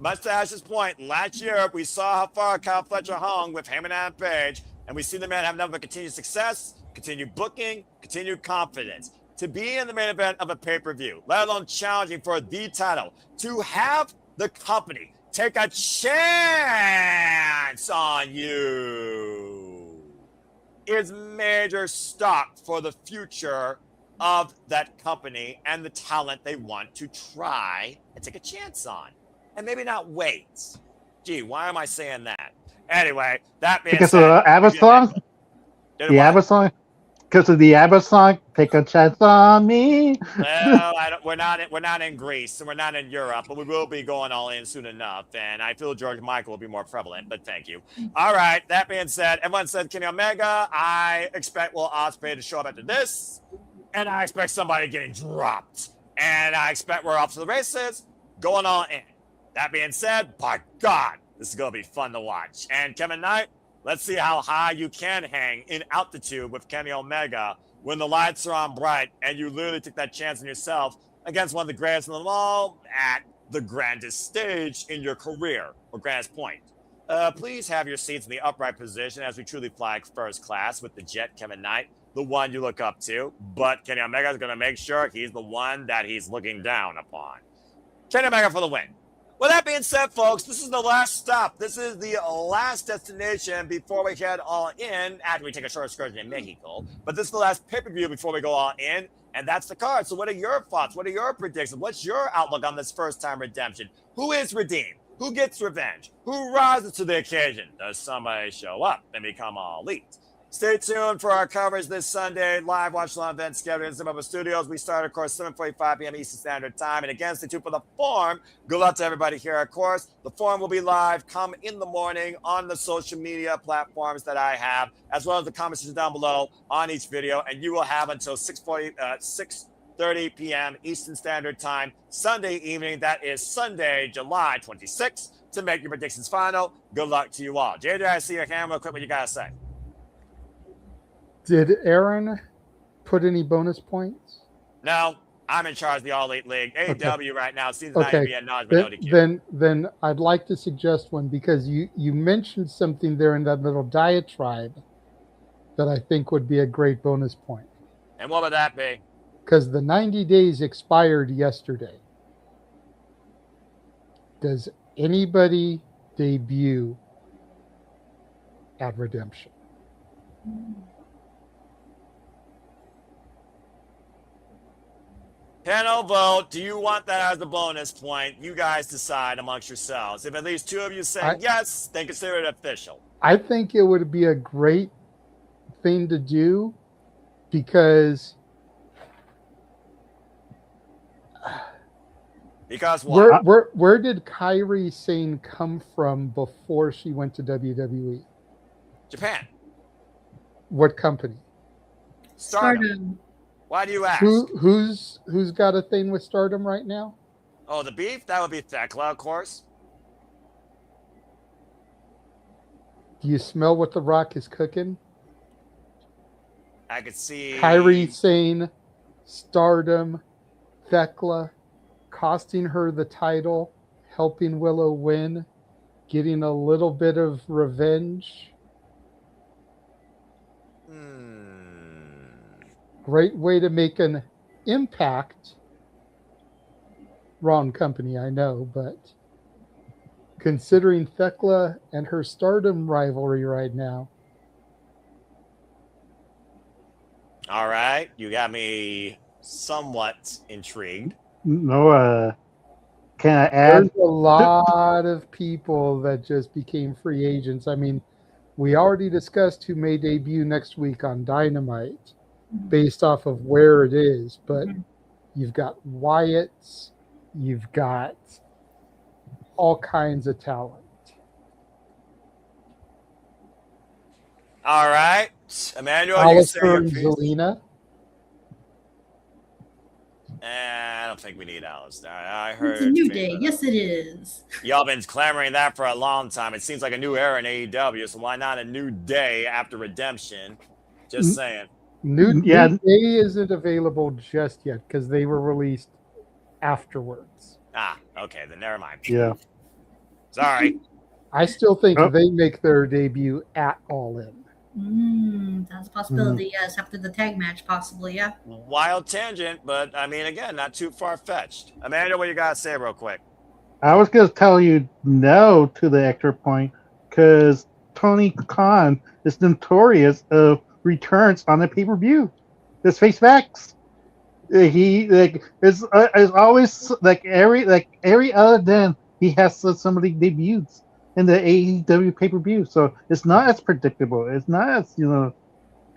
Much to Ash's point, last year we saw how far Kyle Fletcher hung with Heyman and Page, and we see the man have nothing but continued success, continued booking, continued confidence. To be in the main event of a pay-per-view, let alone challenging for the title, to have the company take a chance on you is major stock for the future of that company and the talent they want to try and take a chance on. And maybe not wait. Gee, why am I saying that? Anyway, that being because said, of the ABBA song? The ABBA song? Because of the ABBA song, take a chance on me. Well, we're not in Greece and we're not in Europe, but we will be going all in soon enough. And I feel George Michael will be more prevalent, but thank you. All right, that being said, everyone said Kenny Omega. I expect Will Ospreay to show up after this, and I expect somebody getting dropped. And I expect we're off to the races, going all in. That being said, by God, this is going to be fun to watch. And Kevin Knight, let's see how high you can hang in altitude with Kenny Omega when the lights are on bright and you literally take that chance on yourself against one of the greatest in them all at the grandest stage in your career, or grandest point. Please have your seats in the upright position as we truly fly first class with the Jet Kevin Knight, the one you look up to. But Kenny Omega is going to make sure he's the one that he's looking down upon. Kenny Omega for the win. Well, that being said, folks, this is the last stop. This is the last destination before we head all in after we take a short excursion in Mexico. But this is the last pay-per-view before we go all in, and that's the card. So what are your thoughts? What are your predictions? What's your outlook on this first-time redemption? Who is redeemed? Who gets revenge? Who rises to the occasion? Does somebody show up and become all elite? Stay tuned for our coverage this Sunday. Live watch long event schedule in Zimbabwe Studios. We start, of course, 7:45 p.m. Eastern Standard Time. And again, stay tuned for the forum. Good luck to everybody here, of course. The forum will be live come in the morning on the social media platforms that I have, as well as the comments down below on each video. And you will have until 6:30 p.m. Eastern Standard Time, Sunday evening. That is Sunday, July 26th, to make your predictions final. Good luck to you all. JJ, I see your hand real quick. What you got to say? Did Aaron put any bonus points? No, I'm in charge of the All Elite League. AEW right now seems not Okay. to be a non-Bandido. Then I'd like to suggest one, because you mentioned something there in that little diatribe that I think would be a great bonus point. And what would that be? Because the 90 days expired yesterday. Does anybody debut at Redemption? Panel vote. Do you want that as a bonus point? You guys decide amongst yourselves. If at least two of you say yes, then consider it official. I think it would be a great thing to do, because what? where did Kairi Sane come from before she went to WWE? Japan. What company? Stardom. Why do you ask? Who's got a thing with Stardom right now? Oh, the beef? That would be Thekla, of course. Do you smell what The Rock is cooking? I could see Kairi Sane, Stardom, Thekla, costing her the title, helping Willow win, getting a little bit of revenge. Great way to make an impact. Wrong company, I know, but considering Thekla and her Stardom rivalry right now. All right, you got me somewhat intrigued. No, can I add? There's a lot of people that just became free agents. I mean, we already discussed who may debut next week on Dynamite based off of where it is, but you've got Wyatt's, you've got all kinds of talent. All right, Emmanuel, Alistair and Zelina. I don't think we need Alistair. I heard it's a new day. Yes, it is. Y'all been clamoring that for a long time. It seems like a new era in AEW, so why not a new day after Redemption? Just saying. New Day isn't available just yet because they were released afterwards. Okay, then never mind. Yeah. Sorry. I still think they make their debut at All In. That's a possibility, yes. After the tag match, possibly, yeah. Wild tangent, but I mean, again, not too far-fetched. Amanda, what you got to say real quick? I was going to tell you no to the extra point because Tony Khan is notorious of returns on the pay-per-view. Let's face facts. He is always every other then he has somebody debuts in the AEW pay-per-view, so it's not as predictable. It's not as an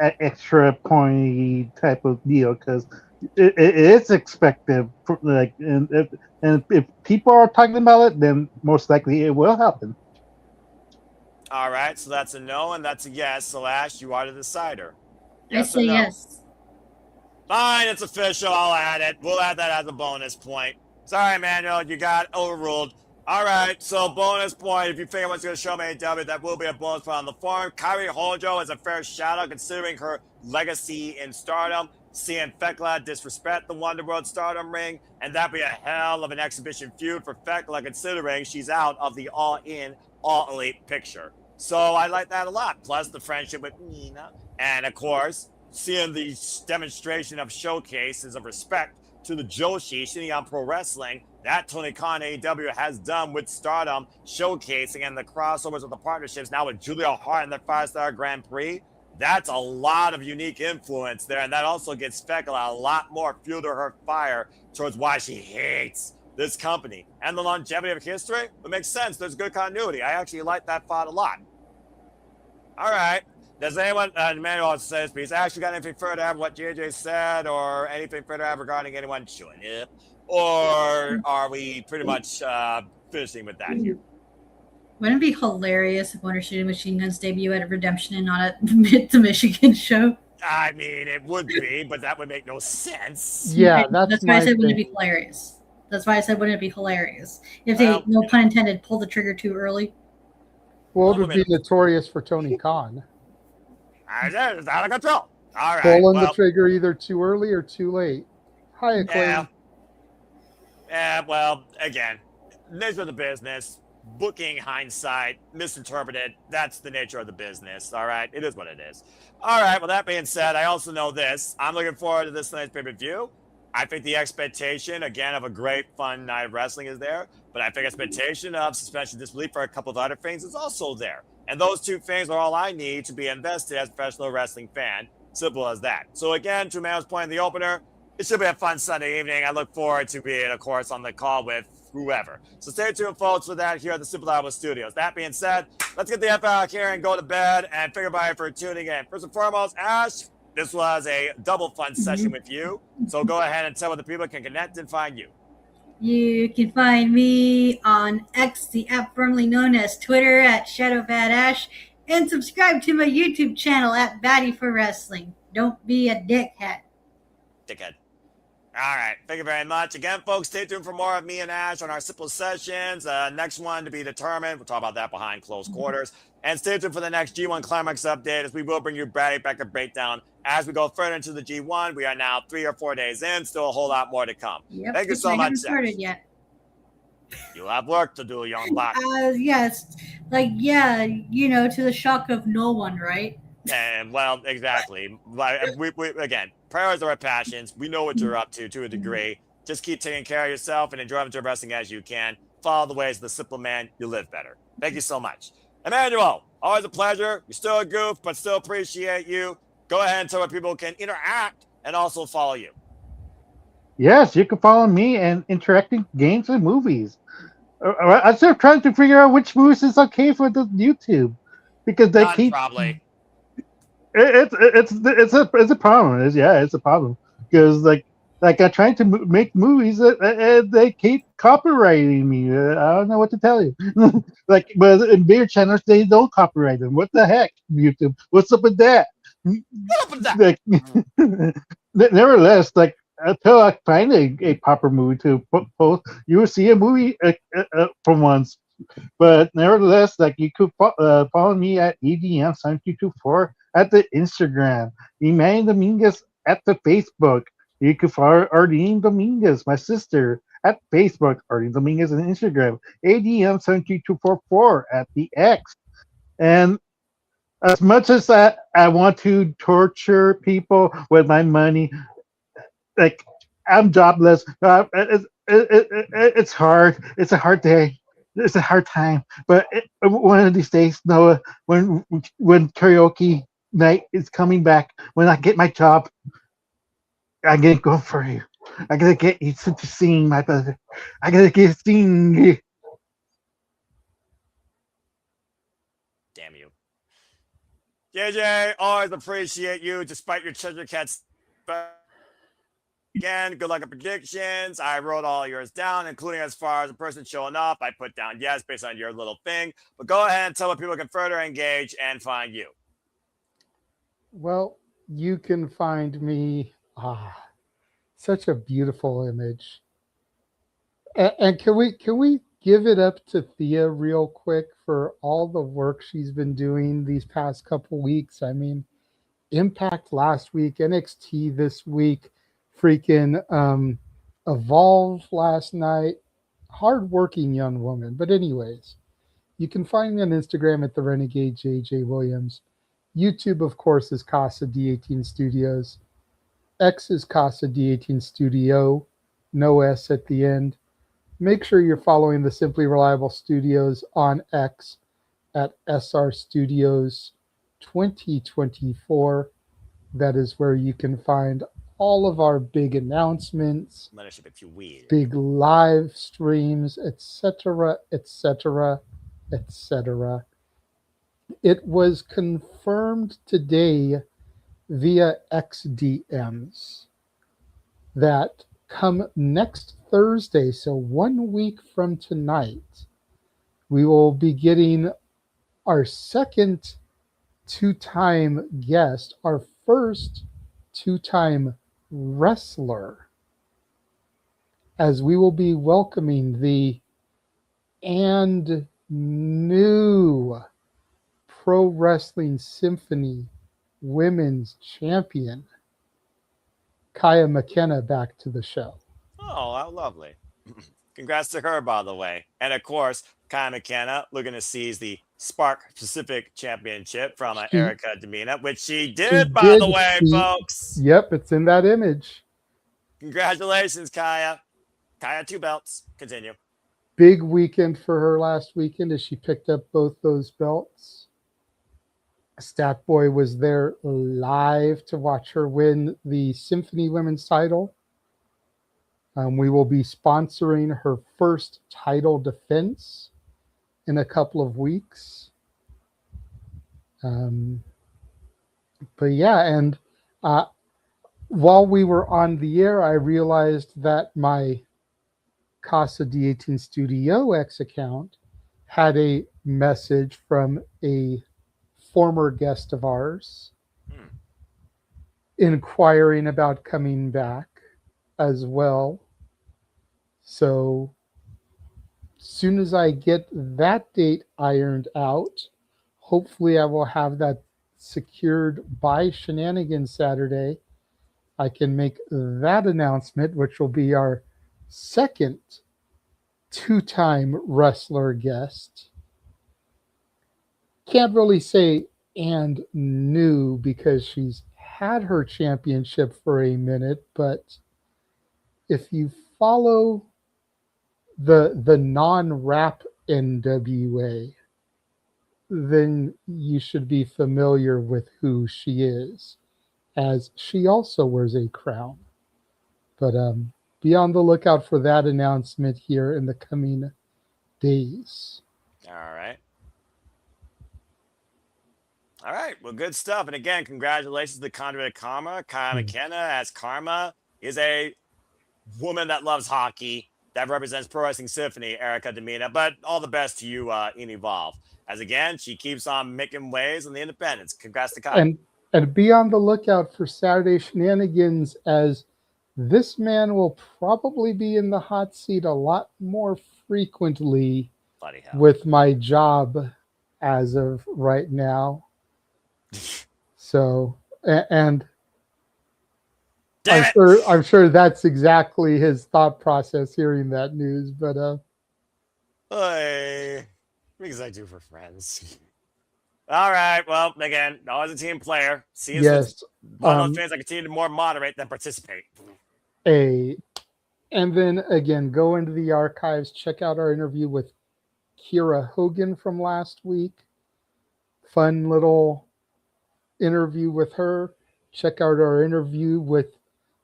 extra pointy type of deal because it is expected. And if people are talking about it, then most likely it will happen. All right, so that's a no and that's a yes. So Ash, you are the decider. Yes I say yes. Fine, it's official. I'll add it. We'll add that as a bonus point. Sorry, Emmanuel, you got overruled. All right, so bonus point. If you figure what's going to show me AEW, that will be a bonus point on the forum. Kairi Hojo is a fair shout-out considering her legacy in Stardom. Seeing Thekla disrespect the Wonder World Stardom ring, and that'd be a hell of an exhibition feud for Thekla considering she's out of the All-In, All-Elite picture. So I like that a lot. Plus the friendship with Nina. And, of course, seeing the demonstration of showcases of respect to the Joshi sitting on pro wrestling that Tony Khan AEW has done with Stardom, showcasing and the crossovers with the partnerships now with Julia Hart and the 5-Star Grand Prix. That's a lot of unique influence there, and that also gets Thekla a lot more fuel to her fire towards why she hates this company. And the longevity of history, it makes sense. There's good continuity. I actually like that thought a lot. All right. Does anyone, Emmanuel says, please, actually got anything further to add what JJ said or anything further to add regarding anyone showing up? Or are we pretty much finishing with that here? Wouldn't it be hilarious if Wonder Shooting Machine Guns debut at a Redemption and not at the Michigan show? I mean, it would be, but that would make no sense. Yeah, that's why I said wouldn't it be hilarious. That's why I said wouldn't it be hilarious if they, no pun intended, pull the trigger too early. Well, it would be notorious for Tony Khan. It's out of control. All right. Pulling the trigger either too early or too late. Hi, Acclaim. Yeah, well, again, nature of the business, booking hindsight, misinterpreted. That's the nature of the business. All right. It is what it is. All right. Well, that being said, I also know this. I'm looking forward to this night's pay-per-view. I think the expectation, again, of a great, fun night of wrestling is there. But I think expectation of suspension of disbelief for a couple of other things is also there. And those two things are all I need to be invested as a professional wrestling fan. Simple as that. So again, to Mayo's point in the opener, it should be a fun Sunday evening. I look forward to being, of course, on the call with whoever. So stay tuned, folks, for that here at the Simple Album Studios. That being said, let's get the F out here and go to bed. And thank everybody for tuning in. First and foremost, Ash, this was a double fun session with you. So go ahead and tell where the people can connect and find you. You can find me on X, the app formerly known as Twitter, at ShadowBadAsh, and subscribe to my YouTube channel at Baddie for Wrestling. Don't be a dickhead. Dickhead. All right. Thank you very much. Again, folks, stay tuned for more of me and Ash on our Simple Sessions. Next one to be determined. We'll talk about that behind closed quarters. And stay tuned for the next G1 Climax update, as we will bring you Baddie Becker breakdown as we go further into the G1. We are now 3 or 4 days in. Still a whole lot more to come. Yep, thank you so much. I haven't started yet. You'll have work to do, young buck. Yes. Like, yeah, you know, to the shock of no one, right? And, well, exactly. We again, priorities are our passions. We know what you're up to a degree. Just keep taking care of yourself and enjoy amateur wrestling as you can. Follow the ways of the simple man. You live better. Thank you so much. Emmanuel, always a pleasure. You're still a goof, but still appreciate you. Go ahead and tell where people can interact and also follow you. Yes, you can follow me and interacting games and movies. I'm still trying to figure out which movies is okay for the YouTube, because they keep probably. It's a problem. It's a problem, because like I'm trying to make movies and they keep copyrighting me. I don't know what to tell you. But in bigger channels they don't copyright them. What the heck, YouTube? What's up with that? Nevertheless, until I find a proper movie to post, you will see a movie for once. But nevertheless, you could follow me at EDM7224 at the Instagram, Emmanuel Dominguez at the Facebook. You can follow Arlene Dominguez, my sister, at Facebook, Arlene Dominguez on Instagram, ADM72244 at the X. And as much as I want to torture people with my money, I'm jobless. It's hard. It's a hard day. It's a hard time. But one of these days, Noah, when karaoke night is coming back, when I get my job, I'm gonna go for you. I'm gonna get you to sing, my brother. I'm gonna get sing. Damn you. JJ, always appreciate you despite your treasure cats. Again, good luck at predictions. I wrote all yours down, including as far as a person showing up. I put down yes based on your little thing. But go ahead and tell what people can further engage and find you. Well, you can find me. Such a beautiful image. And can we give it up to Thea real quick for all the work she's been doing these past couple weeks? I mean, Impact last week, NXT this week, freaking Evolve last night. Hardworking young woman. But anyways, you can find me on Instagram at the Renegade JJ Williams. YouTube, of course, is Casa D18 Studios. X is Casa D18 Studio, no S at the end. Make sure you're following the Simply Reliable Studios on X at SR Studios 2024. That is where you can find all of our big announcements, big live streams, etc., etc., etc. it was confirmed today via XDMs that come next Thursday, so 1 week from tonight, we will be getting our second two-time guest, our first two-time wrestler, as we will be welcoming the and new Pro Wrestling Symphony Women's Champion, Kaya McKenna, back to the show. Oh, how lovely. Congrats to her, by the way. And of course, Kaya McKenna looking to seize the Spark Pacific Championship from Erica Demina, which she did, by the way, folks. Yep, it's in that image. Congratulations, Kaya. Kaya, 2 belts. Continue. Big weekend for her last weekend as she picked up both those belts. Stat Boy was there live to watch her win the Symphony Women's title. We will be sponsoring her first title defense in a couple of weeks. But yeah, and while we were on the air, I realized that my Casa D18 Studio X account had a message from a former guest of ours inquiring about coming back as well. So as soon as I get that date ironed out, hopefully I will have that secured by Shenanigans Saturday. I can make that announcement, which will be our second two-time wrestler guest. Can't really say and new because she's had her championship for a minute, but if you follow the non-rap NWA, then you should be familiar with who she is, as she also wears a crown. But be on the lookout for that announcement here in the coming days. All right. All right. Well, good stuff. And again, congratulations to Conrad of Karma. Kaya McKenna, as Karma is a woman that loves hockey, that represents Pro Wrestling Symphony, Erica Demina. But all the best to you in Evolve. As again, she keeps on making waves in the independents. Congrats to Kaya. And be on the lookout for Saturday Shenanigans, as this man will probably be in the hot seat a lot more frequently with my job as of right now. So, and I'm sure that's exactly his thought process hearing that news. But hey, because I do for friends. All right. Well, again, always a team player. Yes. One of those things I continue to more moderate than participate. And then again, go into the archives, check out our interview with Kiera Hogan from last week. Fun little interview with her. Check out our interview with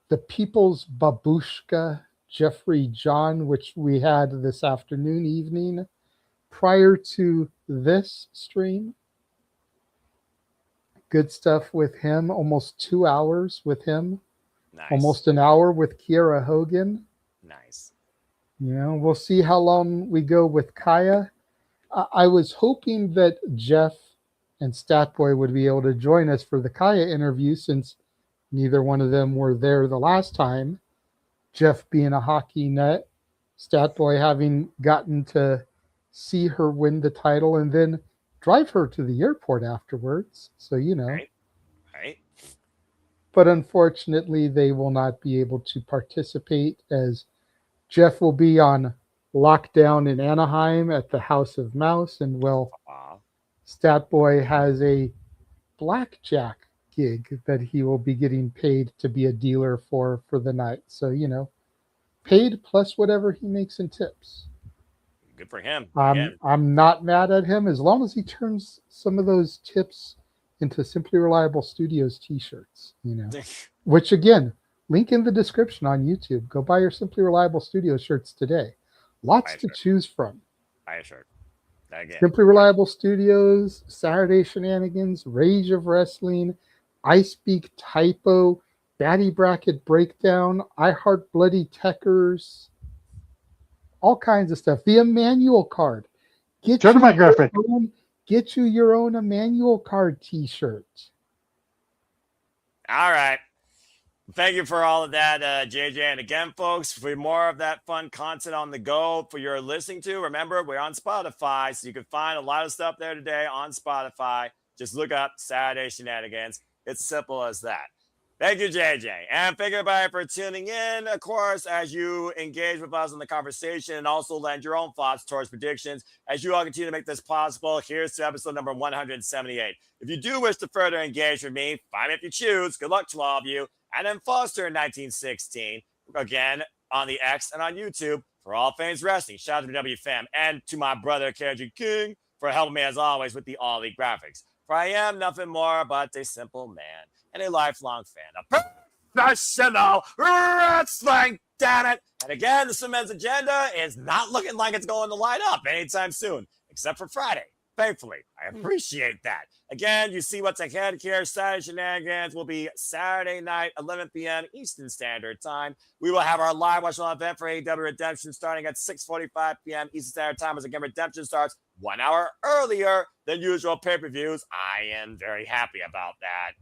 the People's Babushka, Jeffrey John, which we had this evening prior to this stream. Good stuff with him. Almost 2 hours with him. Nice. Almost an hour with Kiera Hogan. Nice. You know, we'll see how long we go with Kaya. I was hoping that Jeff and Statboy would be able to join us for the Kaya interview, since neither one of them were there the last time. Jeff being a hockey nut, Statboy having gotten to see her win the title and then drive her to the airport afterwards. So, you know. Right. But unfortunately, they will not be able to participate, as Jeff will be on lockdown in Anaheim at the House of Mouse, and Statboy has a blackjack gig that he will be getting paid to be a dealer for the night. So, you know, paid plus whatever he makes in tips. Good for him. I'm not mad at him as long as he turns some of those tips into Simply Reliable Studios t-shirts, you know. Which again, link in the description on YouTube. Go buy your Simply Reliable Studios shirts today. Lots to choose from. Buy a shirt. Again. Simply Reliable Studios, Saturday Shenanigans, Rage of Wrestling, I Speak Typo, Batty Bracket Breakdown, I Heart Bloody Techers, all kinds of stuff. The Emmanuel card. Get you your own Emmanuel card t-shirt. All right. Thank you for all of that, JJ. And again, folks, for more of that fun content on the go for your listening to, remember, we're on Spotify, so you can find a lot of stuff there today on Spotify. Just look up Saturday Shenanigans. It's simple as that. Thank you, JJ. And thank you, everybody, for tuning in. Of course, as you engage with us in the conversation and also lend your own thoughts towards predictions, as you all continue to make this possible, here's to episode number 178. If you do wish to further engage with me, find me if you choose. Good luck to all of you. And then Foster in 1916, again, on the X and on YouTube for all things wrestling. Shout out to BW Fam. And to my brother, KG King, for helping me, as always, with the All Elite graphics. For I am nothing more but a simple man and a lifelong fan of professional wrestling, damn it. And again, the Men's agenda is not looking like it's going to light up anytime soon, except for Friday. Thankfully, I appreciate that. Again, you see what's ahead here. Saturday Shenanigans will be Saturday night, 11 p.m. Eastern Standard Time. We will have our live watch-along event for AEW Redemption starting at 6:45 p.m. Eastern Standard Time. As again, Redemption starts 1 hour earlier than usual pay-per-views. I am very happy about that,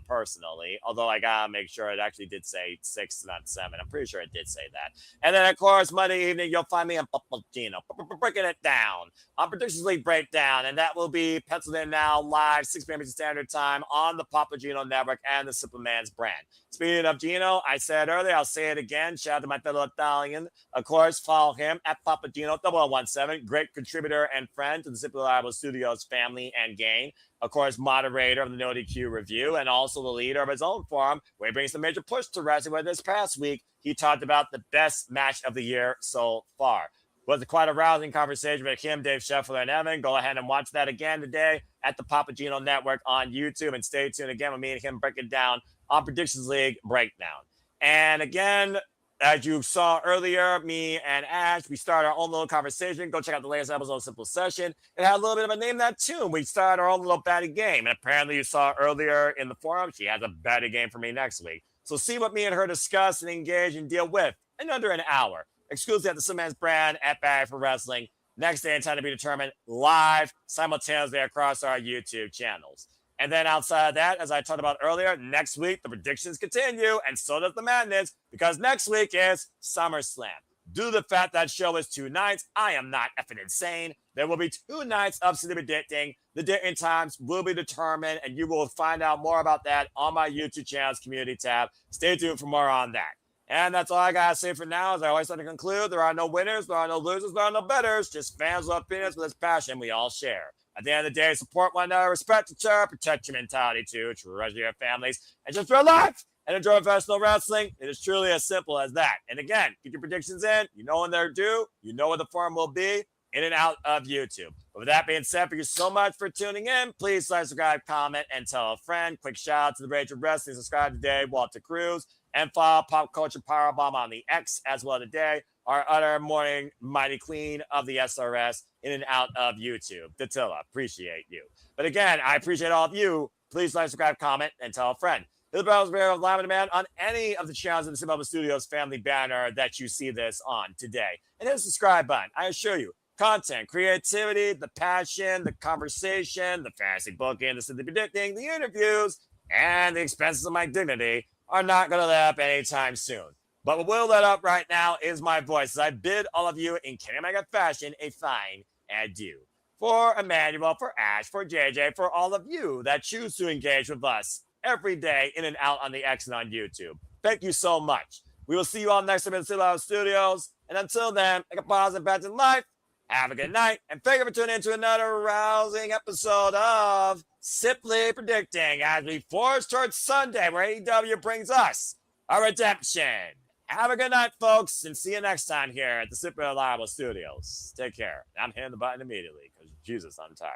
personally. Although I gotta make sure it actually did say 6, not 7. I'm pretty sure it did say that. And then, of course, Monday evening, you'll find me on Papagino, breaking it down on Predictions League Breakdown, and that will be penciled in now live 6 p.m. Eastern Standard Time on the Papagino Network and the Simple Man's brand. Speaking of Gino, I said earlier, I'll say it again. Shout out to my fellow Italian. Of course, follow him at Papagino 0017. Great contributor and friend to the Simply Reliable Studios family and gang. Of course, moderator of the No DQ review and also the leader of his own forum, where he brings the major push to wrestling. Where this past week, he talked about the best match of the year so far. It was quite a rousing conversation with him, Dave Scheffler, and Evan. Go ahead and watch that again today at the Papagino Network on YouTube. And stay tuned again with me and him breaking down on Predictions League Breakdown. And again, as you saw earlier, me and Ash, we started our own little conversation. Go check out the latest episode of Simple Session. It had a little bit of a name, that tune. We started our own little batty game. And apparently you saw earlier in the forum, she has a batty game for me next week. So see what me and her discuss and engage and deal with in under an hour. Exclusively at the Simmons brand at Bag for Wrestling. Next day in time to be determined, live simultaneously across our YouTube channels. And then outside of that, as I talked about earlier, next week, the predictions continue, and so does the madness, because next week is SummerSlam. Due to the fact that show is 2 nights, I am not effing insane. There will be 2 nights of city predicting. The date and times will be determined, and you will find out more about that on my YouTube channel's community tab. Stay tuned for more on that. And that's all I got to say for now. As I always like to conclude, there are no winners, there are no losers, there are no betters, just fans of opinions with this passion we all share. At the end of the day, support one another, respect each other, protect your mentality too, treasure your families, and just feel life and enjoy professional wrestling. It is truly as simple as that. And again, get your predictions in. You know when they're due. You know where the forum will be, in and out of YouTube. But with that being said, thank you so much for tuning in. Please like, subscribe, comment, and tell a friend. Quick shout out to the Rage of Wrestling. Subscribe today, Walter Cruz. And follow Pop Culture Powerbomb on the X as well today. Our utter morning mighty queen of the SRS in and out of YouTube. Thekla, appreciate you. But again, I appreciate all of you. Please like, subscribe, comment, and tell a friend. The Bells Bear Live on Demand on any of the channels of the Simple Studios family banner that you see this on today. And hit the subscribe button. I assure you, content, creativity, the passion, the conversation, the fantasy booking, the city predicting, the interviews, and the expenses of my dignity are not going to let up anytime soon. But what will let up right now is my voice, as I bid all of you in Kenny Omega fashion a fine adieu. For Emmanuel, for Ash, for JJ, for all of you that choose to engage with us every day in and out on the X and on YouTube. Thank you so much. We will see you all next time in the Studios. And until then, make a positive bet in life. Have a good night. And thank you for tuning in to another rousing episode of Simply Predicting as we forge towards Sunday, where AEW brings us a redemption. Have a good night, folks, and see you next time here at the Simply Reliable Studios. Take care. I'm hitting the button immediately because, Jesus, I'm tired.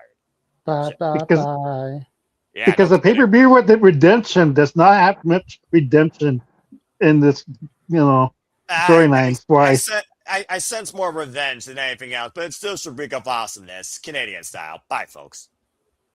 Bye. Yeah, because the pay-per-view with the redemption does not have much redemption in this, storylines. Why? I sense more revenge than anything else, but it's still Shabrik of awesomeness, Canadian style. Bye, folks.